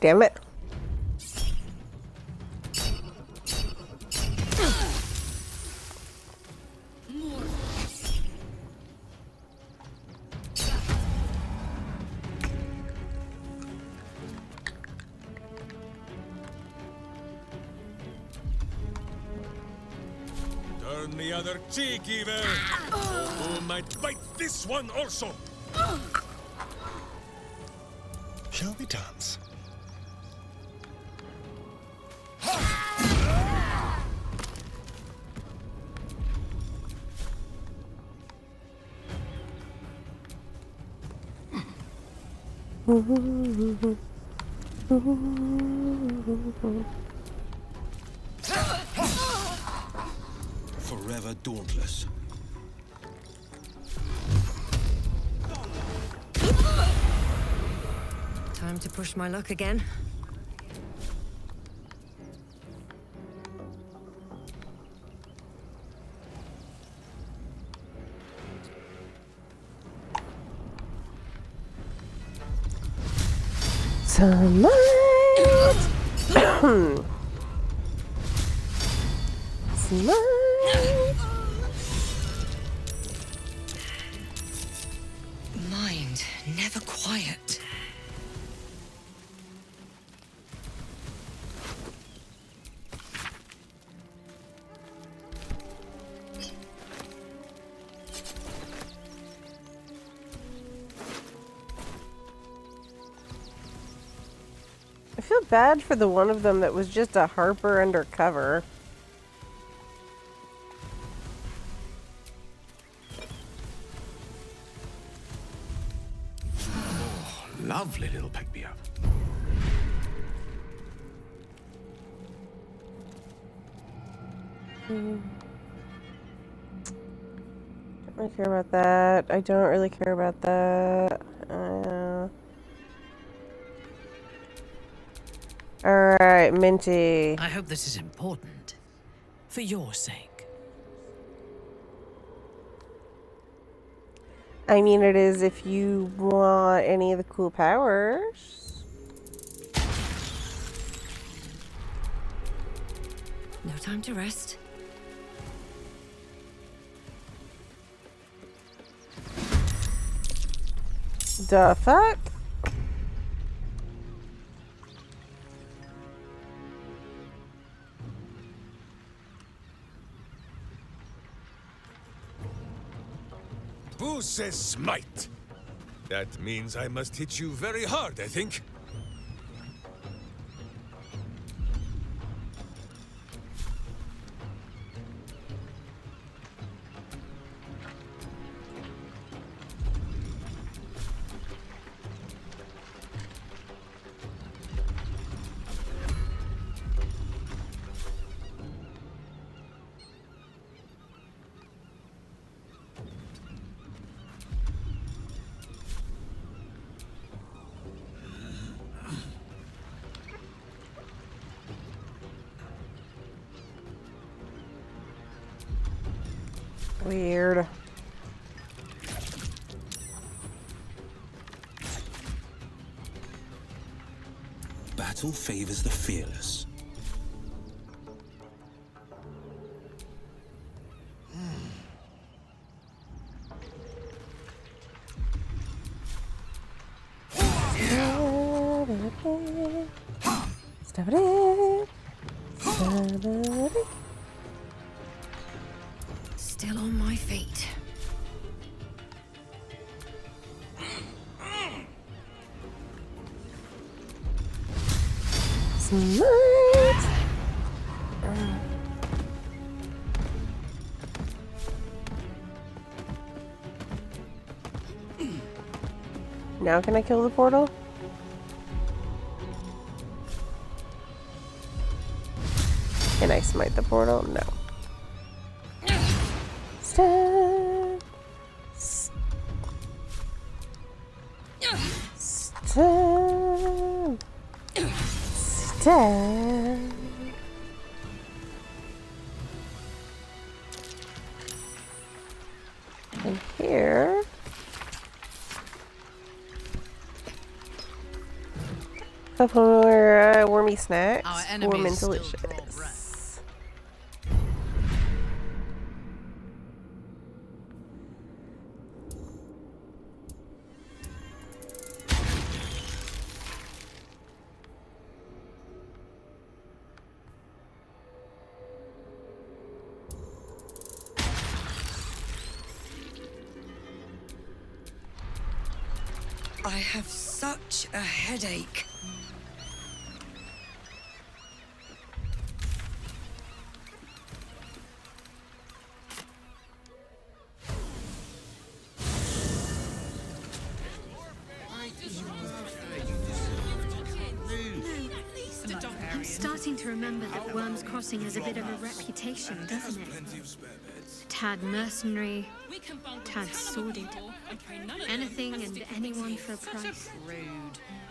Damn it. Turn the other cheek, Eve. Who might bite this one also? Shall we dance? Forever dauntless. Time to push my luck again. Sunlight. Sunlight. Mind never quiet. I feel bad for the one of them that was just a harper undercover. Oh, lovely little pick-me-up. Don't really care about that. I don't really care about that. Alright, Minty. I hope this is important. For your sake. I mean, it is if you want any of the cool powers. No time to rest. The fuck? Who says smite? That means I must hit you very hard, I think. Weird. Battle favors the fearless. Still on my feet. Smart. Now can I kill the portal? Can I smite the portal? No. Stab. Stab. Stab. And here. Couple more wormy snacks. Our For enemies still delicious. draw breath. I have such a headache. I'm starting to remember that Worm's Crossing has a bit of a reputation, doesn't it? Tad mercenary, tad sordid. Anything and anyone for a price.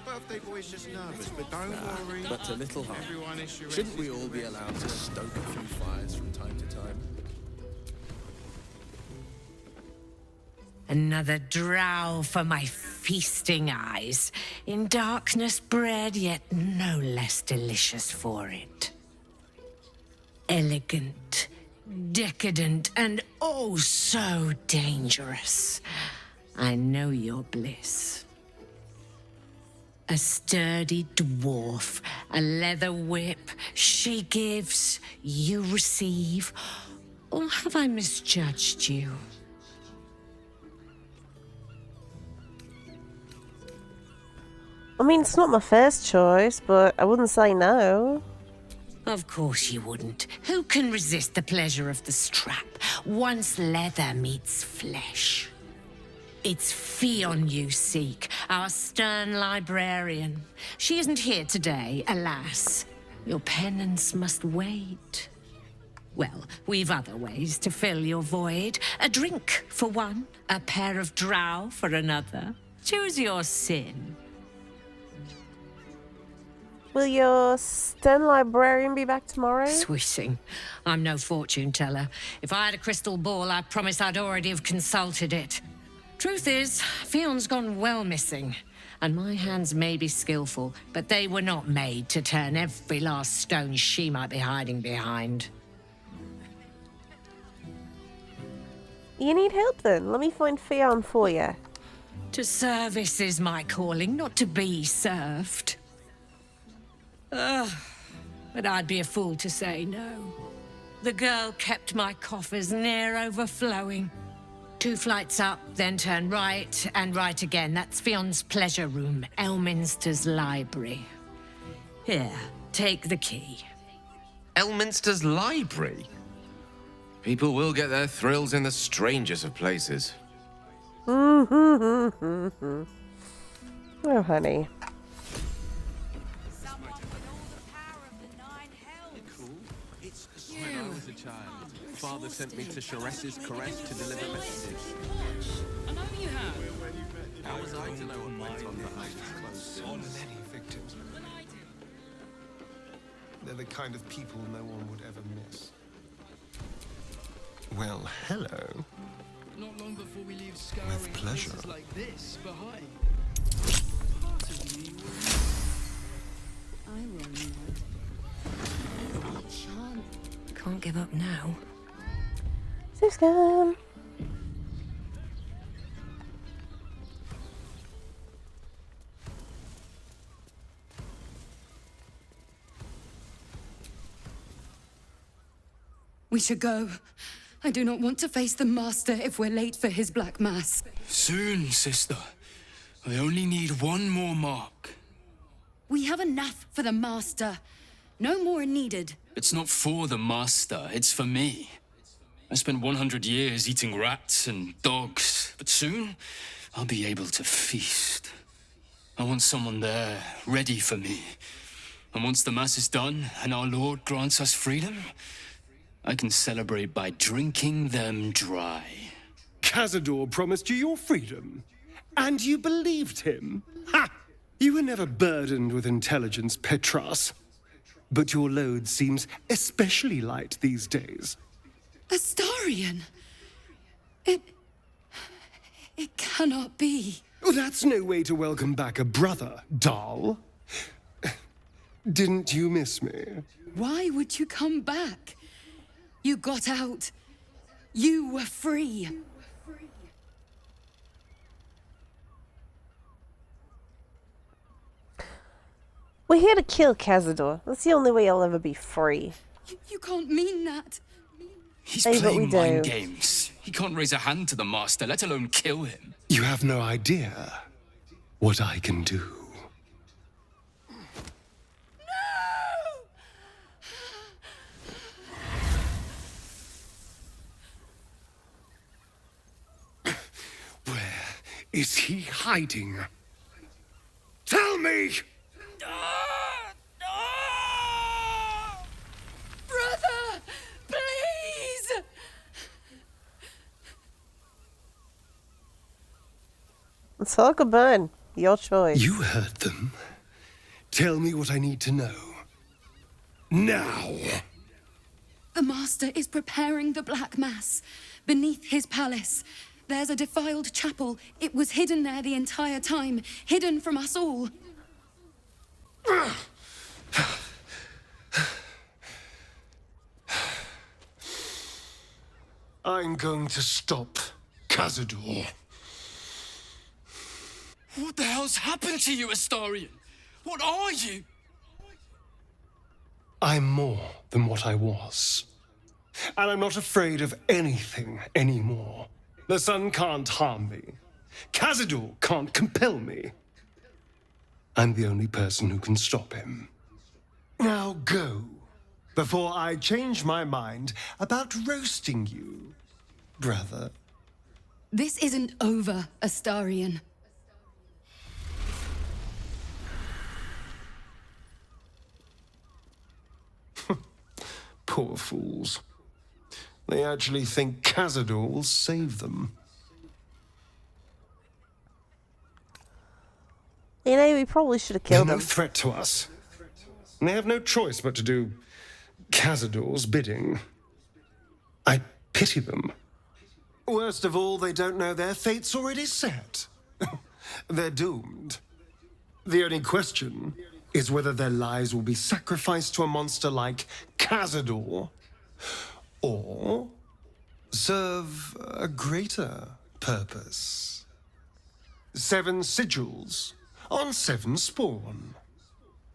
Birthday boy's just nervous, but don't worry. But a little harm. Everyone is sure. Shouldn't we all be allowed to stoke a few fires from time to time? Another drow for my feasting eyes, in darkness bred, yet no less delicious for it. Elegant, decadent, and oh so dangerous. I know your bliss. A sturdy dwarf, a leather whip, she gives, you receive. Or have I misjudged you? I mean, it's not my first choice, but I wouldn't say no. Of course you wouldn't. Who can resist the pleasure of the strap once leather meets flesh? It's Fionn you seek, our stern librarian. She isn't here today, alas. Your penance must wait. Well, we've other ways to fill your void. A drink for one, a pair of drow for another. Choose your sin. Will your stern librarian be back tomorrow? Swishing. I'm no fortune teller. If I had a crystal ball, I promise I'd already have consulted it. Truth is, Fionn's gone well missing. And my hands may be skillful, but they were not made to turn every last stone she might be hiding behind. You need help then. Let me find Fionn for you. To service is my calling, not to be served. But I'd be a fool to say no. The girl kept my coffers near overflowing. 2 flights up, then turn right, and right again. That's Fionn's pleasure room, Elminster's library. Here, take the key. Elminster's library? People will get their thrills in the strangest of places. Oh, honey. When I was a child, Father sent me to Sharrans' caress to deliver messages. I know you have. How was I to know what went on behind his closed So doors? many victims. They're the kind of people no one would ever miss. Well, hello. Not long before we leave With pleasure. places like this behind. I will not. Can't give up now. Sixcam. We should go. I do not want to face the Master if we're late for his Black Mass. Soon, sister. I only need one more mark. We have enough for the Master. No more needed. It's not for the Master, it's for me. I spent 100 years eating rats and dogs, but soon I'll be able to feast. I want someone there, ready for me. And once the Mass is done and our Lord grants us freedom, I can celebrate by drinking them dry. Cazador promised you your freedom, and you believed him? Ha! You were never burdened with intelligence, Petras. But your load seems especially light these days. Astarion! It cannot be. Oh, that's no way to welcome back a brother, doll. Didn't you miss me? Why would you come back? You got out. You were free. We're here to kill Cazador. That's the only way I'll ever be free. You can't mean that. He's Hey, but playing we do. mind games. He can't raise a hand to the Master, let alone kill him. You have no idea what I can do. Where is he hiding? Tell me! Brother, please! It's all good, burn. Your choice. You heard them. Tell me what I need to know. Now! The Master is preparing the Black Mass beneath his palace. There's a defiled chapel. It was hidden there the entire time, hidden from us all. I'm going to stop Cazador. What the hell's happened to you, Astarion? What are you? I'm more than what I was. And I'm not afraid of anything anymore. The sun can't harm me. Cazador can't compel me. I'm the only person who can stop him. Now go, before I change my mind about roasting you, brother. This isn't over, Astarion. Poor fools. They actually think Cazador will save them. You know, we probably should have killed They're him. no threat to us. And they have no choice but to do Cazador's bidding. I pity them. Worst of all, they don't know their fate's already set. They're doomed. The only question is whether their lives will be sacrificed to a monster like Cazador, or serve a greater purpose. 7 sigils on 7 spawn.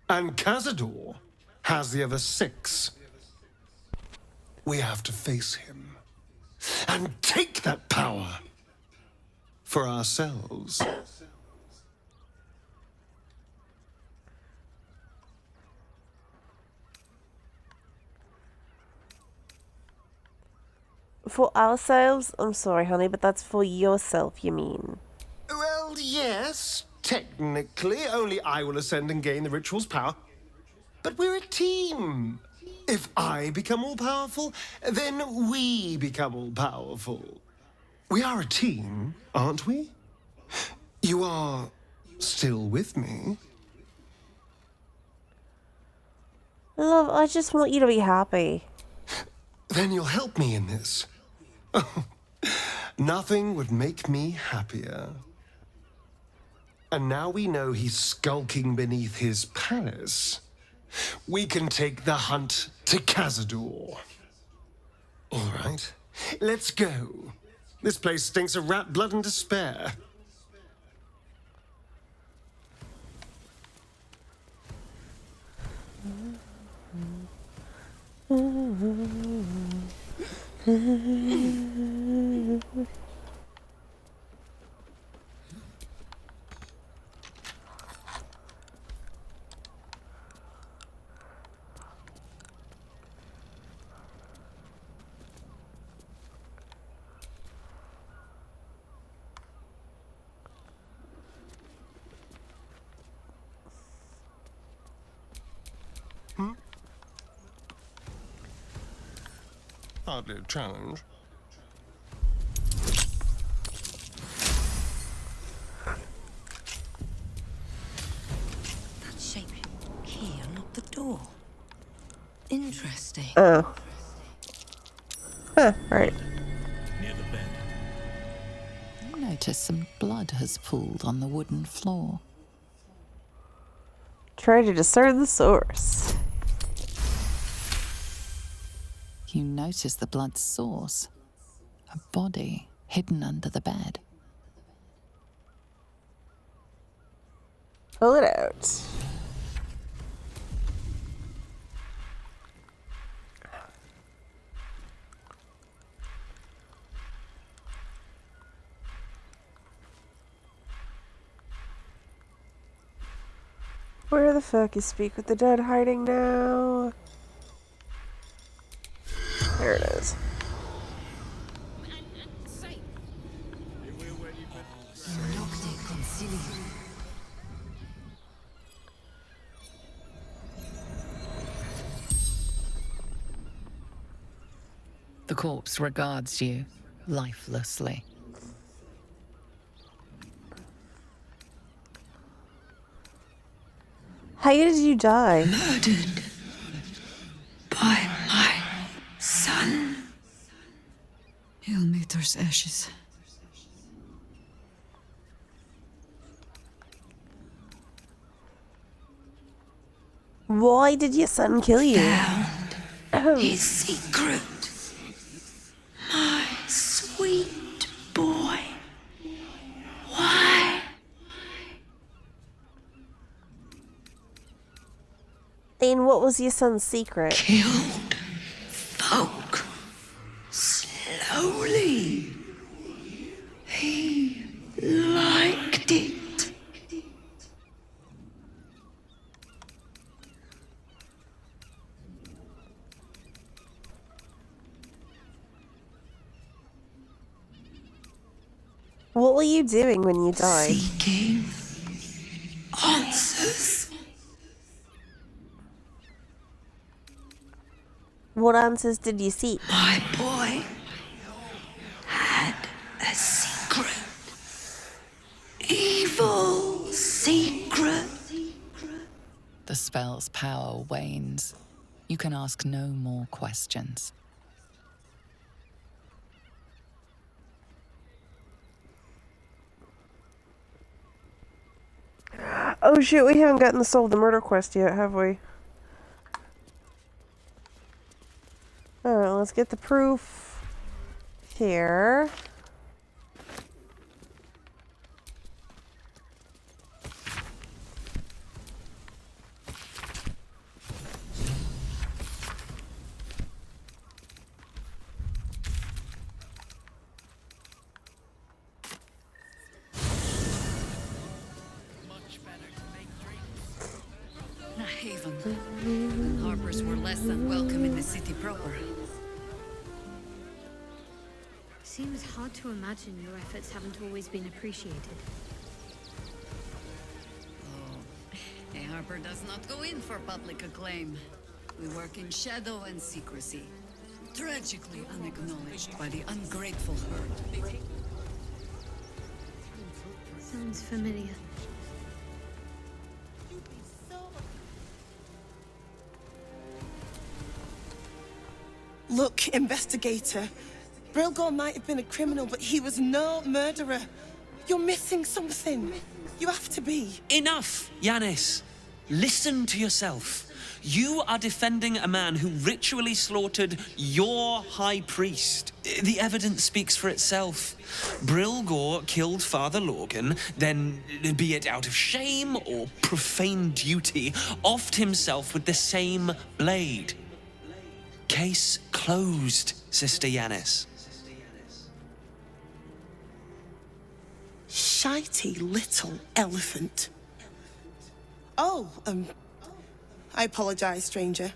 And Cazador has the other 6. We have to face him and take that power for ourselves. For ourselves? I'm sorry, honey, but that's for yourself, you mean. Well, yes, technically. Only I will ascend and gain the ritual's power. But we're a team. If I become all-powerful, then we become all-powerful. We are a team, aren't we? You are still with me? Love, I just want you to be happy. Then you'll help me in this. Nothing would make me happier. And now we know he's skulking beneath his palace. We can take the hunt to Cazador. All right, let's go. This place stinks of rat blood and despair. Hardly a challenge. That shape key unlocked the door. Interesting. Oh. Huh, right. Near the bed. You notice some blood has pooled on the wooden floor. Try to discern the source. You notice the blood's source. A body hidden under the bed. Pull it out. Where the fuck is Speak with the Dead hiding now? There it is. The corpse regards you lifelessly. How did you die? Murdered by my son. He'll meet Earth's ashes. Why did your son kill you? Found his secret. My sweet boy. Why? And what was your son's secret? Killed folk. Slowly. He liked it. What were you doing when you died? Seeking answers. What answers did you seek? My boy had a secret. Evil secret. The spell's power wanes. You can ask no more questions. Oh shit, we haven't gotten to solve the murder quest yet, have we? Alright, let's get the proof here. A haven. And harpers were less than welcome in the city proper. Seems hard to imagine your efforts haven't always been appreciated. A harper does not go in for public acclaim. We work in shadow and secrecy. Tragically unacknowledged by the ungrateful herd. Sounds familiar. Look, investigator. Brilgor might have been a criminal, but he was no murderer. You're missing something. You have to be. Enough, Yanis. Listen to yourself. You are defending a man who ritually slaughtered your high priest. The evidence speaks for itself. Brilgor killed Father Lorgan, then, be it out of shame or profane duty, offed himself with the same blade. Case closed, Sister Yanis. Shitey little elephant. Oh, I apologize, stranger.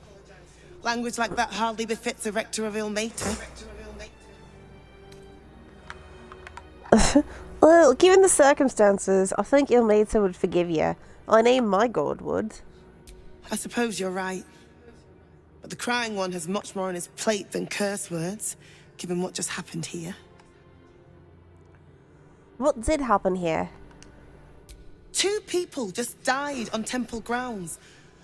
Language like that hardly befits a rector of Ilmater. Well, given the circumstances, I think Ilmater would forgive you. I know my god would. I suppose you're right. But the crying one has much more on his plate than curse words, given what just happened here. What did happen here? 2 people just died on temple grounds.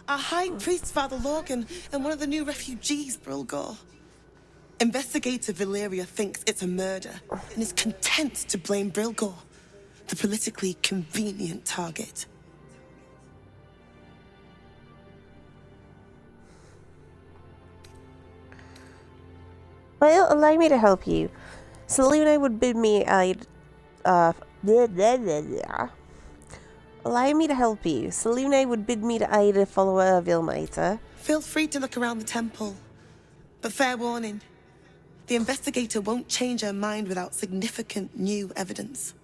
Our High Priest, Father Lorgan, and one of the new refugees, Brilgor. Investigator Valeria thinks it's a murder and is content to blame Brilgor, the politically convenient target. Well, allow me to help you. Selune would bid me aid. Allow me to help you. Selune would bid me to aid a follower of Ilmater. Feel free to look around the temple. But fair warning, the investigator won't change her mind without significant new evidence.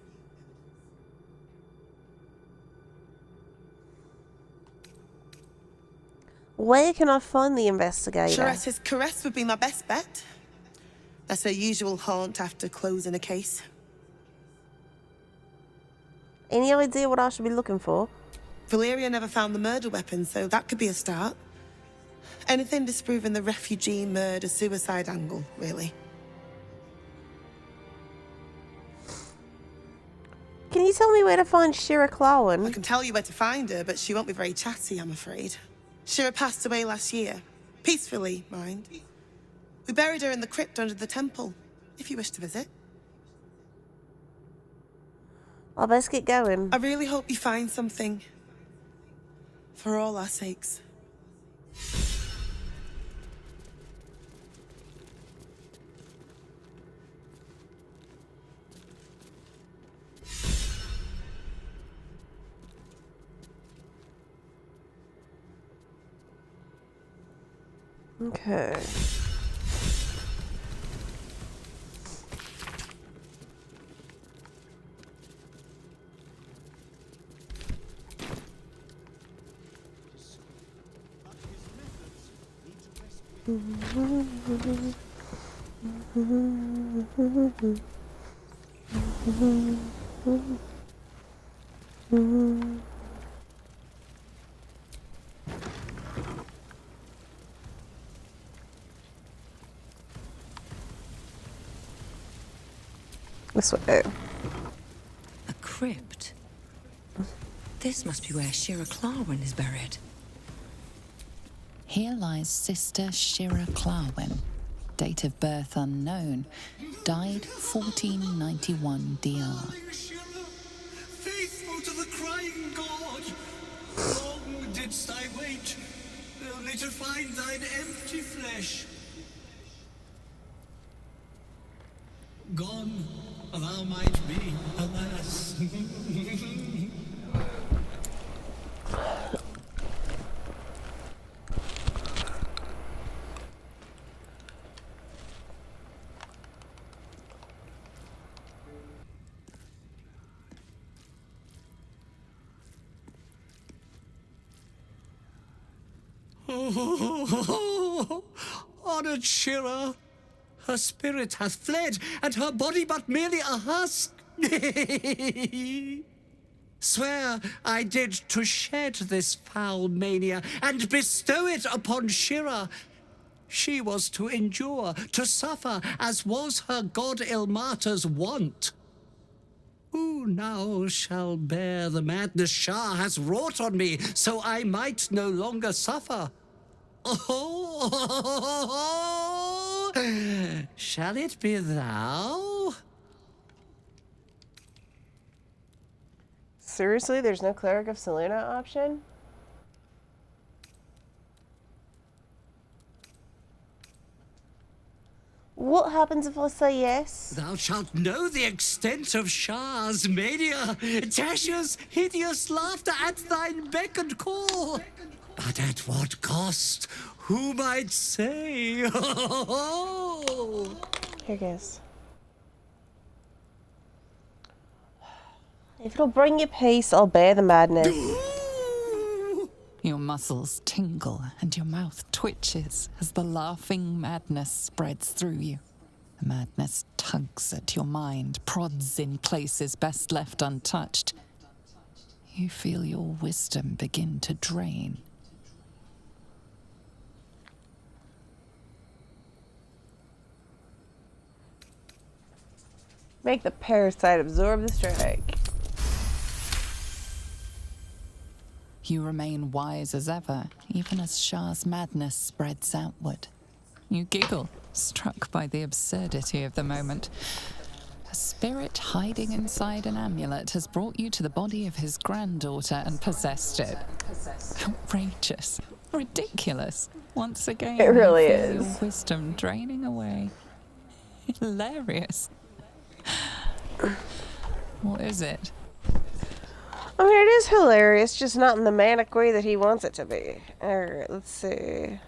Where can I find the investigator? Sharrans' caress would be my best bet. That's her usual haunt after closing a case. Any idea what I should be looking for? Valeria never found the murder weapon, so that could be a start. Anything disproving the refugee murder-suicide angle, really. Can you tell me where to find Shira Clawen? I can tell you where to find her, but she won't be very chatty, I'm afraid. Shira passed away last year. Peacefully, mind. We buried her in the crypt under the temple, if you wish to visit. I'll best get going. I really hope you find something. For all our sakes. Okay. This way. A crypt? This must be where Shira Clawen is buried. Here lies Sister Shira Clawen. Date of birth unknown. Died 1491 DR. Faithful to the crying god, long didst I wait, only to find thine empty flesh. Gone thou might be, alas. Honored Shira, her spirit hath fled, and her body but merely a husk. Swear I did to shed this foul mania, and bestow it upon Shira. She was to endure, to suffer, as was her god Ilmater's wont. Who now shall bear the madness Shah has wrought on me, so I might no longer suffer? Oh, Shall it be thou? Seriously, there's no Cleric of Selena option? What happens if I say yes? Thou shalt know the extent of Shah's mania, Tasha's hideous laughter at thine beck and call. But at what cost? Who might say? Here goes. If it'll bring you peace, I'll bear the madness. Your muscles tingle and your mouth twitches as the laughing madness spreads through you. The madness tugs at your mind, prods in places best left untouched. You feel your wisdom begin to drain. Make the parasite absorb the strike. You remain wise as ever, even as Shah's madness spreads outward. You giggle, struck by the absurdity of the moment. A spirit hiding inside an amulet has brought you to the body of his granddaughter and possessed it. Outrageous. Ridiculous. Once again, it really you feel is. your wisdom draining away. Hilarious. What is it? I mean, it is hilarious, just not in the manic way that he wants it to be. Alright, let's see.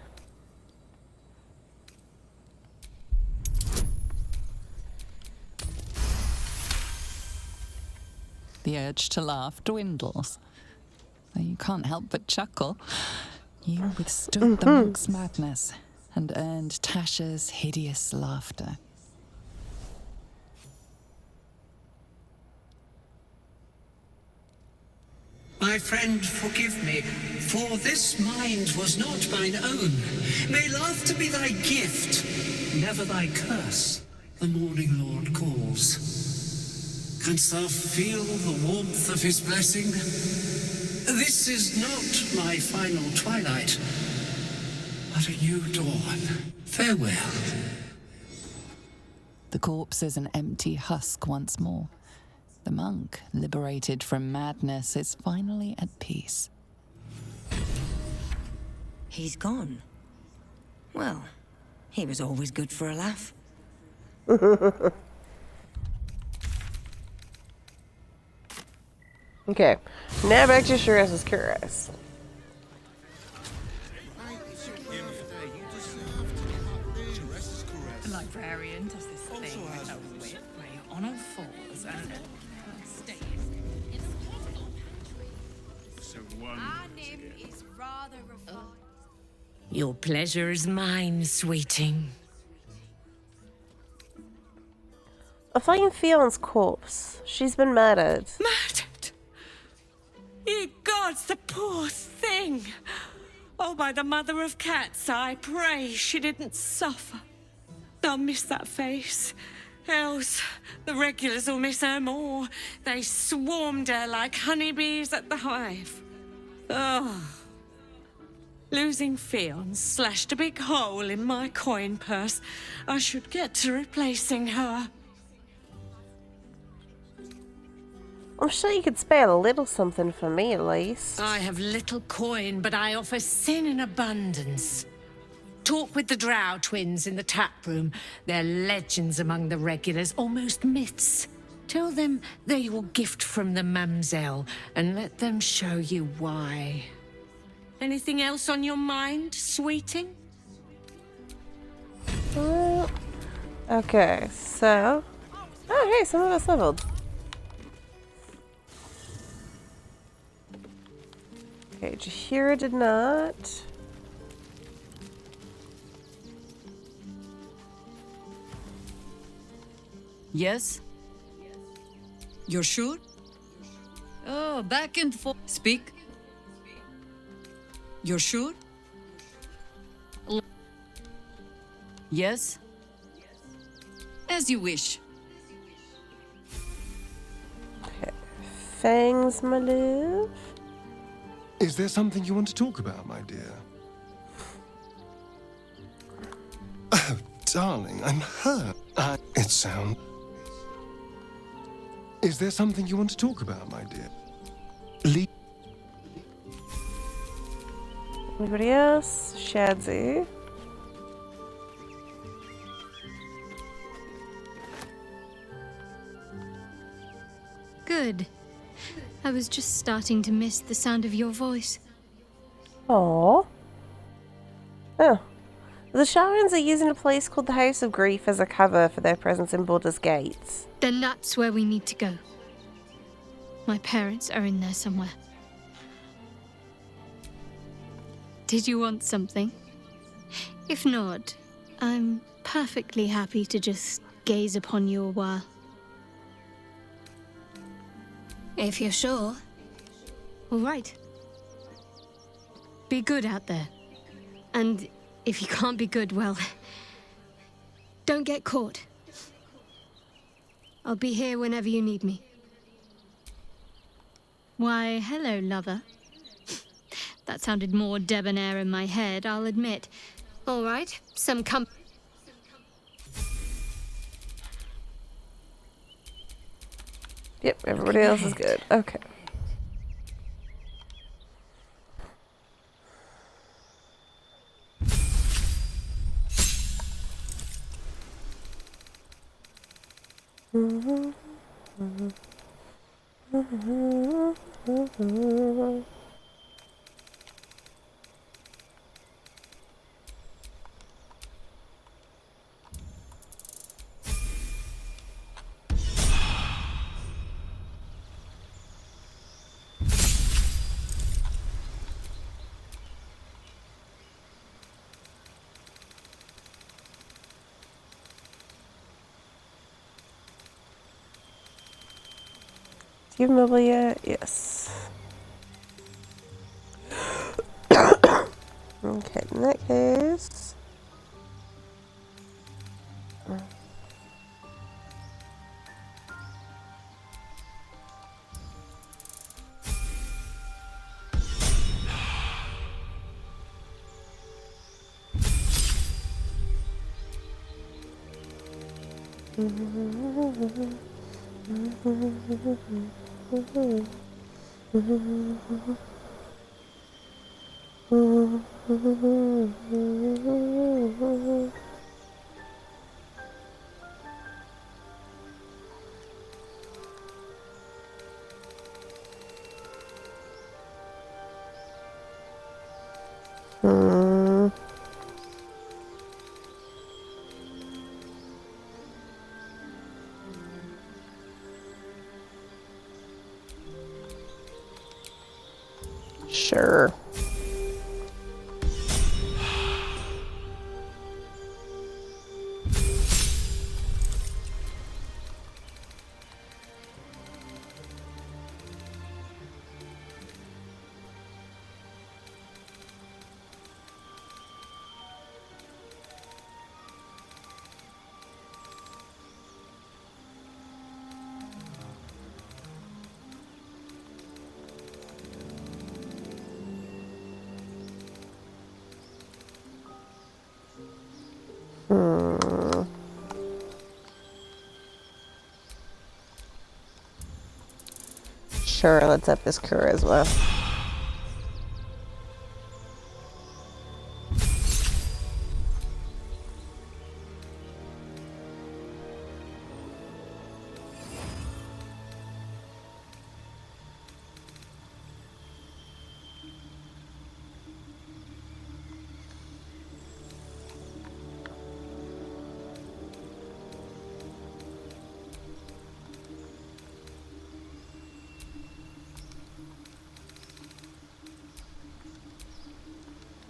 The urge to laugh dwindles. Though you can't help but chuckle. You withstood the monk's madness and earned Tasha's hideous laughter. My friend, forgive me, for this mind was not mine own. May laughter be thy gift, never thy curse. The morning Lord calls. Canst thou feel the warmth of his blessing? This is not my final twilight, but a new dawn. Farewell. The corpse is an empty husk once more. The monk, liberated from madness, is finally at peace. He's gone. Well, he was always good for a laugh. Okay, now back to Sharrans' Cuirass. The librarian does this thing with a whip where you're on all fours and stays. Our name is rather refined. Your pleasure is mine, sweeting. I find Fion's corpse. She's been murdered. Murdered? Ye gods, the poor thing! Oh, by the mother of cats, I pray she didn't suffer. They'll miss that face. Else, the regulars will miss her more. They swarmed her like honeybees at the hive. Oh. Losing Fion slashed a big hole in my coin purse. I should get to replacing her. I'm sure you could spare a little something for me, at least. I have little coin, but I offer sin in abundance. Talk with the Drow twins in the tap room. They're legends among the regulars, almost myths. Tell them they're your gift from the Mamselle, and let them show you why. Anything else on your mind, sweeting? Okay, so... Oh, hey, some of us leveled. Okay, Jaheira did not. Yes? You're sure? Oh, back and forth. Speak. You're sure? Yes? As you wish. Okay. Fangs, my love. Is there something you want to talk about, my dear? Oh, Darling, I'm hurt. It sounds... Is there something you want to talk about, my dear? Anybody else? Shadzy. Good. I was just starting to miss the sound of your voice. Aww. Oh. The Sharrans are using a place called the House of Grief as a cover for their presence in Baldur's Gates. Then that's where we need to go. My parents are in there somewhere. Did you want something? If not, I'm perfectly happy to just gaze upon you a while. If you're sure. All right. Be good out there. And if you can't be good, well, don't get caught. I'll be here whenever you need me. Why, hello, lover. That sounded more debonair in my head, I'll admit. All right, some Yep, everybody else is good. Okay. Do you have mobile yet? Yes. Okay, in that case... Sure. Sure, let's up this charisma.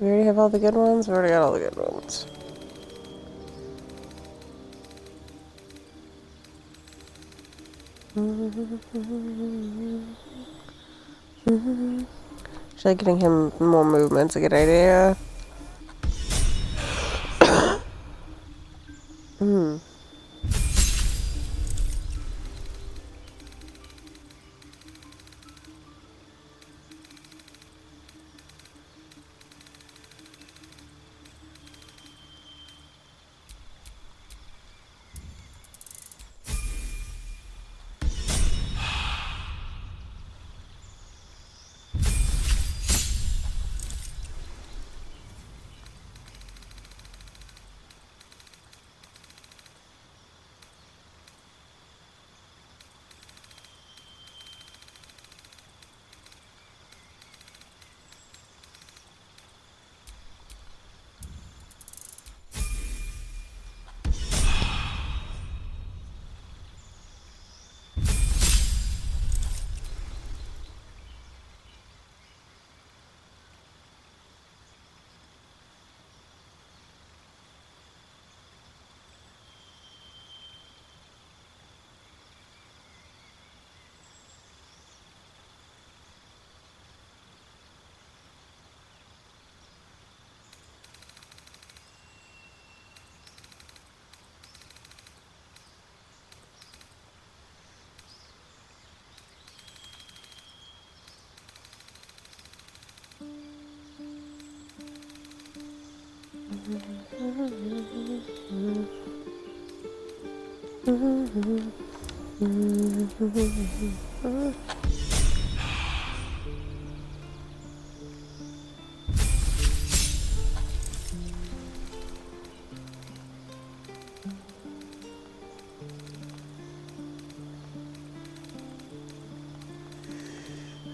We already have all the good ones? We already got all the good ones. Actually, getting him more movement's a good idea.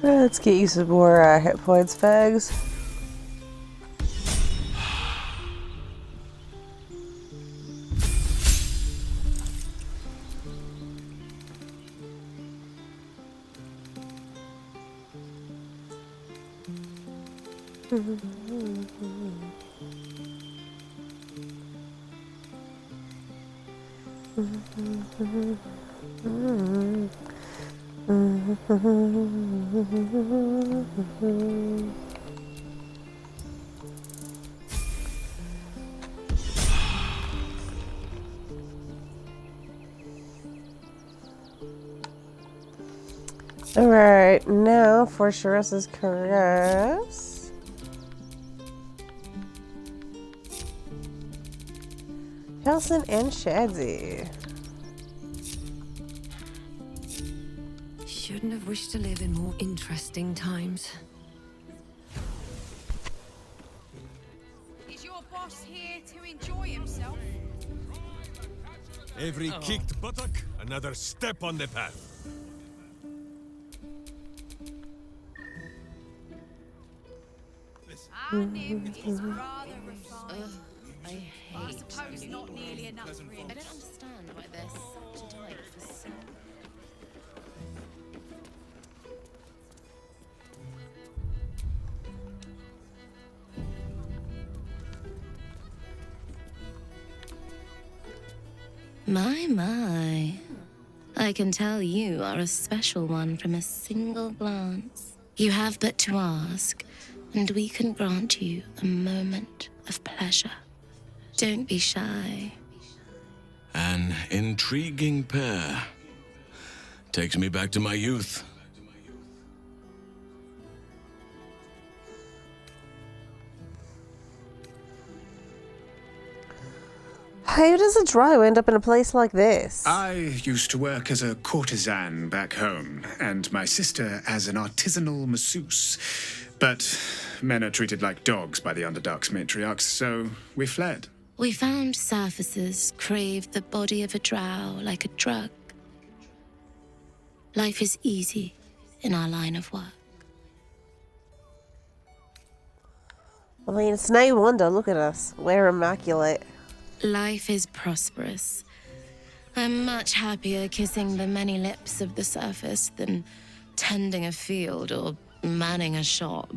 Let's get you some more hit points, fags. Alright, now for Sharrans' caress. Halsin and Shadzy. Shouldn't have wished to live in more interesting times. Is your boss here to enjoy himself? Every kicked buttock, another step on the path. Our Nim is rather refined. I suppose not nearly enough for him. I don't understand why they're such a type for so. My. I can tell you are a special one from a single glance. You have but to ask, and we can grant you a moment of pleasure. Don't be shy. An intriguing pair. Takes me back to my youth. How does a drow end up in a place like this? I used to work as a courtesan back home, and my sister as an artisanal masseuse. But men are treated like dogs by the Underdark's matriarchs, so we fled. We found surfaces craved the body of a drow like a drug. Life is easy in our line of work. I mean, it's no wonder. Look at us. We're immaculate. Life is prosperous. I'm much happier kissing the many lips of the surface than tending a field or manning a shop.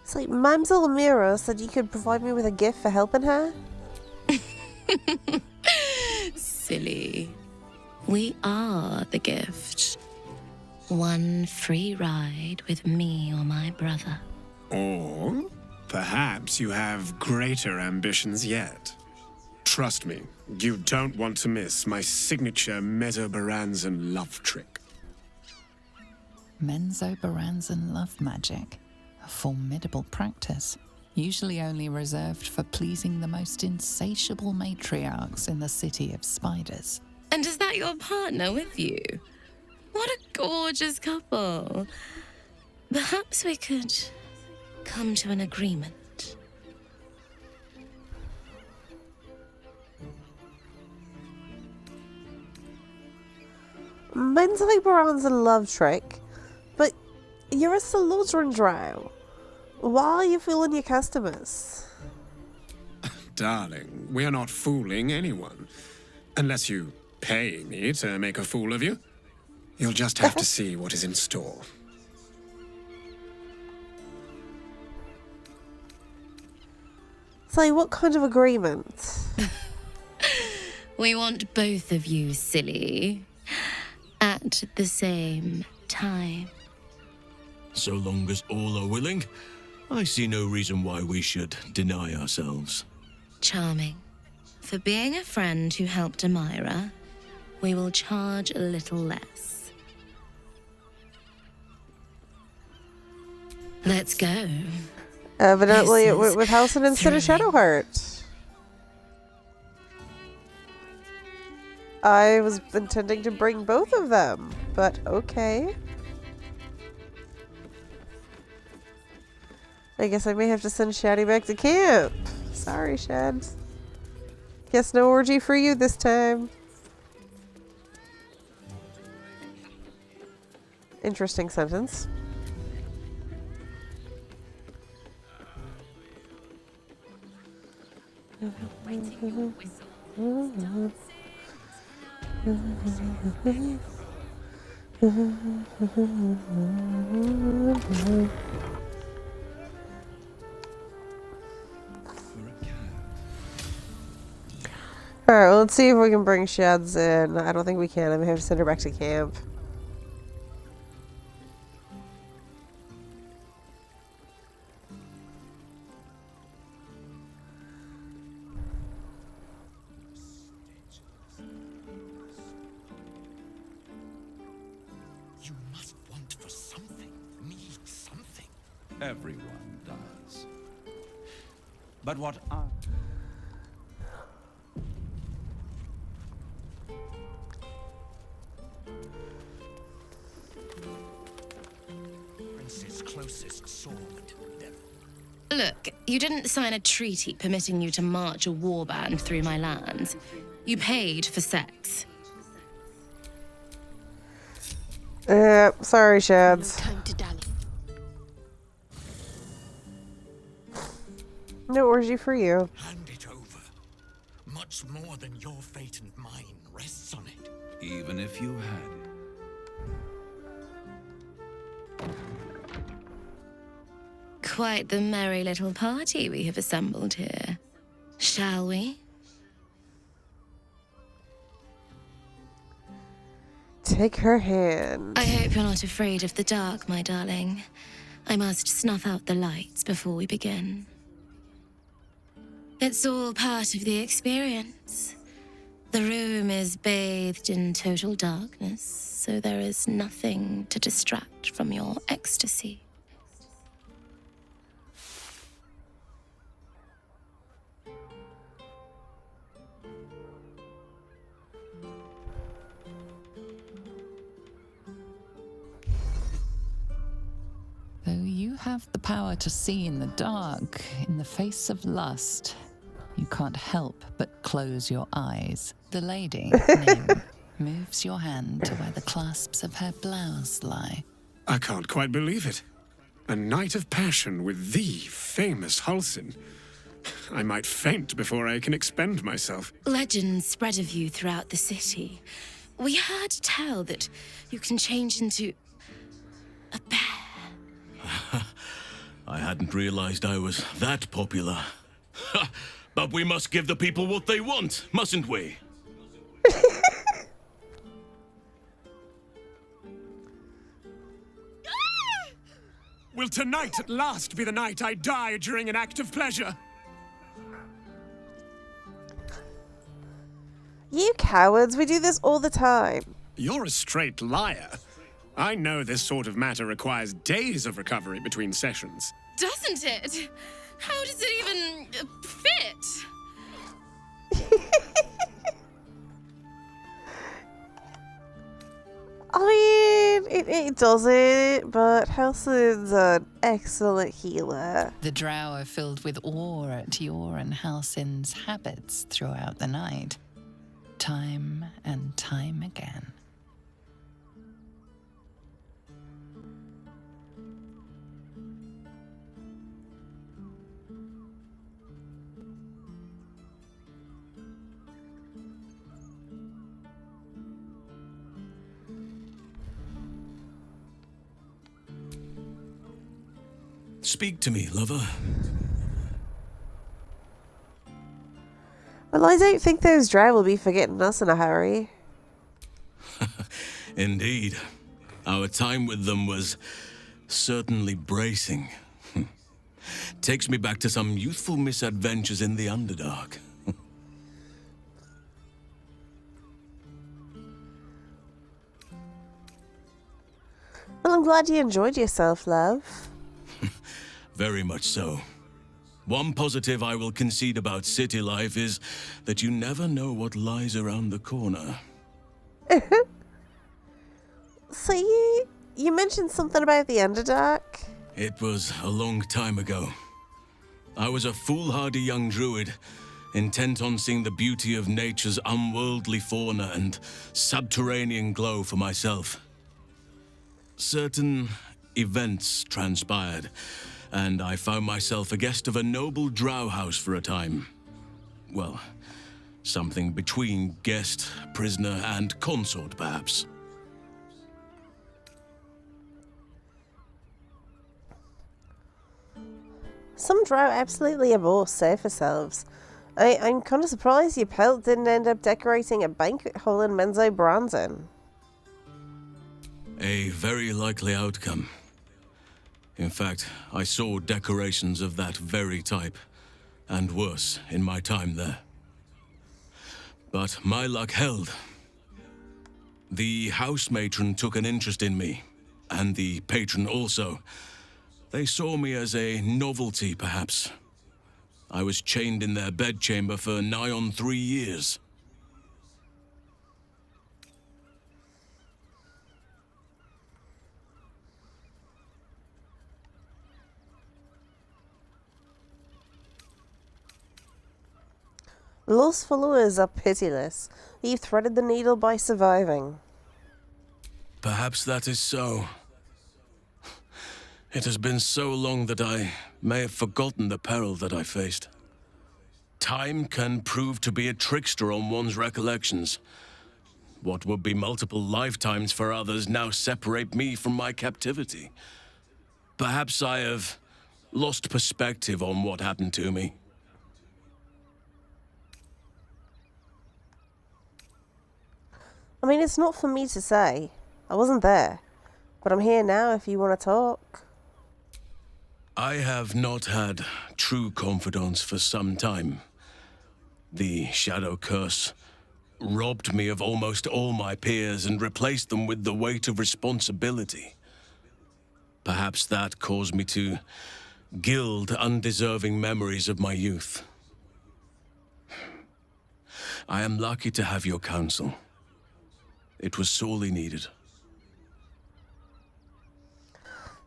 It's like Mamselle Amira said you could provide me with a gift for helping her. Silly. We are the gift. One free ride with me or my brother. Or perhaps you have greater ambitions yet. Trust me, you don't want to miss my signature Mesobaranzan love trick. Menzoberranzan love magic. A formidable practice, usually only reserved for pleasing the most insatiable matriarchs in the City of Spiders. And is that your partner with you? What a gorgeous couple. Perhaps we could come to an agreement. Menzoberranzan love trick, but you're a Saludran drow. Why are you fooling your customers? Darling, we're not fooling anyone. Unless you pay me to make a fool of you. You'll just have to see what is in store. So, what kind of agreement? We want both of you, silly, at the same time. So long as all are willing, I see no reason why we should deny ourselves. Charming. For being a friend who helped Amira, we will charge a little less. Let's go. Evidently, This it went is with Halsin instead of Shadowheart. I was intending to bring both of them, but okay. I guess I may have to send Shaddy back to camp. Sorry, Shads. Guess no orgy for you this time. Interesting sentence. Alright, well, let's see if we can bring Shads in. I don't think we can. I may have to send her back to camp. You must want for something, need something. Everyone does. But what I... Prince's closest sword. Look, you didn't sign a treaty permitting you to march a warband through my lands. You paid for sex. Sorry, Shads. No orgy for you. Hand it over. Much more than your fate and mine rests on it. Even if you had it. Quite the merry little party we have assembled here. Shall we? Take her hand. I hope you're not afraid of the dark, my darling. I must snuff out the lights before we begin. It's all part of the experience. The room is bathed in total darkness, so there is nothing to distract from your ecstasy. Though you have the power to see in the dark, in the face of lust, you can't help but close your eyes. The lady, Nim, moves your hand to where the clasps of her blouse lie. I can't quite believe it. A night of passion with the famous Halsin. I might faint before I can expend myself. Legends spread of you throughout the city. We heard tell that you can change into a bear. I hadn't realized I was that popular. But we must give the people what they want, mustn't we? Will tonight at last be the night I die during an act of pleasure? You cowards, we do this all the time. You're a straight liar. I know this sort of matter requires days of recovery between sessions. Doesn't it? How does it even fit? I mean, it doesn't, but Halsin's an excellent healer. The Drow are filled with awe at your and Halsin's habits throughout the night. Time and time again. Speak to me, lover. Well, I don't think those Drow will be forgetting us in a hurry. Indeed. Our time with them was certainly bracing. Takes me back to some youthful misadventures in the Underdark. Well, I'm glad you enjoyed yourself, love. Very much so. One positive I will concede about city life is that you never know what lies around the corner. So you mentioned something about the Underdark? It was a long time ago. I was a foolhardy young druid, intent on seeing the beauty of nature's unworldly fauna and subterranean glow for myself. Certain events transpired, and I found myself a guest of a noble drow house for a time. Well, something between guest, prisoner, and consort, perhaps. Some drow absolutely abhor surface elves. I'm kind of surprised your pelt didn't end up decorating a banquet hall in Menzo Bronzen. A very likely outcome. In fact, I saw decorations of that very type, and worse, in my time there. But my luck held. The house matron took an interest in me, and the patron also. They saw me as a novelty, perhaps. I was chained in their bedchamber for nigh on 3 years. Los followers are pitiless. You've threaded the needle by surviving. Perhaps that is so. It has been so long that I may have forgotten the peril that I faced. Time can prove to be a trickster on one's recollections. What would be multiple lifetimes for others now separate me from my captivity. Perhaps I have lost perspective on what happened to me. I mean, it's not for me to say. I wasn't there. But I'm here now if you want to talk. I have not had true confidence for some time. The Shadow Curse robbed me of almost all my peers and replaced them with the weight of responsibility. Perhaps that caused me to gild undeserving memories of my youth. I am lucky to have your counsel. It was sorely needed.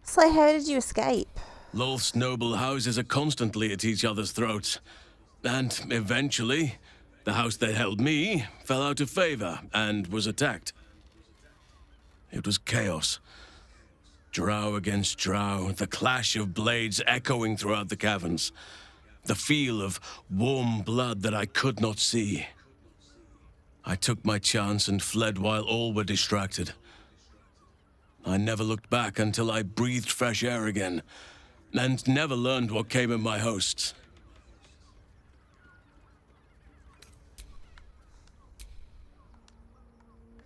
So how did you escape? Lolth's noble houses are constantly at each other's throats. And eventually, the house that held me fell out of favor and was attacked. It was chaos. Drow against drow, the clash of blades echoing throughout the caverns. The feel of warm blood that I could not see. I took my chance and fled while all were distracted. I never looked back until I breathed fresh air again, and never learned what came of my hosts.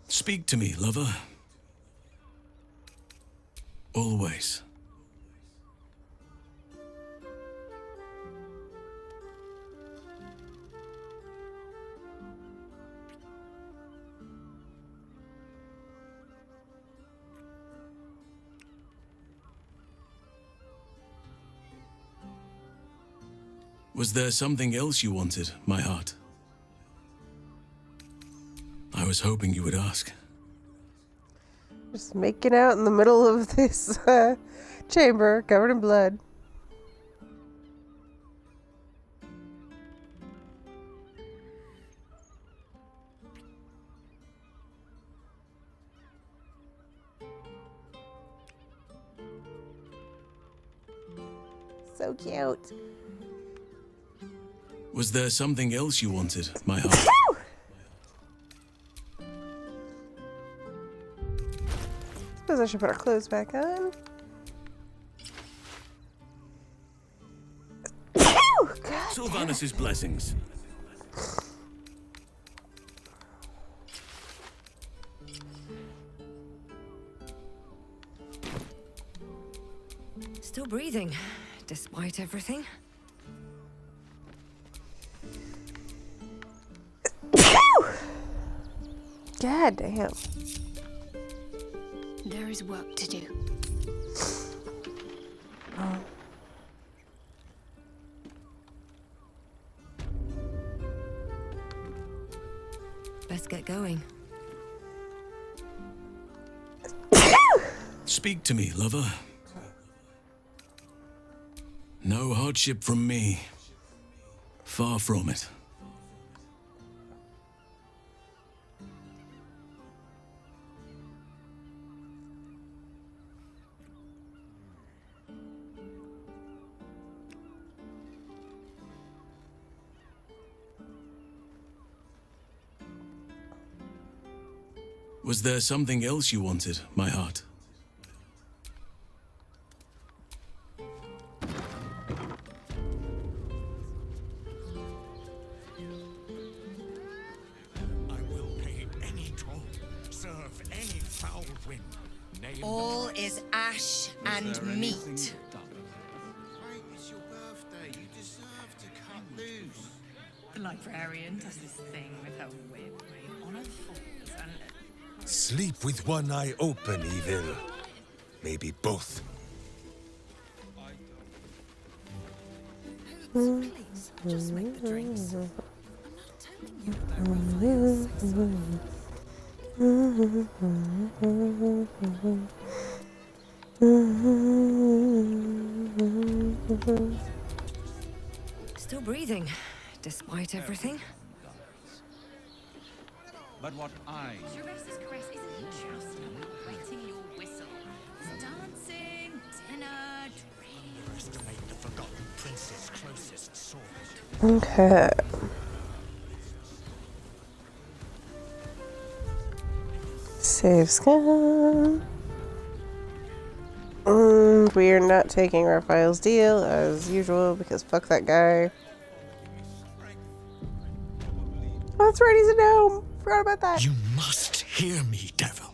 Speak to me, lover. Always. Was there something else you wanted, my heart? I was hoping you would ask. Just making out in the middle of this chamber covered in blood. So cute. Was there something else you wanted, my heart? Suppose I should put our clothes back on. Sylvanus' blessings. Still breathing, despite everything. God damn. There is work to do. Let's get going. Speak to me, lover. No hardship from me. Far from it. Was there something else you wanted, my heart? All is ash and meat. It's your birthday. You deserve to cut loose. The librarian does this thing with her whip where your honor falls and... Sleep with one eye open, evil. Maybe both. Please, just make the drinks. Still breathing, despite everything. But what I... Sharrans' caress isn't just about wetting your whistle. It's dancing, dinner, dreams. Underestimate the forgotten prince's closest sword. Okay. Save scan. We are not taking Raphael's deal as usual because fuck that guy. Oh, that's right, he's a gnome. Forgot about that. You must hear me, devil.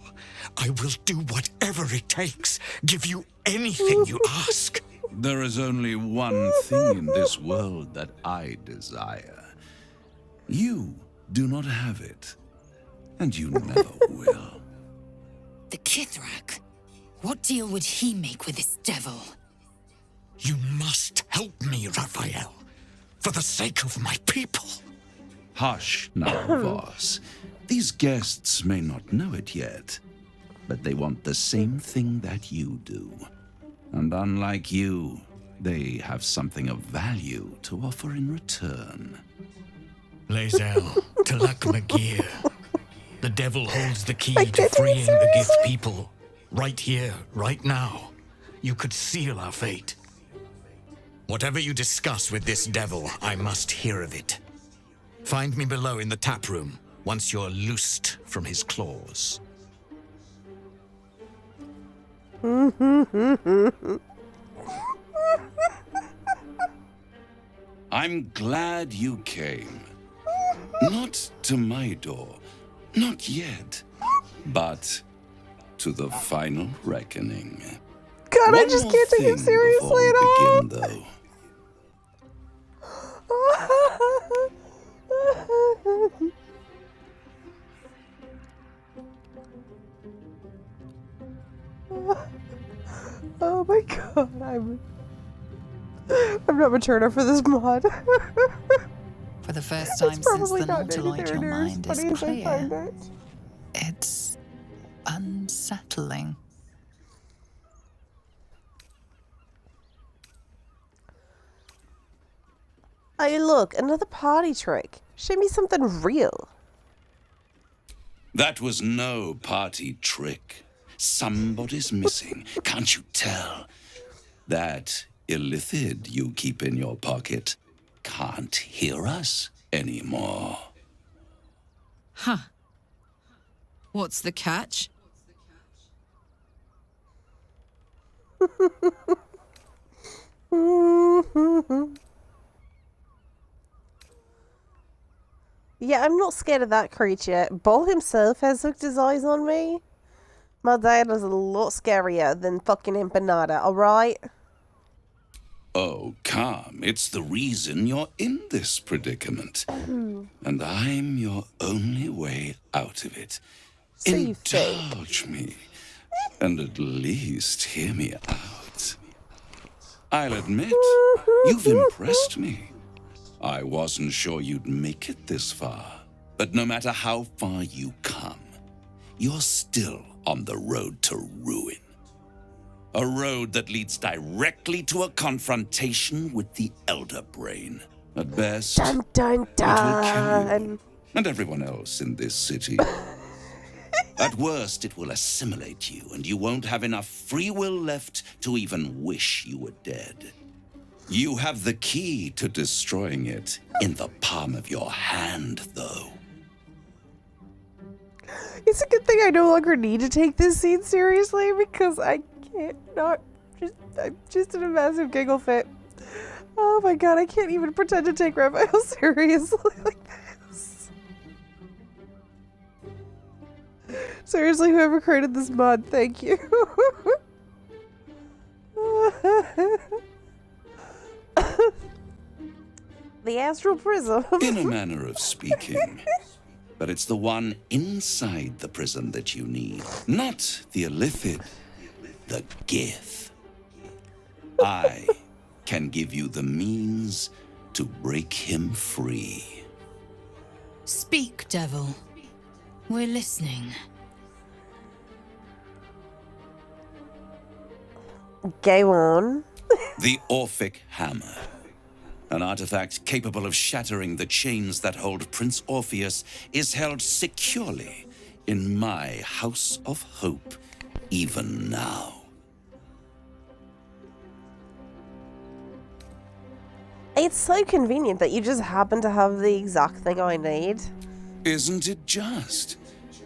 I will do whatever it takes. Give you anything you ask. There is only one thing in this world that I desire. You do not have it, and you never will. The Kithrak? What deal would he make with this devil? You must help me, Raphael. For the sake of my people. Hush now, Voss. These guests may not know it yet, but they want the same thing that you do. And unlike you, they have something of value to offer in return. Lae'zel, Talak Magir. The devil holds the key to freeing the gift people. Right here, right now. You could seal our fate. Whatever you discuss with this devil, I must hear of it. Find me below in the tap room, once you're loosed from his claws. I'm glad you came. Not to my door, not yet, but to the final reckoning. God, I just can't take it seriously at all. Begin, though. Oh my god, I'm not mature enough for this mod. For the first time since the Nautiloid, your mind is clear. It's unsettling. Hey, look, another party trick. Show me something real. That was no party trick. Somebody's missing. Can't you tell? That illithid you keep in your pocket can't hear us anymore. Huh. What's the catch? Yeah, I'm not scared of that creature. Bull himself has hooked his eyes on me. My dad was a lot scarier than fucking empanada, alright? Oh, calm. It's the reason you're in this predicament. And I'm your only way out of it. Indulge me. And at least hear me out. I'll admit, you've impressed me. I wasn't sure you'd make it this far. But no matter how far you come, you're still on the road to ruin. A road that leads directly to a confrontation with the Elder Brain. At best, Dun, dun, dun. it will kill you and everyone else in this city. At worst, it will assimilate you, and you won't have enough free will left to even wish you were dead. You have the key to destroying it in the palm of your hand, though. It's a good thing I no longer need to take this scene seriously because I can't not. I'm just in a massive giggle fit. Oh my god, I can't even pretend to take Raphael seriously like this. Seriously, whoever created this mod, thank you. The astral prism. In a manner of speaking. But it's the one inside the prison that you need. Not the illithid, the Gith. I can give you the means to break him free. Speak, devil. We're listening. Go on. The Orphic Hammer. An artifact capable of shattering the chains that hold Prince Orpheus is held securely in my House of Hope, even now. It's so convenient that you just happen to have the exact thing I need. Isn't it just?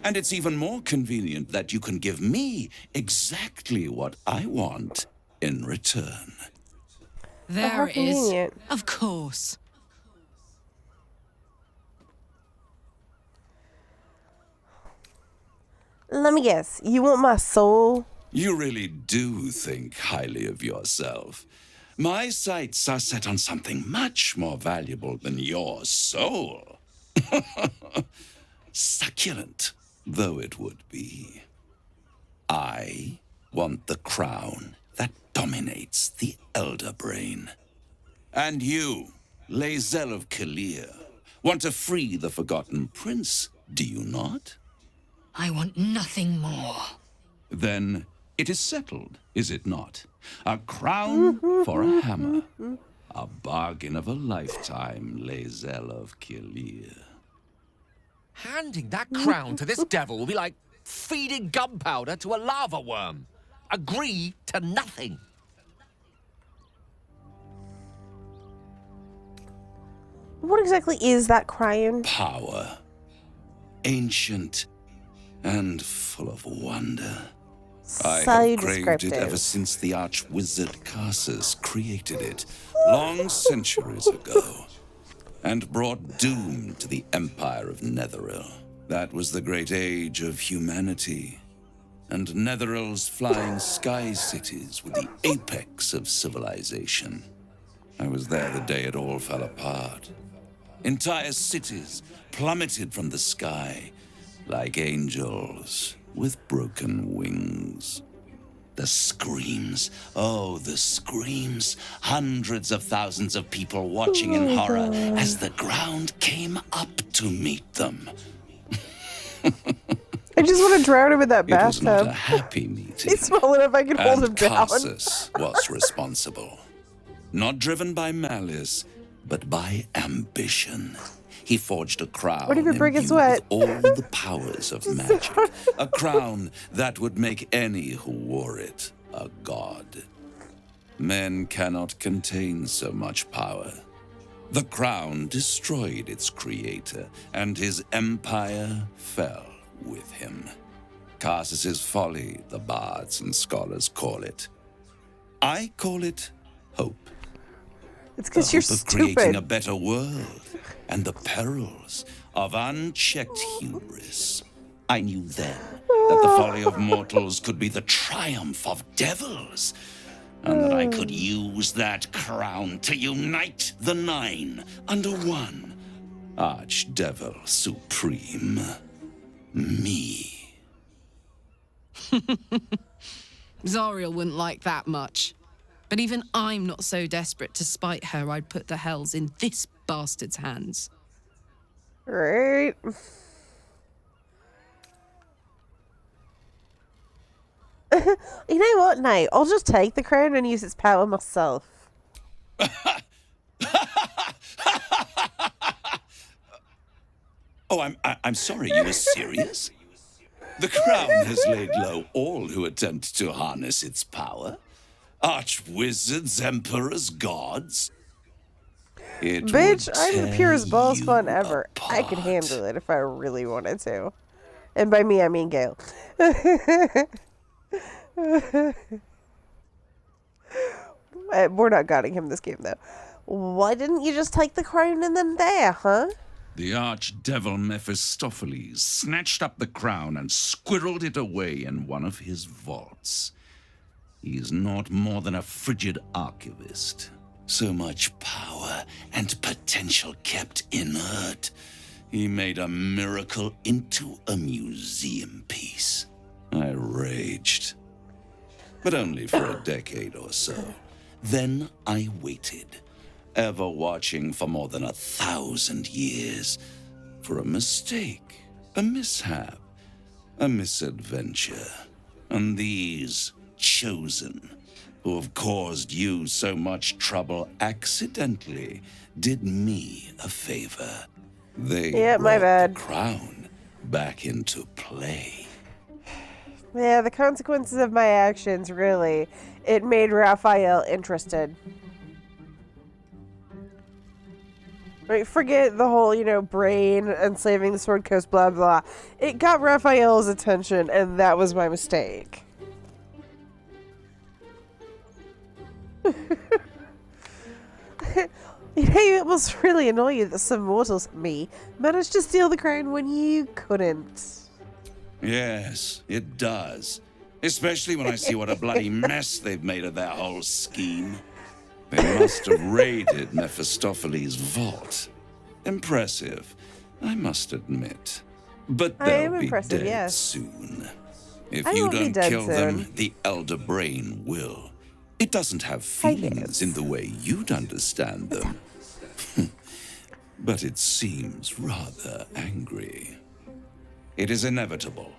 And it's even more convenient that you can give me exactly what I want in return. There it is. Of course. Let me guess. You want my soul? You really do think highly of yourself. My sights are set on something much more valuable than your soul. Succulent though it would be. I want the crown that dominates the Elder Brain. And you, Lae'zel of Kalir, want to free the Forgotten Prince, do you not? I want nothing more. Then it is settled, is it not? A crown for a hammer. A bargain of a lifetime, Lae'zel of Kalir. Handing that crown to this devil will be like feeding gunpowder to a lava worm. Agree to nothing. What exactly is that crown? Power. Ancient and full of wonder. I have craved it ever since the arch-wizard Carsus created it, long centuries ago, and brought doom to the Empire of Netheril. That was the great age of humanity, and Netheril's flying sky cities were the apex of civilization. I was there the day it all fell apart. Entire cities plummeted from the sky like angels with broken wings. The screams, oh, the screams. Hundreds of thousands of people watching in horror as the ground came up to meet them. I just want to drown him in that It was not bathtub. a happy meeting. He's small enough I can hold him And down. Carsus was responsible. Not driven by malice, but by ambition. He forged a crown What if you break a imbued sweat? with all the powers of magic. A crown that would make any who wore it a god. Men cannot contain so much power. The crown destroyed its creator, and his empire fell with him. Carsus's folly, the bards and scholars call it. I call it hope. It's because The you're hope of creating a stupid. better world, and the perils of unchecked hubris. I knew then that the folly of mortals could be the triumph of devils, and that I could use that crown to unite the Nine under one Archdevil Supreme. Me. Zariel wouldn't like that much. But even I'm not so desperate to spite her I'd put the hells in this bastard's hands. Right. You know what? No, I'll just take the crown and use its power myself. Oh, I'm sorry, you were serious? The crown has laid low all who attempt to harness its power. Archwizards, emperors, gods. Bitch, I'm the purest boss fun ever. I could handle it if I really wanted to. And by me, I mean Gale. We're not guarding him this game, though. Why didn't you just take the crown and then there, huh? The archdevil Mephistopheles snatched up the crown and squirreled it away in one of his vaults. He's not more than a frigid archivist. So much power and potential kept inert. He made a miracle into a museum piece. I raged. But only for a decade or so. Then I waited, ever watching for more than 1,000 years, for a mistake, a mishap, a misadventure. And these chosen, who have caused you so much trouble accidentally, did me a favor. They my bad. The crown back into play. Yeah, the consequences of my actions, really. It made Raphael interested. Like, forget the whole, brain enslaving the Sword Coast, blah, blah. It got Raphael's attention, and that was my mistake. It must really annoy you that some mortals, me, managed to steal the crown when you couldn't. Yes, it does. Especially when I see what a bloody mess they've made of their whole scheme. They must have raided Mephistopheles' vault. Impressive, I must admit. But they'll be dead soon. If you don't kill them, the Elder Brain will. It doesn't have feelings in the way you'd understand them. But it seems rather angry. It is inevitable.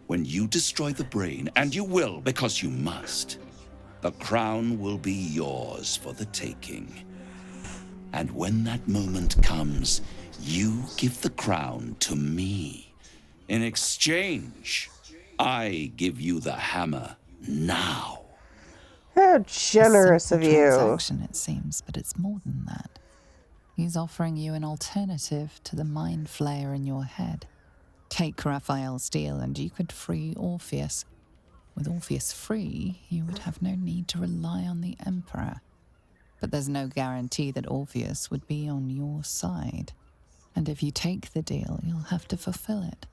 When you destroy the brain, and you will because you must, the crown will be yours for the taking. And when that moment comes, you give the crown to me. In exchange, I give you the hammer now. How generous of you. Transaction, it seems, but it's more than that. He's offering you an alternative to the mind flayer in your head. Take Raphael's deal and you could free Orpheus. With Orpheus free, you would have no need to rely on the Emperor. But there's no guarantee that Orpheus would be on your side. And if you take the deal, you'll have to fulfill it.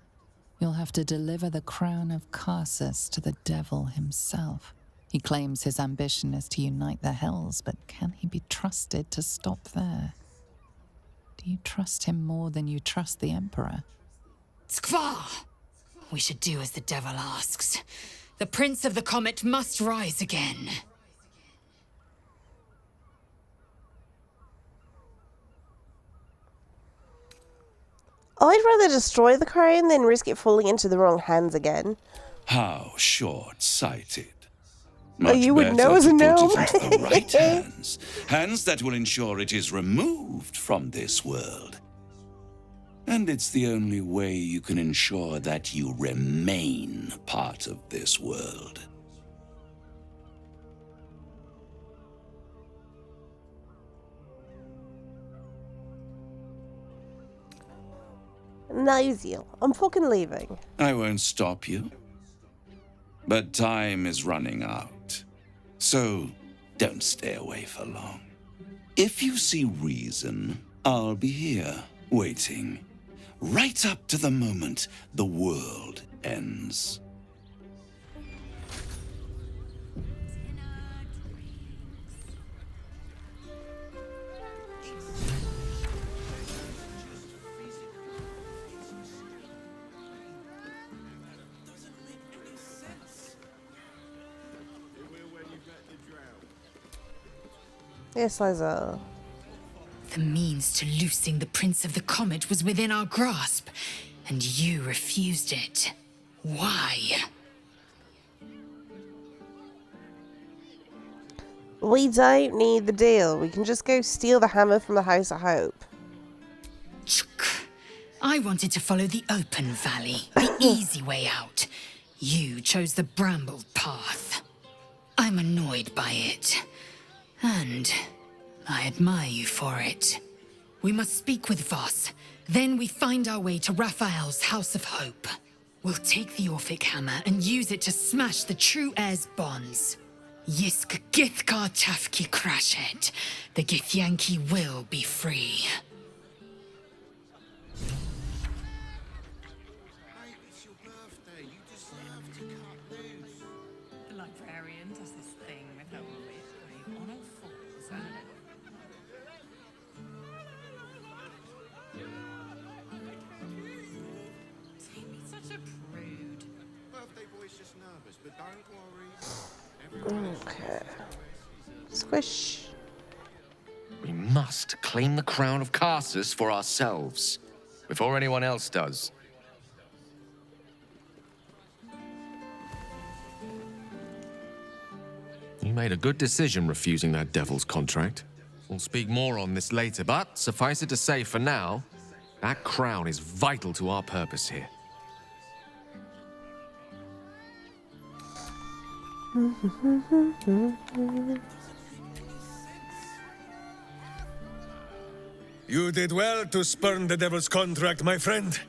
You'll have to deliver the crown of Carsus to the devil himself. He claims his ambition is to unite the hells, but can he be trusted to stop there? Do you trust him more than you trust the Emperor? Skvar! We should do as the devil asks. The Prince of the Comet must rise again. I'd rather destroy the crown than risk it falling into the wrong hands again. How short-sighted. You would know as a gnome. Put it into the right hands. Hands that will ensure it is removed from this world. And it's the only way you can ensure that you remain part of this world. No, Zeal. I'm fucking leaving. I won't stop you. But time is running out. So don't stay away for long. If you see reason, I'll be here, waiting. Right up to the moment the world ends. Yes, Liza. The means to loosing the Prince of the Comet was within our grasp, and you refused it. Why? We don't need the deal. We can just go steal the hammer from the House of Hope. I wanted to follow the open valley, the easy way out. You chose the brambled path. I'm annoyed by it. And I admire you for it. We must speak with Voss. Then we find our way to Raphael's House of Hope. We'll take the Orphic hammer and use it to smash the true heir's bonds. Yisk Githkar Tafki Crashet. The Githyanki will be free. The librarian does this thing with her wit, going on all fours and... Don't be such a prude. Birthday boy's just nervous, but don't worry. Okay. Squish. We must claim the crown of Carsus for ourselves, before anyone else does. You made a good decision refusing that devil's contract. We'll speak more on this later, but suffice it to say for now, that crown is vital to our purpose here. You did well to spurn the devil's contract, my friend.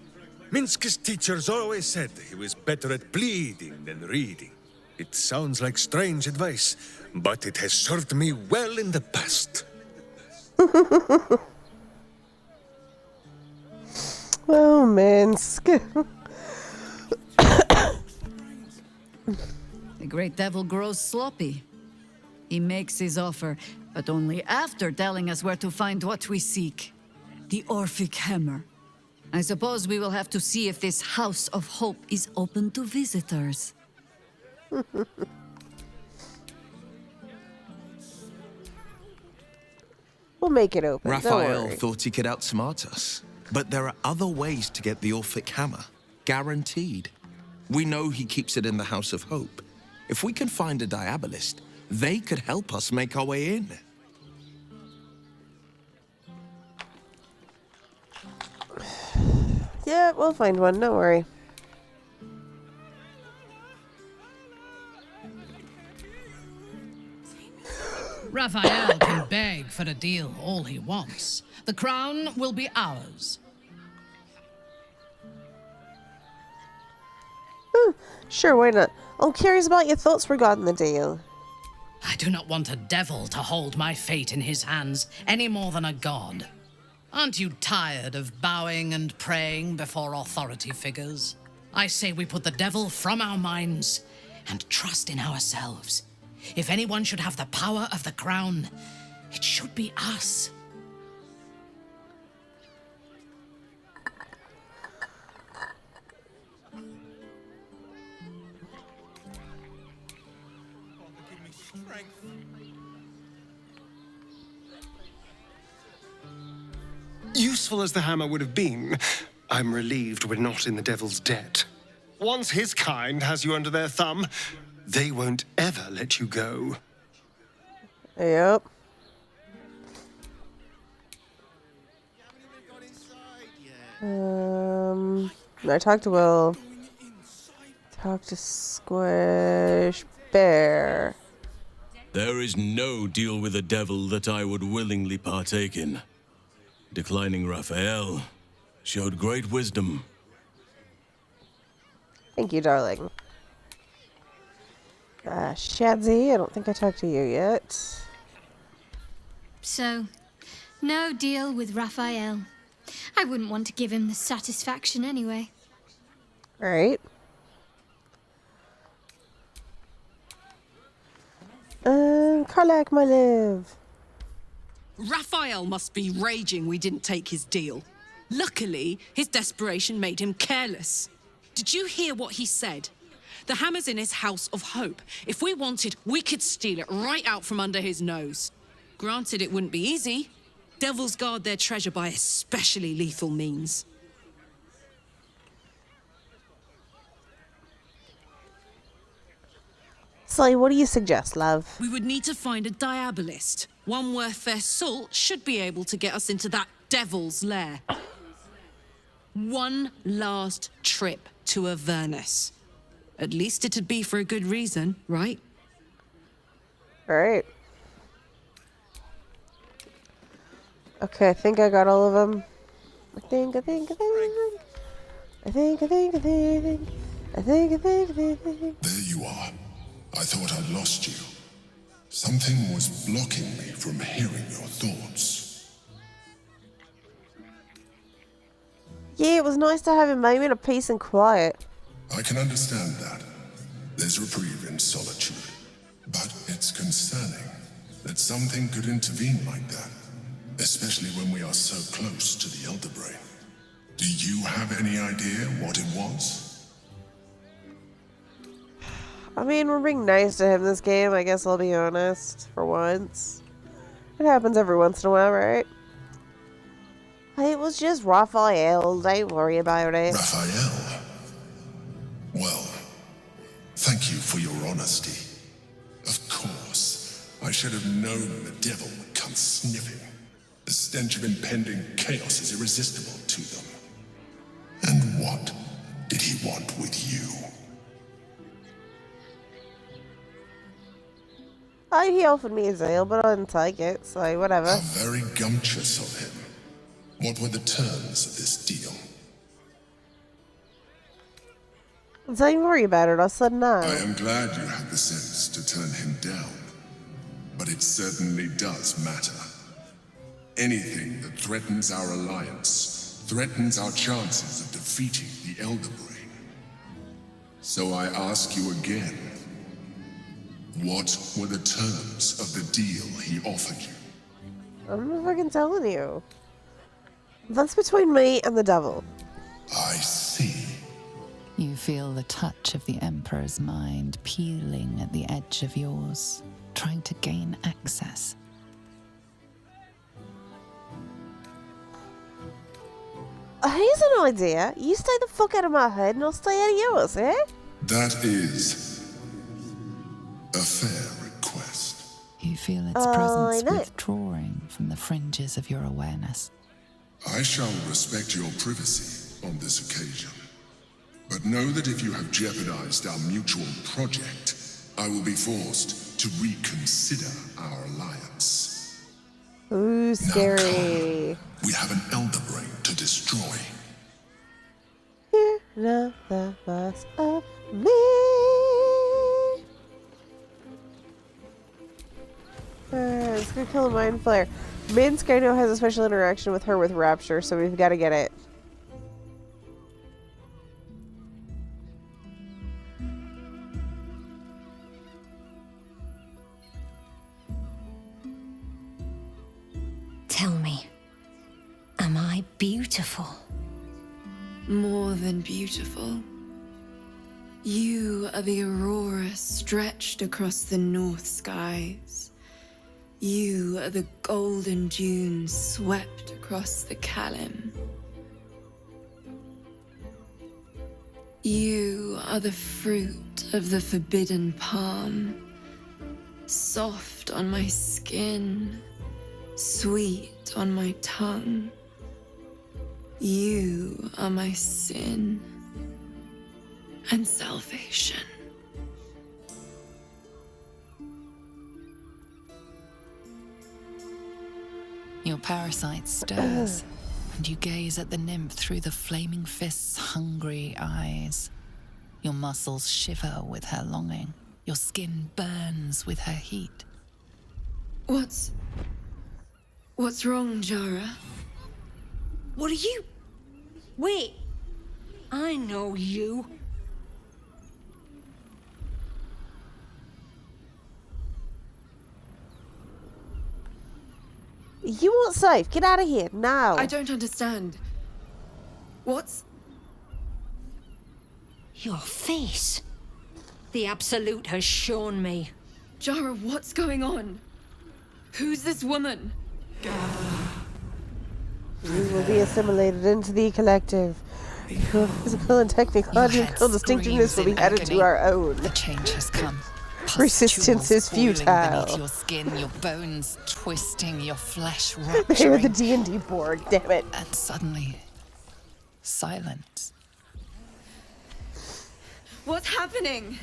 Minsc's teachers always said he was better at bleeding than reading. It sounds like strange advice, but it has served me well in the past. Oh, Minsc. The great devil grows sloppy. He makes his offer, but only after telling us where to find what we seek. The Orphic hammer. I suppose we will have to see if this House of Hope is open to visitors. We'll make it open. Raphael thought he could outsmart us. But there are other ways to get the Orphic hammer. Guaranteed. We know he keeps it in the House of Hope. If we can find a Diabolist, they could help us make our way in. Yeah, we'll find one. Don't worry. Raphael can beg for a deal all he wants. The crown will be ours. Sure, why not? I'm curious about your thoughts regarding the deal. I do not want a devil to hold my fate in his hands any more than a god. Aren't you tired of bowing and praying before authority figures? I say we put the devil from our minds and trust in ourselves. If anyone should have the power of the crown, it should be us. Useful as the hammer would have been, I'm relieved we're not in the devil's debt. Once his kind has you under their thumb, they won't ever let you go. Yep. I talked to Will. Talk to Squish Bear. There is no deal with the devil that I would willingly partake in. Declining Raphael showed great wisdom. Thank you, darling. Shadzy, I don't think I talked to you yet. So, no deal with Raphael. I wouldn't want to give him the satisfaction anyway. Alright. Karlak, my love. Raphael must be raging we didn't take his deal. Luckily, his desperation made him careless. Did you hear what he said? The hammer's in his House of Hope. If we wanted, we could steal it right out from under his nose. Granted, it wouldn't be easy. Devils guard their treasure by especially lethal means. So, what do you suggest, love? We would need to find a diabolist. One worth their salt should be able to get us into that devil's lair. One last trip to Avernus. At least it'd be for a good reason, right? Alright. Okay, I think I got all of them. I think. There you are. I thought I'd lost you. Something was blocking me from hearing your thoughts. Yeah, it was nice to have a moment of peace and quiet. I can understand that. There's reprieve in solitude. But it's concerning that something could intervene like that. Especially when we are so close to the Elder Brain. Do you have any idea what it was? I mean, we're being nice to him this game, I guess I'll be honest, for once. It happens every once in a while, right? It was just Raphael, don't worry about it. Raphael? Well, thank you for your honesty. Of course, I should have known the devil would come sniffing. The stench of impending chaos is irresistible to them. And what did he want with you? He offered me his ale, but I didn't take it, so whatever. How very gumptious of him. What were the terms of this deal? Don't worry about it, I said no. I am glad you had the sense to turn him down. But it certainly does matter. Anything that threatens our alliance threatens our chances of defeating the Elder Brain. So I ask you again, what were the terms of the deal he offered you? I'm not fucking telling you. That's between me and the devil. I see. You feel the touch of the Emperor's mind peeling at the edge of yours, trying to gain access. Here's an idea. You stay the fuck out of my head and I'll stay out of yours, eh? That is a fair request. You feel its presence withdrawing from the fringes of your awareness. I shall respect your privacy on this occasion. But know that if you have jeopardized our mutual project, I will be forced to reconsider our alliance. Ooh, scary. We have an Elder Brain to destroy. Hear now the voice of me. Let's go kill a Mind Flayer. Minsc, I know, has a special interaction with her with Rapture, so we've got to get it. Tell me, am I beautiful? More than beautiful. You are the aurora stretched across the north skies. You are the golden dunes swept across the Calim. You are the fruit of the forbidden palm, soft on my skin, sweet on my tongue. You are my sin and salvation. Your parasite stirs, and you gaze at the nymph through the flaming fist's hungry eyes. Your muscles shiver with her longing. Your skin burns with her heat. What's wrong, Jara? What are you? Wait, I know you. You weren't safe. Get out of here now. I don't understand. What's... Your face. The Absolute has shown me. Jara, what's going on? Who's this woman? We will be assimilated into the collective. Your physical and technological distinctiveness will be added to our own. The change has come. Resistance is futile. Beneath your skin, your bones twisting, your flesh rupturing. They're the D&D board, damn it. And suddenly, silence. What's happening?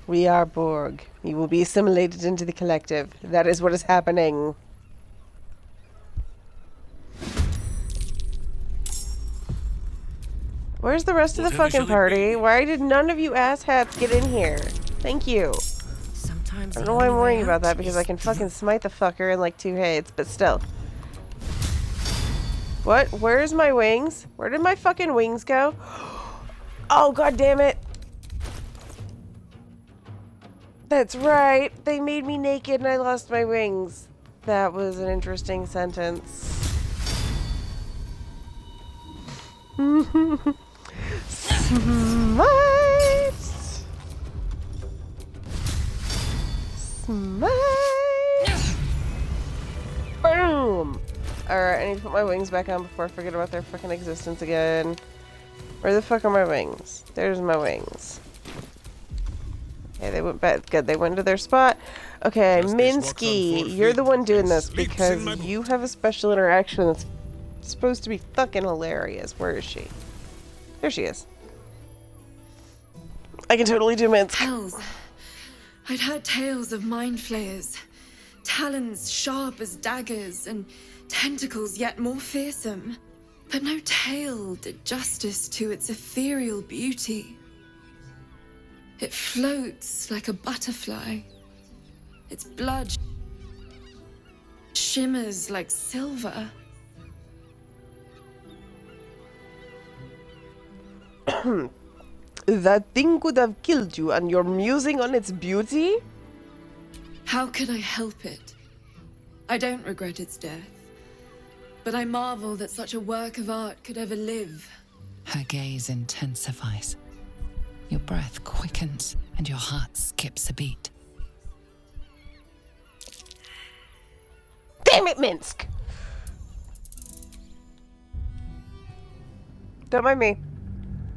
We are Borg. We will be assimilated into the collective. That is what is happening. Where's the rest of the fucking party? Why did none of you asshats get in here? Thank you. Sometimes I don't know why I'm worrying about that because I can fucking smite the fucker in like 2 hits, but still. What? Where's my wings? Where did my fucking wings go? Oh, god damn it. That's right. They made me naked and I lost my wings. That was an interesting sentence. Smite! Smite! Boom! Alright, I need to put my wings back on before I forget about their fucking existence again. Where the fuck are my wings? There's my wings. Okay, they went back. Good, they went to their spot. Okay, Minsc, you're the one doing this because you have a special interaction that's supposed to be fucking hilarious. Where is she? There she is. I can totally do Minsc. Hells. I'd heard tales of mind flayers. Talons sharp as daggers and tentacles yet more fearsome. But no tale did justice to its ethereal beauty. It floats like a butterfly. Its blood shimmers like silver. That thing could have killed you, and you're musing on its beauty? How could I help it? I don't regret its death. But I marvel that such a work of art could ever live. Her gaze intensifies. Your breath quickens and your heart skips a beat. Damn it, Minsc! Don't mind me.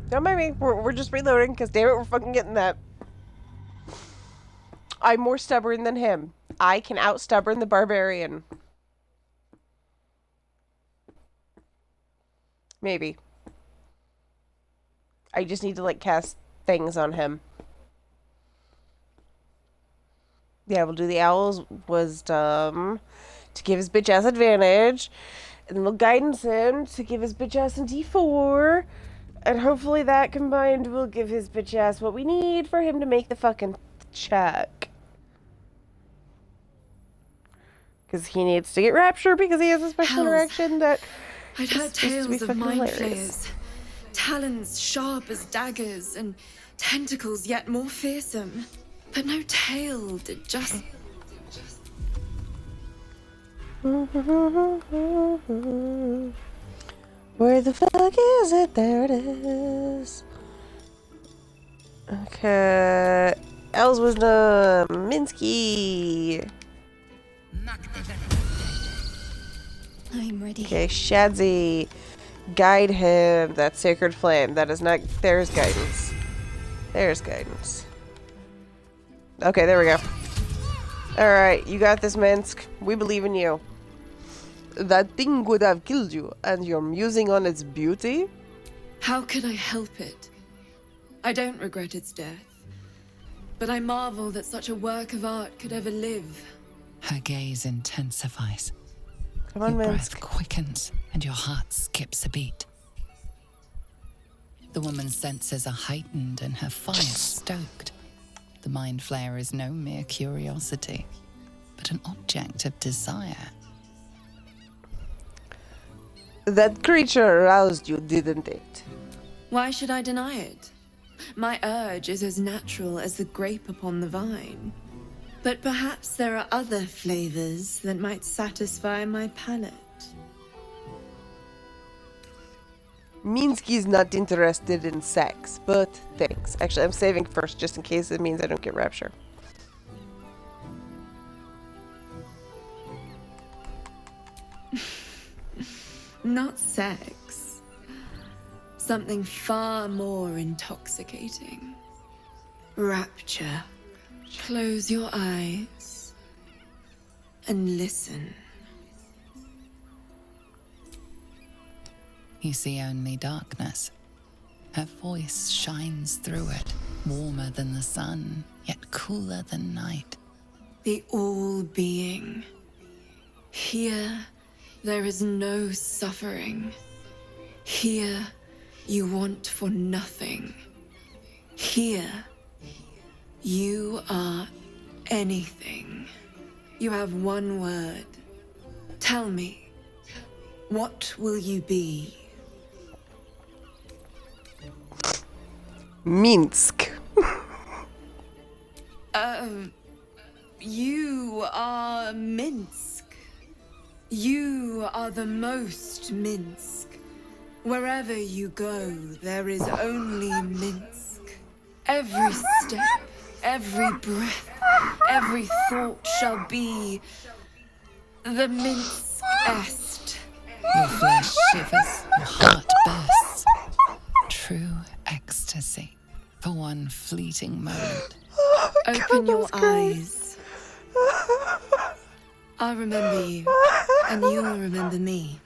Don't mind me. We're just reloading, because damn it, we're fucking getting that. I'm more stubborn than him. I can out-stubborn the barbarian. Maybe. I just need to, like, cast things on him. Yeah, we'll do the Owl's Wisdom to give his bitch ass advantage. And then we'll Guidance him to give his bitch ass a D4. And hopefully that combined will give his bitch ass what we need for him to make the fucking check. Because he needs to get Rapture because he has a special interaction that I'd heard tales of mind flayers. Talons sharp as daggers and tentacles yet more fearsome. But no tale did just... Where the fuck is it? There it is. Okay. Owl's Wisdom. Minsc. I'm ready. Okay, Shadzi. Guide him. That Sacred Flame. That is not... There's guidance. There's guidance. Okay, there we go. Alright, you got this, Minsc. We believe in you. That thing would have killed you, and you're musing on its beauty? How could I help it? I don't regret its death. But I marvel that such a work of art could ever live. Her gaze intensifies. Come on, your Minsc. breath quickens and your heart skips a beat. The woman's senses are heightened and her fire stoked. The mind flayer is no mere curiosity, but an object of desire. That creature aroused you, didn't it? Why should I deny it? My urge is as natural as the grape upon the vine. But perhaps there are other flavors that might satisfy my palate. Minsc is not interested in sex, but thanks. Actually, I'm saving first just in case it means I don't get Rapture. Not sex. Something far more intoxicating. Rapture. Close your eyes and listen. You see only darkness. Her voice shines through it, warmer than the sun, yet cooler than night. The all-being. Here, there is no suffering. Here, you want for nothing. Here, you are anything. You have one word. Tell me, what will you be? Minsc. You are Minsc. You are the most Minsc. Wherever you go, there is only Minsc. Every step, every breath, every thought shall be the Minsc est. Your flesh shivers, your heart bursts. True ecstasy for one fleeting moment. Open your eyes. I'll remember you, and you'll remember me.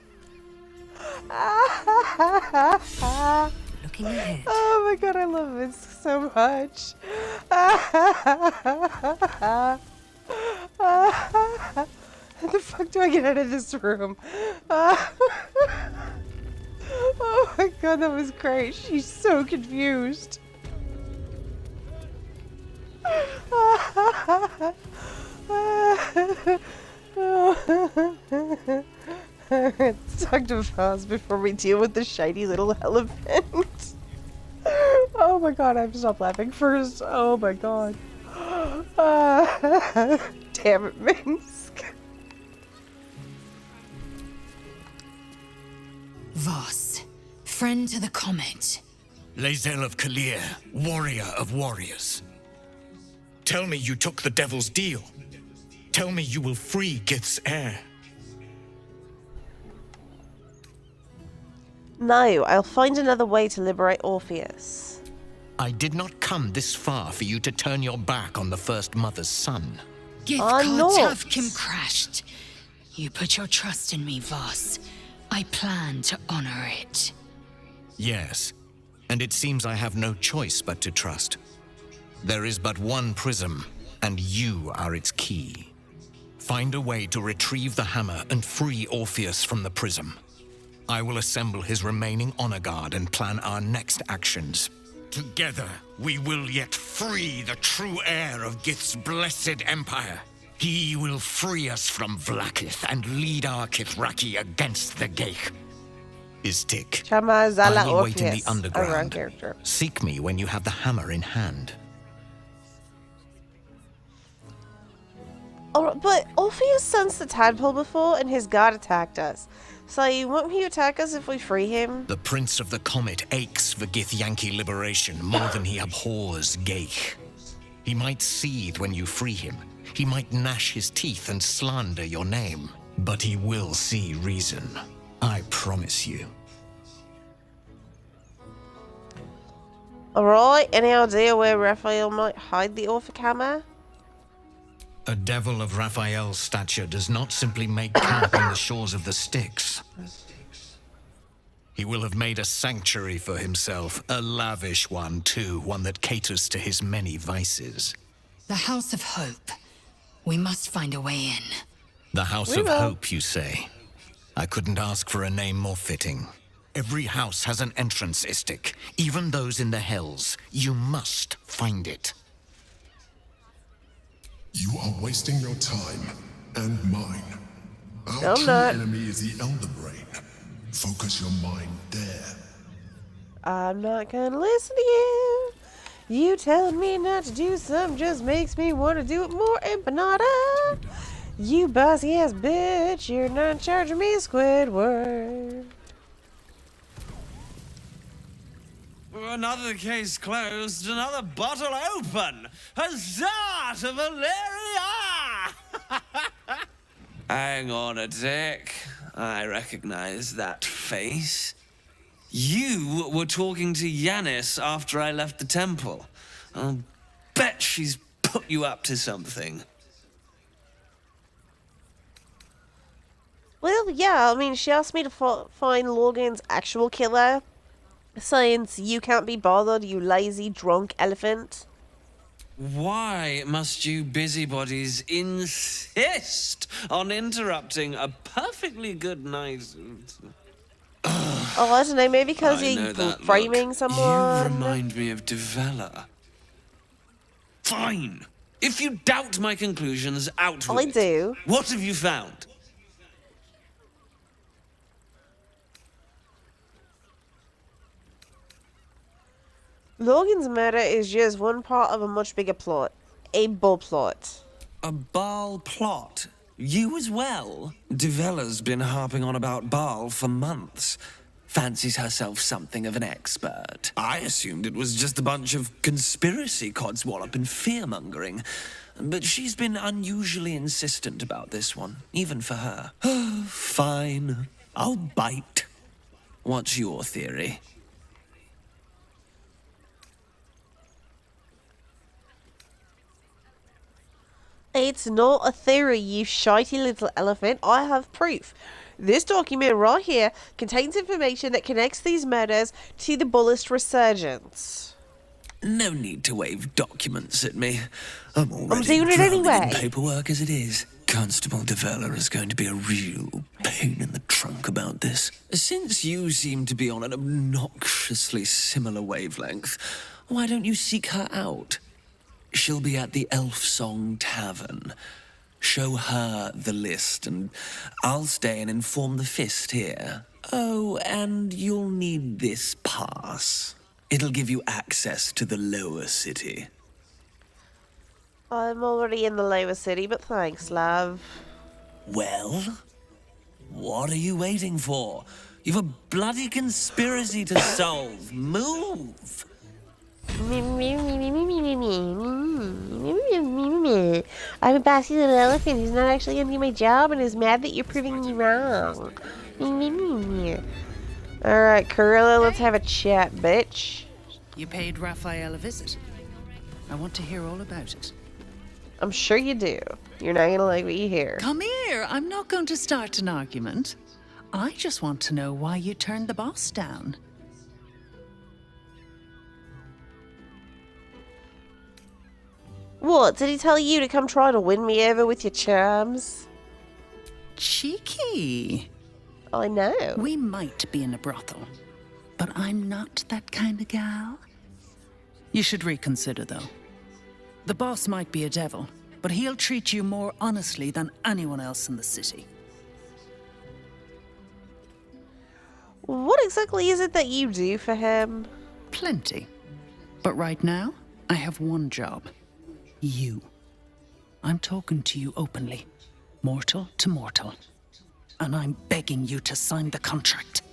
Looking ahead. Oh my god, I love this so much. How the fuck do I get out of this room? Oh my god, that was great. She's so confused. Talk to Foz before we deal with the shiny little elephant. Oh my god, I have to stop laughing first. Oh my god. Damn it, Minsc. Voss, friend to the comet. Lae'zel of Kalir, warrior of warriors. Tell me you took the devil's deal. Tell me you will free Gith's heir. No, I'll find another way to liberate Orpheus. I did not come this far for you to turn your back on the First Mother's son. Gith Kartavkim crashed. You put your trust in me, Voss. I plan to honor it. Yes, and it seems I have no choice but to trust. There is but one prism, and you are its key. Find a way to retrieve the hammer and free Orpheus from the prism. I will assemble his remaining honor guard and plan our next actions. Together, we will yet free the true heir of Gith's blessed empire. He will free us from Vlaakith and lead our Kithraki against the Geich. Istik, I will wait in the underground. Seek me when you have the hammer in hand. Oh, but Orpheus sensed the tadpole before and his guard attacked us. So won't he attack us if we free him? The Prince of the Comet aches for Githyanki liberation more than he abhors Geich. He might seethe when you free him. He might gnash his teeth and slander your name. But he will see reason. I promise you. Alright, any idea where Raphael might hide the Orphic hammer? A devil of Raphael's stature does not simply make camp on the shores of the Styx. He will have made a sanctuary for himself, a lavish one too, one that caters to his many vices. The House of Hope. We must find a way in. The House of Hope, you say? I couldn't ask for a name more fitting. Every house has an entrance, Istik, even those in the Hells. You must find it. You are wasting your time and mine. Our true enemy is the Elder Brain. Focus your mind there. I'm not gonna listen to you. You telling me not to do something just makes me want to do it more, empanada. You bossy ass bitch, you're not charging me Squidward. Another case closed, another bottle open. Huzzah to Valeria! Hang on a tick. I recognize that face. You were talking to Yanis after I left the temple. I'll bet she's put you up to something. Well, yeah, I mean, she asked me to find Logan's actual killer. Since you can't be bothered, you lazy, drunk elephant. Why must you busybodies insist on interrupting a perfectly good night? Oh, I don't know, maybe because I know you're that framing look. someone. You remind me of Devella. Fine. If you doubt my conclusions, out with I it. do. What have you found? Logan's murder is just one part of a much bigger plot. A bull plot. A Baal plot? You as well? Devella's been harping on about Baal for months. Fancies herself something of an expert. I assumed it was just a bunch of conspiracy codswallop and fear-mongering. But she's been unusually insistent about this one, even for her. Fine. I'll bite. What's your theory? It's not a theory, you shitey little elephant. I have proof. This document right here contains information that connects these murders to the Bullist resurgence. No need to wave documents at me. I'm already doing it drowning anyway. in paperwork as it is. Constable Devella is going to be a real pain in the trunk about this. Since you seem to be on an obnoxiously similar wavelength, why don't you seek her out? She'll be at the Elf Song Tavern. Show her the list, and I'll stay and inform the Fist here. Oh, and you'll need this pass. It'll give you access to the lower city. I'm already in the lower city, but thanks, love. Well, what are you waiting for? You've a bloody conspiracy to solve. Move! I'm a bossy little elephant who's not actually gonna do my job and is mad that you're proving me wrong. Alright, Corilla, let's have a chat, bitch. You paid Raphael a visit. I want to hear all about it. I'm sure you do. You're not gonna like what you hear. Come here. I'm not going to start an argument. I just want to know why you turned the boss down. What, did he tell you to come try to win me over with your charms? Cheeky. I know. We might be in a brothel, but I'm not that kind of gal. You should reconsider, though. The boss might be a devil, but he'll treat you more honestly than anyone else in the city. What exactly is it that you do for him? Plenty. But right now, I have one job. You. I'm talking to you openly, mortal to mortal. And I'm begging you to sign the contract.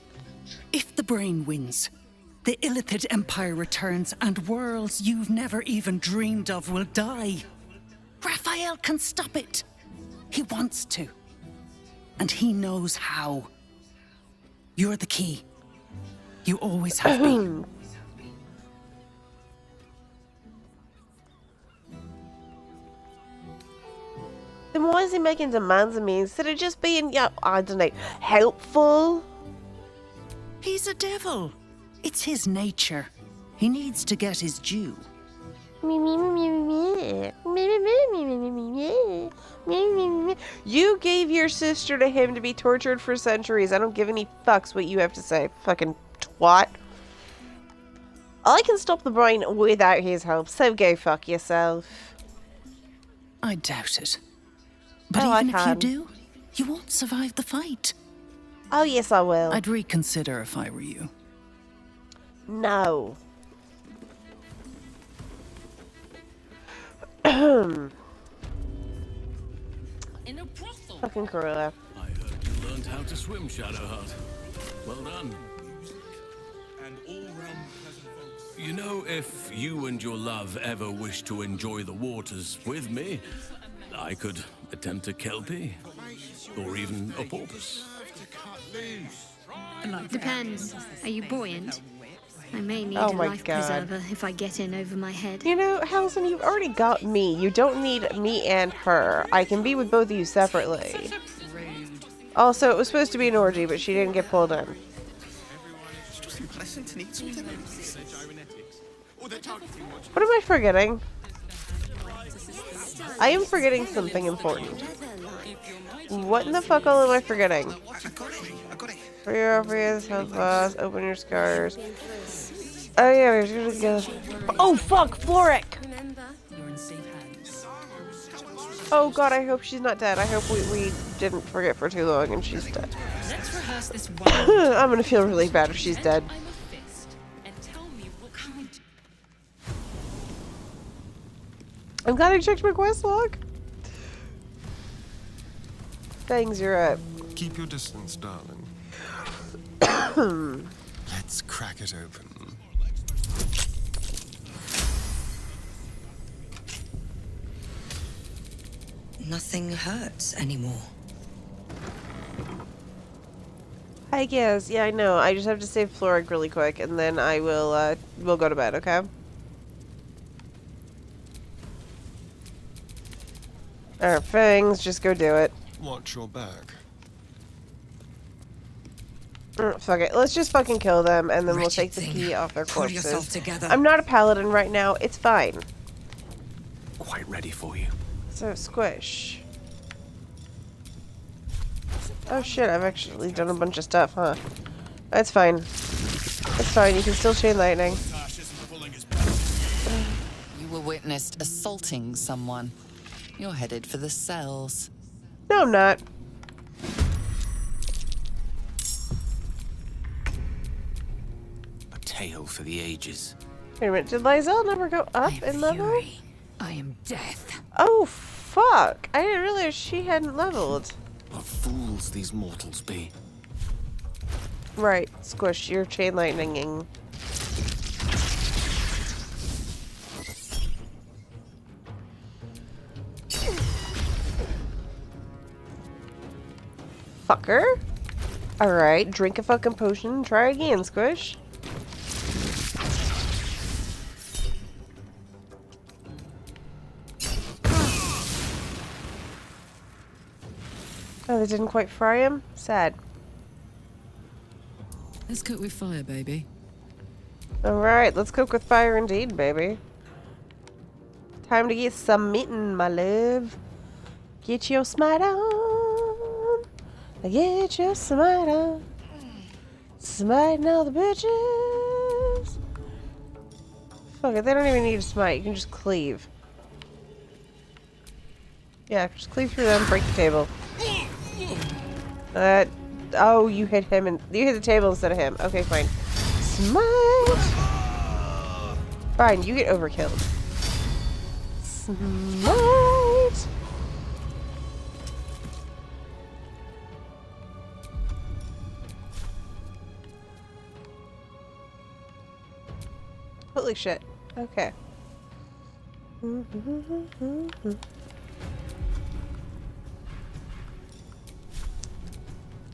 If the brain wins, the Illithid Empire returns and worlds you've never even dreamed of will die. Raphael can stop it. He wants to. And he knows how. You're the key. You always have been. Then why is he making demands of me instead of just being, yeah, I don't know, helpful? He's a devil. It's his nature. He needs to get his due. You gave your sister to him to be tortured for centuries. I don't give any fucks what you have to say, fucking twat. I can stop the brain without his help, so go fuck yourself. I doubt it. But Oh, even I if you can. do, you won't survive the fight. Oh, yes, I will. I'd reconsider if I were you. No. In a brothel. Fucking Corilla. I heard you learned how to swim, Shadowheart. Well done. And all realm peasant folks. You know, if you and your love ever wish to enjoy the waters with me, I could attempt a kelpie, or even a porpoise. Depends. Are you buoyant? I may need Oh a my life God. preserver if I get in over my head. You know, Halsin, you've already got me. You don't need me and her. I can be with both of you separately. Also, it was supposed to be an orgy, but she didn't get pulled in. What am I forgetting? I am forgetting something important. What in the fuck all am I forgetting? For your offers, health loss, open your scars. Oh yeah, we're gonna go. Oh fuck, Florrick! Oh god, I hope she's not dead. I hope we didn't forget for too long and she's dead. Let's rehearse this I'm gonna feel really bad if she's dead. I'm glad I checked my quest log. Thanks, you're up. Keep your distance, darling. Let's crack it open. Nothing hurts anymore. I guess, yeah, I know. I just have to save Florrick really quick, and then I will, we'll go to bed, okay? Alright, Fangs, just go do it. Watch your back. Fuck it. Let's just fucking kill them, and then we'll take the key off their corpses. I'm not a paladin right now. It's fine. Quite ready for you. So, squish. Oh shit, I've actually done a bunch of stuff, huh? That's fine. It's fine, you can still chain lightning. You were witnessed assaulting someone. You're headed for the cells. No, I'm not. A tale for the ages. Wait a minute, did Lysel never go up in level? I am death. Oh, fuck. I didn't realize she hadn't leveled. What fools these mortals be. Right, squish, you're chain lightninging. Fucker. Alright, drink a fucking potion and try again, squish. Oh, they didn't quite fry him? Sad. Let's cook with fire, baby. Alright, let's cook with fire indeed, baby. Time to get some meeting, my love. Get your smite on. Get your smite on. Smiting all the bitches. Fuck it, they don't even need to smite. You can just cleave. Yeah, just cleave through them, break the table. Oh, you hit him and you hit the table instead of him. Okay, fine. Smite. Fine, you get overkilled. Smite. Holy shit. Okay.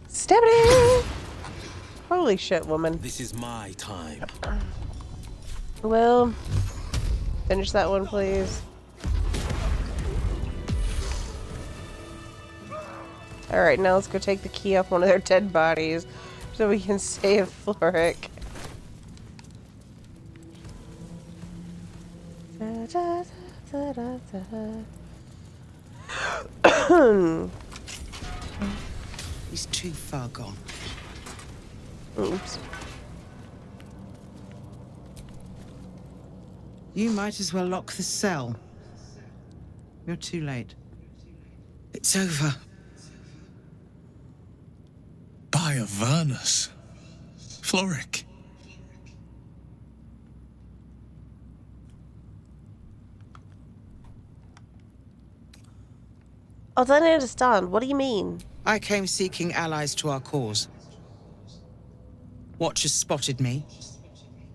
Stab it! Holy shit, woman. This is my time. Well, finish that one, please. Alright, now let's go take the key off one of their dead bodies so we can save Florrick. He's too far gone. Oops. You might as well lock the cell. You're too late. It's over. By Avernus. Florrick. I don't understand. What do you mean? I came seeking allies to our cause. Watchers spotted me,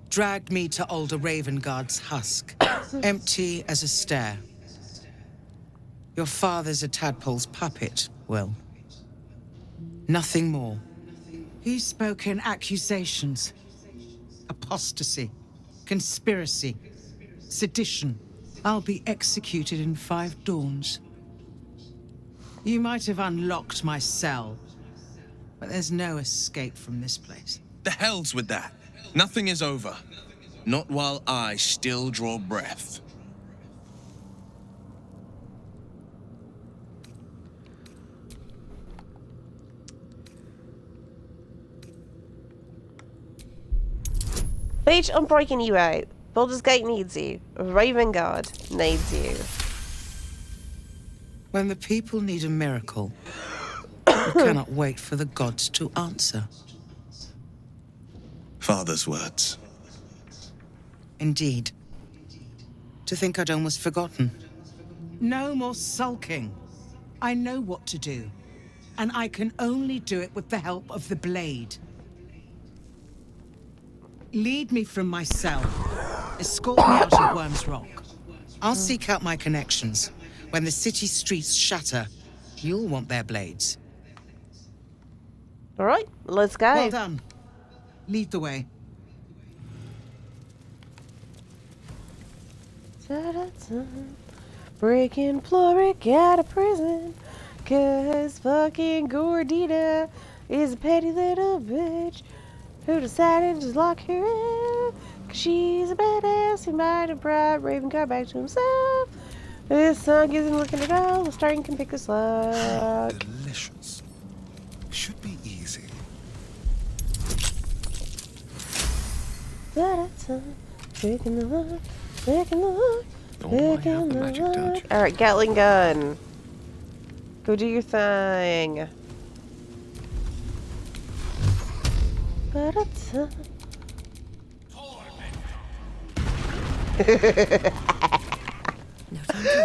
dragged me to Older Ravengard's husk, empty as a stair. Your father's a tadpole's puppet, Will. Nothing more. He spoke in accusations. Apostasy, conspiracy, sedition. I'll be executed in 5 dawns. You might have unlocked my cell, but there's no escape from this place. The hell's with that? Nothing is over. Not while I still draw breath. Page, I'm breaking you out. Baldur's Gate needs you. Raven God needs you. When the people need a miracle, you cannot wait for the gods to answer. Father's words. Indeed. To think I'd almost forgotten. No more sulking. I know what to do. And I can only do it with the help of the blade. Lead me from my cell. Escort me out of Worm's Rock. I'll seek out my connections. When the city streets shatter, you'll want their blades. All right, let's go. Well done. Lead the way. Breaking Florrick out of prison, 'cause fucking Gordita is a petty little bitch who decided to lock her in, 'cause she's a badass. He might have brought Ravengard back to himself. This song isn't looking at all. The starting can pick a slack. Delicious. Should be easy. Breaking the lock, breaking the lock, Oh, I have breaking the the magic lock. touch. Alright, Gatling gun. Go do your thing.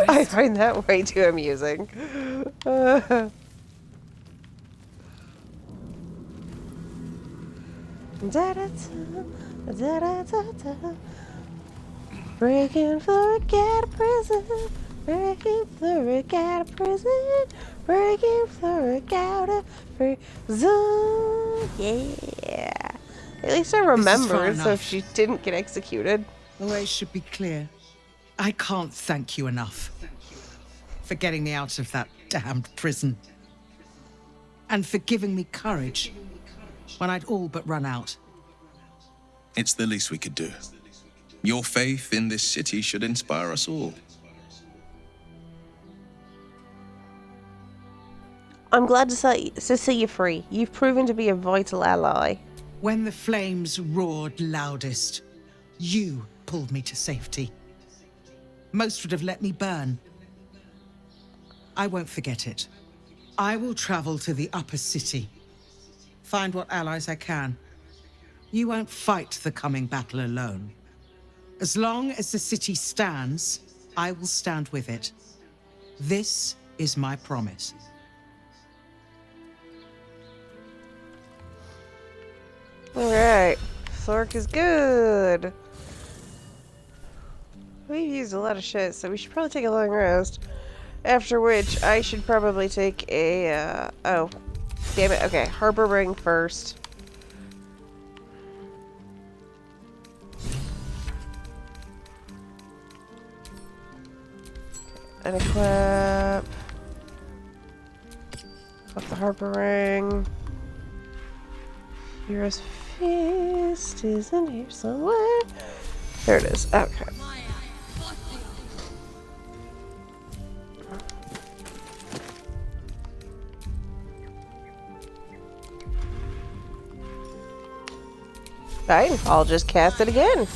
I find that way too amusing. Breaking Florrick out of prison, breaking Florrick out of prison, breaking Florrick out of prison. Yeah. At least I remember, so if she didn't get executed. The way should be clear. I can't thank you enough for getting me out of that damned prison. And for giving me courage when I'd all but run out. It's the least we could do. Your faith in this city should inspire us all. I'm glad to see you free. You've proven to be a vital ally. When the flames roared loudest, you pulled me to safety. Most would have let me burn. I won't forget it. I will travel to the upper city. Find what allies I can. You won't fight the coming battle alone. As long as the city stands, I will stand with it. This is my promise. Alright. Florrick is good. We've used a lot of shit, so we should probably take a long rest. After which, I should probably take a, oh. Damn it. Okay, Harbor Ring first. And equip. Up the Harbor Ring. Hero's Feast is in here somewhere. There it is. Okay. Fine, I'll just cast it again.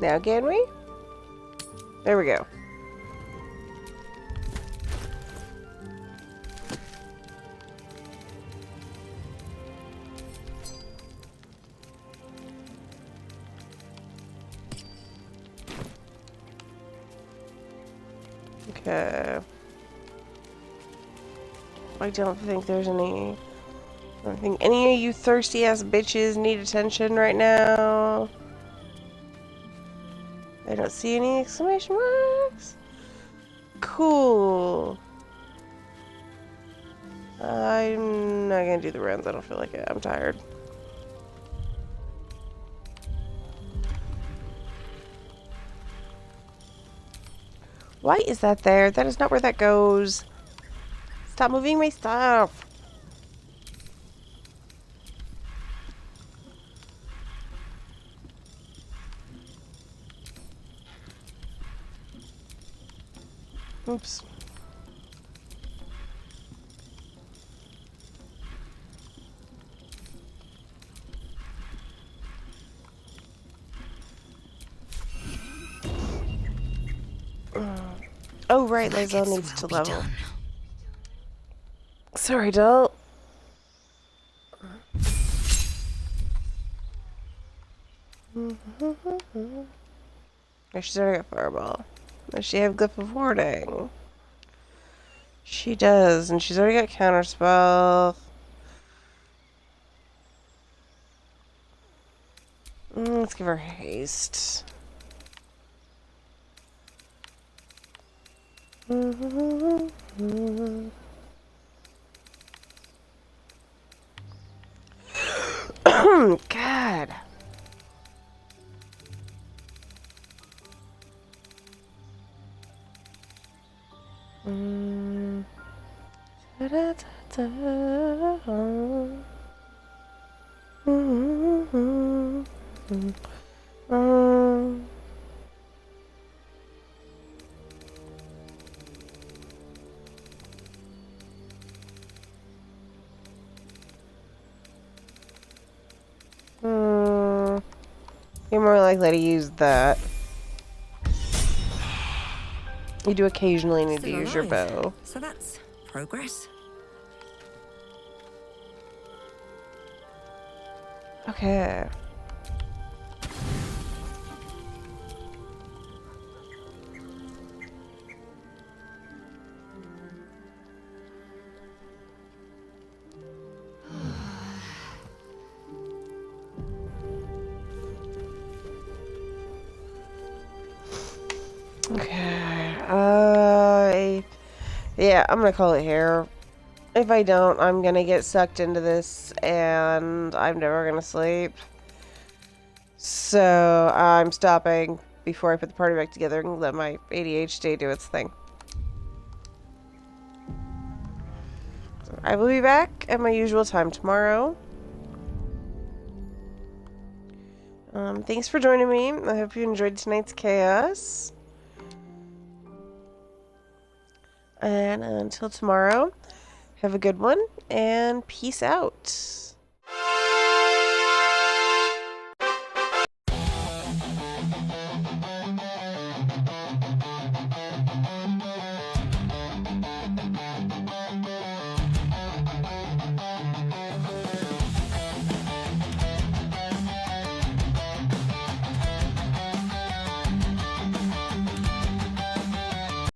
Now can we? There we go. Okay. I don't think there's any... I don't think any of you thirsty ass bitches need attention right now. I don't see any exclamation marks. Cool. I'm not gonna do the rounds. I don't feel like it. I'm tired. Why is that there? That is not where that goes. Stop moving my stuff. Oops. Oh, right, Lizelle needs to level. Sorry, doll. Oh, she's already got Fireball. Does she have Glyph of Warding? She does, and she's already got Counterspell. Let's give her Haste. God. You're more likely to use that. You do occasionally need to use your bow. So that's progress. Okay. Okay. Yeah, I'm gonna call it here. If I don't, I'm gonna get sucked into this and I'm never gonna sleep. So I'm stopping before I put the party back together and let my ADHD do its thing. So I will be back at my usual time tomorrow. Thanks for joining me. I hope you enjoyed tonight's chaos. And until tomorrow, have a good one, and peace out.